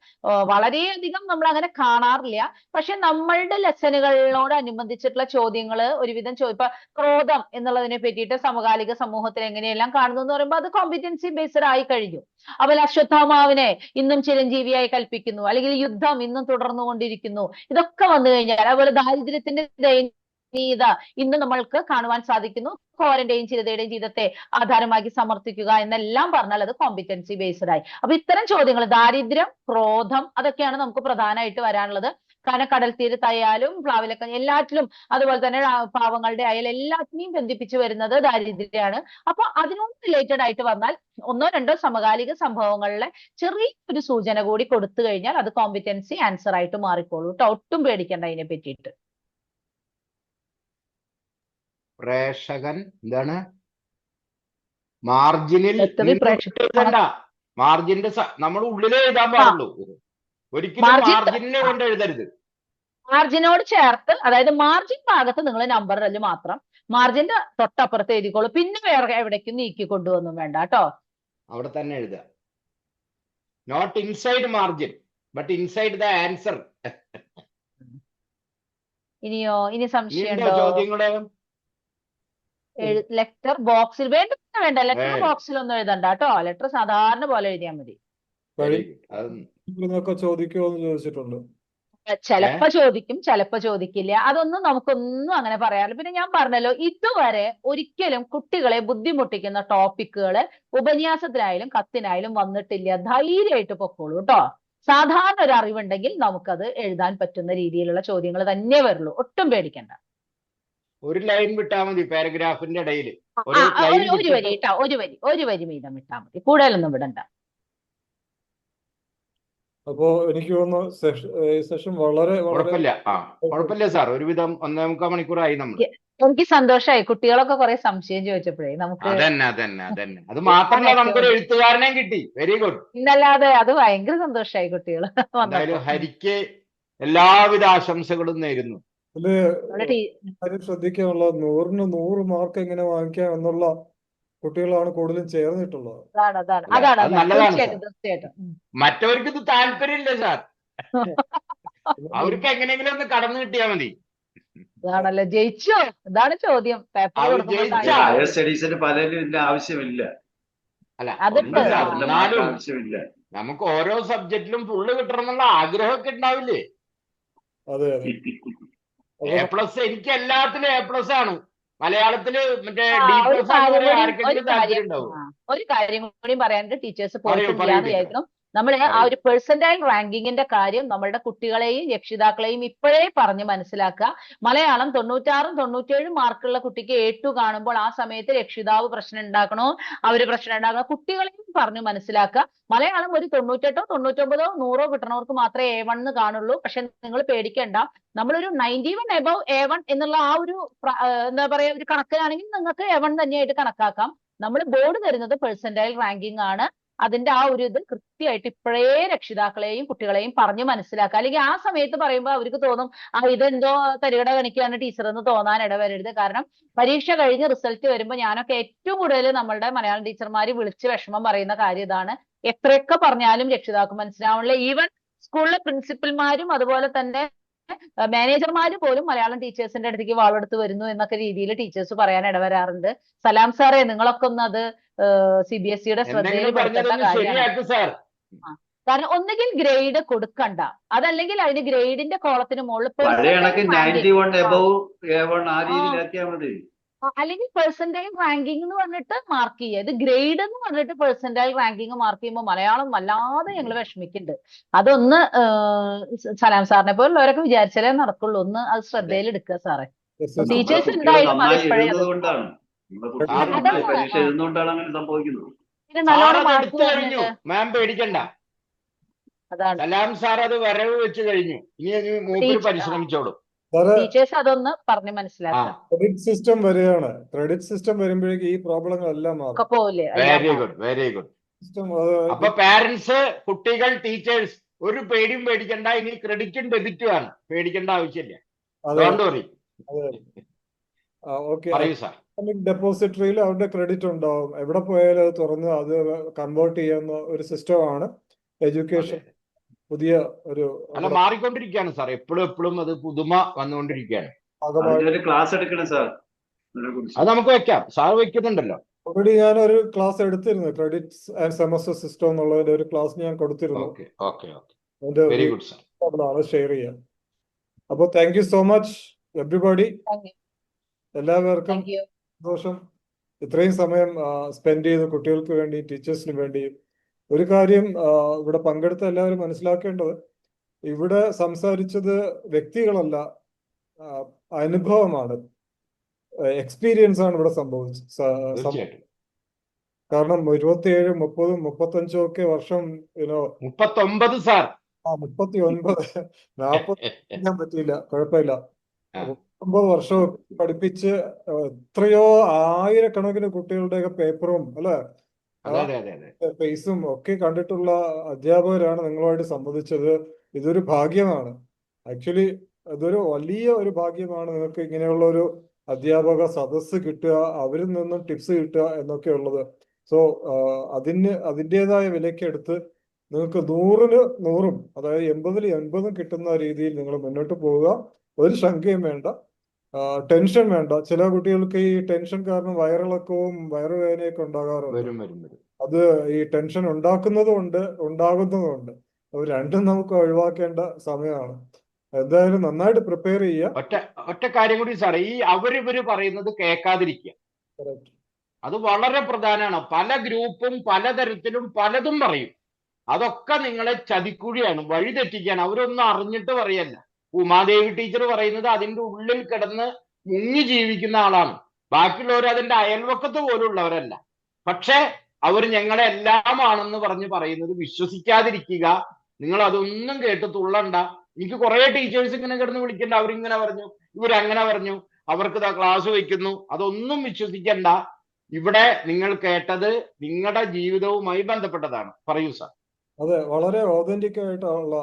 വളരെയധികം നമ്മൾ അങ്ങനെ കാണാറില്ല. പക്ഷെ നമ്മളുടെ ലെസനുകളോട് അനുബന്ധിച്ചിട്ടുള്ള ചോദ്യങ്ങൾ ഒരുവിധം ഇപ്പൊ ക്രോധം എന്നുള്ളതിനെ പറ്റിയിട്ട് സമകാലിക സമൂഹത്തിൽ എങ്ങനെയെല്ലാം കാണുന്നു എന്ന് പറയുമ്പോൾ അത് കോമ്പിറ്റൻസി ബേസ്ഡ് ആയി കഴിഞ്ഞു. അതുപോലെ അശ്വത്ഥാമാവിനെ ഇന്നും ചിരഞ്ജീവിയായി കൽപ്പിക്കുന്നു, അല്ലെങ്കിൽ യുദ്ധം ഇന്നും തുടർന്നുകൊണ്ടിരിക്കുന്നു. ഇതൊക്കെ വന്നു കഴിഞ്ഞാൽ, അതുപോലെ ദാരിദ്ര്യത്തിന്റെ ദയനീയത ഇന്ന് നമ്മൾക്ക് കാണുവാൻ സാധിക്കുന്നു. ഘോരന്റെയും ചിരതയുടെയും ജീവിതത്തെ ആധാരമാക്കി സമർത്ഥിക്കുക എന്നെല്ലാം പറഞ്ഞാൽ അത് കോമ്പിറ്റൻസി ബേസ്ഡ് ആയി. അപ്പൊ ഇത്തരം ചോദ്യങ്ങൾ, ദാരിദ്ര്യം, ക്രോധം, അതൊക്കെയാണ് നമുക്ക് പ്രധാനമായിട്ട് വരാനുള്ളത്. കാരണം കടൽ തീരത്തായാലും പ്ലാവിലൊക്കെ എല്ലാറ്റിലും, അതുപോലെ തന്നെ പാവങ്ങളുടെ ആയാലും എല്ലാത്തിനെയും ബന്ധിപ്പിച്ചു വരുന്നത് ദാരിദ്ര്യമാണ്. അപ്പൊ അതിനോട് റിലേറ്റഡ് ആയിട്ട് വന്നാൽ 1-2 സമകാലിക സംഭവങ്ങളിലെ ചെറിയൊരു സൂചന കൂടി കൊടുത്തു കഴിഞ്ഞാൽ അത് കോമ്പിറ്റൻസി ആൻസർ ആയിട്ട് മാറിക്കോളൂ കേട്ടോ. ഒട്ടും പേടിക്കണ്ട അതിനെ പറ്റിയിട്ട്. പ്രേക്ഷകൻ എന്താണ് മാർജിനിൽ പ്രേക്ഷകൻ എഴുതണ്ട. മാർജിന്റെ നമ്മൾ ഉള്ളിലേ എഴുതാൻ പാടുള്ളൂ. ഒരിക്കലും മാർജിനെ കൊണ്ട് എഴുതരുത്. മാർജിനോട് ചേർത്ത്, അതായത് മാർജിൻ ഭാഗത്ത് നിങ്ങൾ നമ്പറിൽ മാത്രം, മാർജിന്റെ തൊട്ടപ്പുറത്ത് എഴുതിക്കോളൂ. പിന്നെ വേറെ എവിടേക്കും നീക്കി കൊണ്ടുവന്നും വേണ്ട കേട്ടോ. അവിടെ തന്നെ എഴുതുക. Note inside margin but inside the answer. ഇനി സംശയമുണ്ടോ? ചോദ്യങ്ങള് ലെറ്റർ ബോക്സിൽ വേണ്ട. ലെറ്റർ ബോക്സിലൊന്നും എഴുതണ്ട കേട്ടോ. ലെറ്റർ സാധാരണ പോലെ എഴുതിയാൽ മതി. ചോദിക്കുമോ എന്ന് ചോദിച്ചിട്ടുണ്ട്. ചിലപ്പോ ചോദിക്കും, ചിലപ്പോ ചോദിക്കില്ല. അതൊന്നും നമുക്കൊന്നും അങ്ങനെ പറയാറില്ല. പിന്നെ ഞാൻ പറഞ്ഞല്ലോ, ഇതുവരെ ഒരിക്കലും കുട്ടികളെ ബുദ്ധിമുട്ടിക്കുന്ന ടോപ്പിക്കുകൾ ഉപന്യാസത്തിനായാലും കത്തിനായാലും വന്നിട്ടില്ല. ധൈര്യമായിട്ട് പൊക്കോളൂ കേട്ടോ. സാധാരണ ഒരു അറിവുണ്ടെങ്കിൽ നമുക്കത് എഴുതാൻ പറ്റുന്ന രീതിയിലുള്ള ചോദ്യങ്ങൾ തന്നെ വരുള്ളൂ. ഒട്ടും പേടിക്കണ്ട. ഒരു ലൈൻ വിട്ടാൽ മതി പാരഗ്രാഫിന്റെ ഇടയിൽ. ഒരു വരി ഇട്ടാ ഒരു വരി വീതം ഇട്ടാ മതി, കൂടുതലൊന്നും വിടണ്ട. അപ്പോ എനിക്ക് തോന്നുന്നു ഈ സെഷൻ വളരെ കുഴപ്പമില്ല സാർ. ഒരുവിധം 1.25 മണിക്കൂറായി നമ്മൾ. എനിക്ക് സന്തോഷമായി, കുട്ടികളൊക്കെ കുറെ സംശയം ചോദിച്ചപ്പോഴേ നമുക്ക്. അതന്നെ അത് മാത്രമല്ല, നമുക്കൊരു എഴുത്തുകാരനെയും കിട്ടി. Very good. ഇന്നല്ലാതെ അത് ഭയങ്കര സന്തോഷമായി കുട്ടികൾ. എന്തായാലും ഹരിക്ക് എല്ലാവിധ ആശംസകളും നേരുന്നു. ശ്രദ്ധിക്കാനുള്ളത് 100-ന് 100 മാർക്ക് എങ്ങനെ വാങ്ങിക്കാം എന്നുള്ള കുട്ടികളാണ് കൂടുതലും ചേർന്നിട്ടുള്ളത്. മറ്റവർക്ക് ഇത് താല്പര്യമില്ല സാർ. അവർക്ക് എങ്ങനെയെങ്കിലും ഒന്ന് കടന്നു കിട്ടിയാൽ മതി. അതാണല്ലോ, ജയിച്ചോ? ഇതാണ് ചോദ്യം. ഹയർ സ്റ്റഡീസിന് പലരും ഇതിന്റെ ആവശ്യമില്ല. ആവശ്യമില്ല. നമുക്ക് ഓരോ സബ്ജക്റ്റിലും ഫുള്ള് കിട്ടണം എന്നുള്ള ആഗ്രഹമൊക്കെ ഉണ്ടാവില്ലേ? അതെ. A+ എനിക്ക് എല്ലാത്തിലും A+ ആണ്. മലയാളത്തില് മറ്റേ ഒരു കാര്യം കൂടി പറയാനുണ്ട്. ടീച്ചേഴ്സ് വിചാരിക്കണം, നമ്മൾ ആ ഒരു പെർസെന്റൈൽ റാങ്കിങ്ങിന്റെ കാര്യം നമ്മളുടെ കുട്ടികളെയും രക്ഷിതാക്കളെയും ഇപ്പോഴേ പറഞ്ഞ് മനസ്സിലാക്കുക. മലയാളം 96-ഉം 97-ഉം മാർക്കുള്ള കുട്ടിക്ക് A2 കാണുമ്പോൾ ആ സമയത്ത് രക്ഷിതാവ് പ്രശ്നം ഉണ്ടാക്കണോ, അവര് പ്രശ്നം ഉണ്ടാക്കണോ, കുട്ടികളെയും പറഞ്ഞ് മനസ്സിലാക്കുക. മലയാളം ഒരു 98-ഓ 99-ഓ 100-ഓ കിട്ടണവർക്ക് മാത്രമേ A1 കാണുള്ളൂ. പക്ഷെ നിങ്ങൾ പേടിക്കേണ്ട, നമ്മളൊരു 91 above A1 എന്നുള്ള ആ ഒരു എന്താ പറയാ ഒരു കണക്കിനാണെങ്കിൽ നിങ്ങൾക്ക് A1 തന്നെയായിട്ട് കണക്കാക്കാം. നമ്മൾ ബോർഡ് തരുന്നത് പെർസെന്റൈൽ റാങ്കിങ് ആണ്. അതിന്റെ ആ ഒരു ഇത് കൃത്യമായിട്ട് ഇപ്പോഴേ രക്ഷിതാക്കളെയും കുട്ടികളെയും പറഞ്ഞ് മനസ്സിലാക്കുക. അല്ലെങ്കിൽ ആ സമയത്ത് പറയുമ്പോൾ അവർക്ക് തോന്നും ഇതെന്തോ തരികട കണിക്കാണ് ടീച്ചർ എന്ന് തോന്നാൻ ഇടവരരുത്. കാരണം പരീക്ഷ കഴിഞ്ഞ് റിസൾട്ട് വരുമ്പോൾ ഞാനൊക്കെ ഏറ്റവും കൂടുതൽ നമ്മളുടെ മലയാളം ടീച്ചർമാർ വിളിച്ച് വിഷമം പറയുന്ന കാര്യം ഇതാണ്. എത്രയൊക്കെ പറഞ്ഞാലും രക്ഷിതാക്കൾ മനസ്സിലാവണില്ല. ഈവൻ സ്കൂളിലെ പ്രിൻസിപ്പൽമാരും അതുപോലെ തന്നെ മാനേജർമാര് പോലും മലയാളം ടീച്ചേഴ്സിന്റെ അടുത്തേക്ക് വാളെടുത്ത് വരുന്നു എന്നൊക്കെ രീതിയിൽ ടീച്ചേഴ്സ് പറയാൻ ഇടവരാറുണ്ട്. സലാം സാറേ, നിങ്ങളൊക്കെ ഒന്ന് അത് CBSEയുടെ ശ്രദ്ധയിൽ പെടുത്തേണ്ട കാര്യമാണ്. കാരണം ഒന്നുകിൽ ഗ്രേഡ് കൊടുക്കണ്ട, അതല്ലെങ്കിൽ അതിന് ഗ്രേഡിന്റെ കോളത്തിന് മുകളിൽ അല്ലെങ്കിൽ പെർസെന്റൈൽ റാങ്കിങ് എന്ന് പറഞ്ഞിട്ട് മാർക്ക് ചെയ്യുക. ഇത് ഗ്രേഡ് എന്ന് പറഞ്ഞിട്ട് പെർസെന്റൈൽ റാങ്കിങ് മാർക്ക് ചെയ്യുമ്പോൾ മലയാളം വല്ലാതെ ഞങ്ങൾ വിഷമിക്കുന്നുണ്ട്. അതൊന്ന് സലാം സാറിനെ പോലുള്ളവരൊക്കെ വിചാരിച്ചാലേ നടക്കുള്ളൂ. ഒന്ന് അത് ശ്രദ്ധയിൽ എടുക്കുക സാറേ. ടീച്ചേഴ്സ് എന്തായാലും അത് ഇപ്പോഴേ നല്ലോണം മാർക്ക് മാം പേടിക്കണ്ട. സലാം സാർ അത് വരവ് വെച്ച് കഴിഞ്ഞു. ഇനി പരിശ്രമിച്ചോളൂ. ടീച്ചേഴ്സ് അതൊന്ന് പറഞ്ഞ് മനസ്സിലാക്കാം. ക്രെഡിറ്റ് സിസ്റ്റം വരികയാണ്. ക്രെഡിറ്റ് സിസ്റ്റം വരുമ്പോഴേക്കും ഈ പ്രോബ്ലങ്ങളെല്ലാം പോവില്ലേ? Very good. അപ്പൊ പാരന്റ്സ്, കുട്ടികൾ, ടീച്ചേഴ്സ് ഒരു പേടിയും പേടിക്കണ്ട. ഇനി ക്രെഡിറ്റും ഡെബിറ്റും ആണ്, പേടിക്കേണ്ട ആവശ്യമില്ല. ഡെപ്പോസിറ്ററിയിൽ അവരുടെ ക്രെഡിറ്റ് ഉണ്ടാവും. എവിടെ പോയാലും അത് തുറന്ന് അത് കൺവേർട്ട് ചെയ്യുന്ന ഒരു സിസ്റ്റമാണ് എഡ്യൂക്കേഷൻ. പുതിയ ഒരു മാറിക്കൊണ്ടിരിക്കുകയാണ് സാർ. എപ്പോഴും അത് പുതുമ വന്നുകൊണ്ടിരിക്കുകയാണ്. ക്ലാസ് എടുക്കണം സാർ. അത് നമുക്ക് വെക്കാം. സാർ വെക്കുന്നുണ്ടല്ലോ. ഓൾറെഡി ഞാൻ ഒരു ക്ലാസ് എടുത്തിരുന്നു. ക്രെഡിറ്റ് ആൻഡ് സെമസ്റ്റർ സിസ്റ്റം എന്നുള്ളതിന്റെ ഒരു ക്ലാസ് ഞാൻ കൊടുത്തിരുന്നു. ഷെയർ ചെയ്യാം. അപ്പൊ thank you so much everybody. എല്ലാവർക്കും സന്തോഷം. ഇത്രയും സമയം സ്പെൻഡ് ചെയ്ത് കുട്ടികൾക്ക് വേണ്ടി, ടീച്ചേഴ്സിന് വേണ്ടി. ഒരു കാര്യം ഇവിടെ പങ്കെടുത്ത എല്ലാവരും മനസ്സിലാക്കേണ്ടത്, ഇവിടെ സംസാരിച്ചത് വ്യക്തികളല്ല, അനുഭവമാണ്, എക്സ്പീരിയൻസ് ആണ് ഇവിടെ സംഭവിച്ചത്. കാരണം 27, 30, 35 ഒക്കെ വർഷം 39 സാർ. 39, 40 പറ്റിയില്ല, കുഴപ്പമില്ല. 39 വർഷം പഠിപ്പിച്ച് എത്രയോ ആയിരക്കണക്കിന് കുട്ടികളുടെയൊക്കെ പേപ്പറും അല്ലെ ഫേസും ഒക്കെ കണ്ടിട്ടുള്ള അധ്യാപകരാണ് നിങ്ങളുമായിട്ട് സംബന്ധിച്ചത്. ഇതൊരു ഭാഗ്യമാണ്. ആക്ച്വലി അതൊരു വലിയ ഒരു ഭാഗ്യമാണ് നിങ്ങൾക്ക് ഇങ്ങനെയുള്ള ഒരു അധ്യാപക സദസ്സ് കിട്ടുക, അവരിൽ നിന്നും ടിപ്സ് കിട്ടുക എന്നൊക്കെ ഉള്ളത്. സോ അതിൻ്റെതായ വിലക്കെടുത്ത് നിങ്ങൾക്ക് 100-ന് 100-ഉം അതായത് 80-ൽ 80-ഉം കിട്ടുന്ന രീതിയിൽ നിങ്ങൾ മുന്നോട്ട് പോവുക. ഒരു ശങ്കയും വേണ്ട, ടെൻഷൻ വേണ്ട. ചില കുട്ടികൾക്ക് ഈ ടെൻഷൻ കാരണം വയറിളക്കവും വയറുവേദനയൊക്കെ ഉണ്ടാകാറുണ്ട്. അത് ഈ ടെൻഷൻ ഉണ്ടാക്കുന്നതുകൊണ്ട് ഉണ്ടാകുന്നതുകൊണ്ട് അത് രണ്ടും നമുക്ക് ഒഴിവാക്കേണ്ട സമയമാണ്. എന്തായാലും നന്നായിട്ട് പ്രിപ്പയർ ചെയ്യുക. ഒറ്റ കാര്യം കൂടി സാറേ, ഈ അവരിവര് പറയുന്നത് കേൾക്കാതിരിക്കുക, അത് വളരെ പ്രധാനമാണ്. പല ഗ്രൂപ്പും പലതരത്തിലും പലതും പറയും. അതൊക്കെ നിങ്ങളെ ചതിക്കുഴിയാണ്, വഴിതെറ്റിക്കാണ്. അവരൊന്നും അറിഞ്ഞിട്ട് പറയല്ല. ഉമാദേവി ടീച്ചർ പറയുന്നത് അതിന്റെ ഉള്ളിൽ കിടന്ന് മുങ്ങി ജീവിക്കുന്ന ആളാണ്. ബാക്കിയുള്ളവർ അതിന്റെ അയൽവക്കത്ത് പോലും ഉള്ളവരല്ല. പക്ഷെ അവർ ഞങ്ങളെ എല്ലാമാണെന്ന് പറയുന്നത് വിശ്വസിക്കാതിരിക്കുക. നിങ്ങൾ അതൊന്നും കേട്ട് തുള്ളണ്ട. എനിക്ക് കുറെ ടീച്ചേഴ്സ് ഇങ്ങനെ കിടന്ന് വിളിക്കണ്ട, അവരിങ്ങനെ പറഞ്ഞു, ഇവരങ്ങനെ പറഞ്ഞു, അവർക്ക് ക്ലാസ് വയ്ക്കുന്നു. അതൊന്നും വിശ്വസിക്കണ്ട. ഇവിടെ നിങ്ങൾ കേട്ടത് നിങ്ങളുടെ ജീവിതവുമായി ബന്ധപ്പെട്ടതാണ്. പറയൂ സാർ. അതെ, വളരെ ഓതന്റിക് ആയിട്ടുള്ള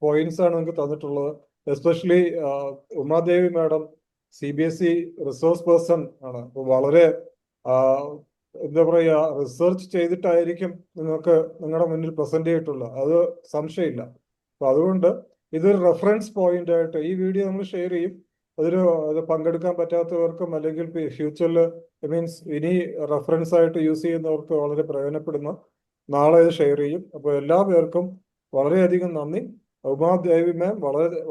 പോയിന്റ്സ് ആണ് നിങ്ങൾക്ക് തന്നിട്ടുള്ളത്. Especially Umadevi madam CBSE resource person ആണ്. അപ്പോൾ വളരെ എന്താ പറയുക, റിസർച്ച് ചെയ്തിട്ടായിരിക്കും നിങ്ങൾക്ക് നിങ്ങളുടെ മുന്നിൽ പ്രസന്റ് ചെയ്തിട്ടുള്ളത്, അത് സംശയമില്ല. അപ്പൊ അതുകൊണ്ട് ഇതൊരു റെഫറൻസ് പോയിന്റ് ആയിട്ട് ഈ വീഡിയോ നമ്മൾ ഷെയർ ചെയ്യും. അത് പങ്കെടുക്കാൻ പറ്റാത്തവർക്കും അല്ലെങ്കിൽ ഫ്യൂച്ചറിൽ മീൻസ് ഇനി റെഫറൻസ് ആയിട്ട് യൂസ് ചെയ്യുന്നവർക്ക് വളരെ പ്രയോജനപ്പെടുന്ന നാളെ ഇത് ഷെയർ ചെയ്യും. അപ്പോൾ എല്ലാ പേർക്കും വളരെയധികം നന്ദി. ഉമാദേവി മാം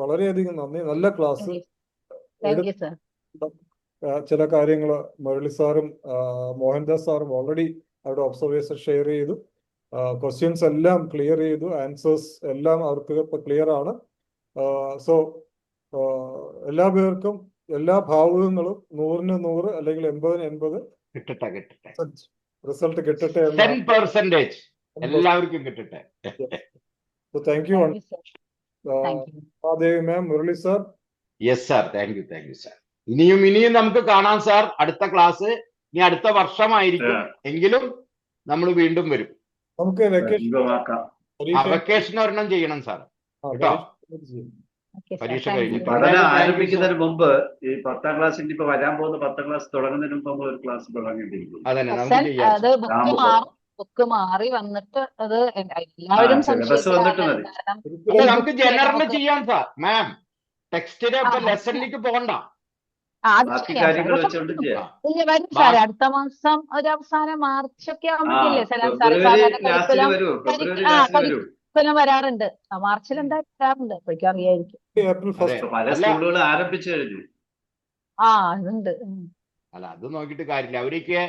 വളരെയധികം നന്ദി. നല്ല ക്ലാസ്. Thank you sir. ചില കാര്യങ്ങൾ മുരളി സാറും മോഹൻദാസ് സാറും ഓൾറെഡി അവരുടെ ഒബ്സർവേഷൻ ഷെയർ ചെയ്തു. ക്വസ്റ്റ്യൻസ് എല്ലാം ക്ലിയർ ചെയ്തു. ആൻസേഴ്സ് എല്ലാം അവർക്ക് ഇപ്പൊ ക്ലിയർ ആണ്. സോ എല്ലാ പേർക്കും എല്ലാ ഭാവുകങ്ങളും 100-ന് 100 അല്ലെങ്കിൽ 80-ന് 80 റിസൾട്ട് കിട്ടട്ടെ. 10% എല്ലാവർക്കും കിട്ടട്ടെ. Thank you Umadevi ma'am, Murali sir. Yes sir, thank you sir. ഇനിയും നമുക്ക് കാണാം സാർ. അടുത്ത ക്ലാസ് ഇനി അടുത്ത വർഷമായിരിക്കും, എങ്കിലും നമ്മൾ വീണ്ടും വരും. നമുക്ക് വെക്കേഷൻ ഒരെണ്ണം ചെയ്യണം സാർ കേട്ടോ. പരീക്ഷ കഴിഞ്ഞു പഠനം ആരംഭിക്കുന്നതിന് മുമ്പ് ഈ 10ാം ക്ലാസ്സിന്റെ ഇപ്പൊ വരാൻ പോകുന്ന 10ാം ക്ലാസ് തുടങ്ങുന്നതിന് മുമ്പ് നമ്മൾ ഒരു ക്ലാസ് തുടങ്ങേണ്ടിയിരിക്കും. അതന്നെ നമുക്ക് ചെയ്യാം. ബുക്ക് മാറി വന്നിട്ട് അത് എല്ലാവരും നമുക്ക് ജനറൽ ചെയ്യാം സാർ. മാം ടെക്സ്റ്റിലെ ലെസണിലേക്ക് പോകണ്ട, ബാക്കി കാര്യങ്ങൾ വെച്ചോണ്ട് ചെയ്യാം. വരും സാറേ. അടുത്ത മാസം ഒരു അവസാനം മാർച്ചൊക്കെ ആവുമ്പോഴല്ലേ സലാം സാർ വരാറുണ്ട്. മാർച്ചിൽ എന്തായാലും വരാറുണ്ട്. അപ്പോഴേക്കും അറിയായിരിക്കും. പല സ്കൂളുകൾ ആരംഭിച്ചു കഴിഞ്ഞു. ഇതുണ്ട്. അല്ല, അത് നോക്കിയിട്ട് കാര്യമില്ല. അവരൊക്കെ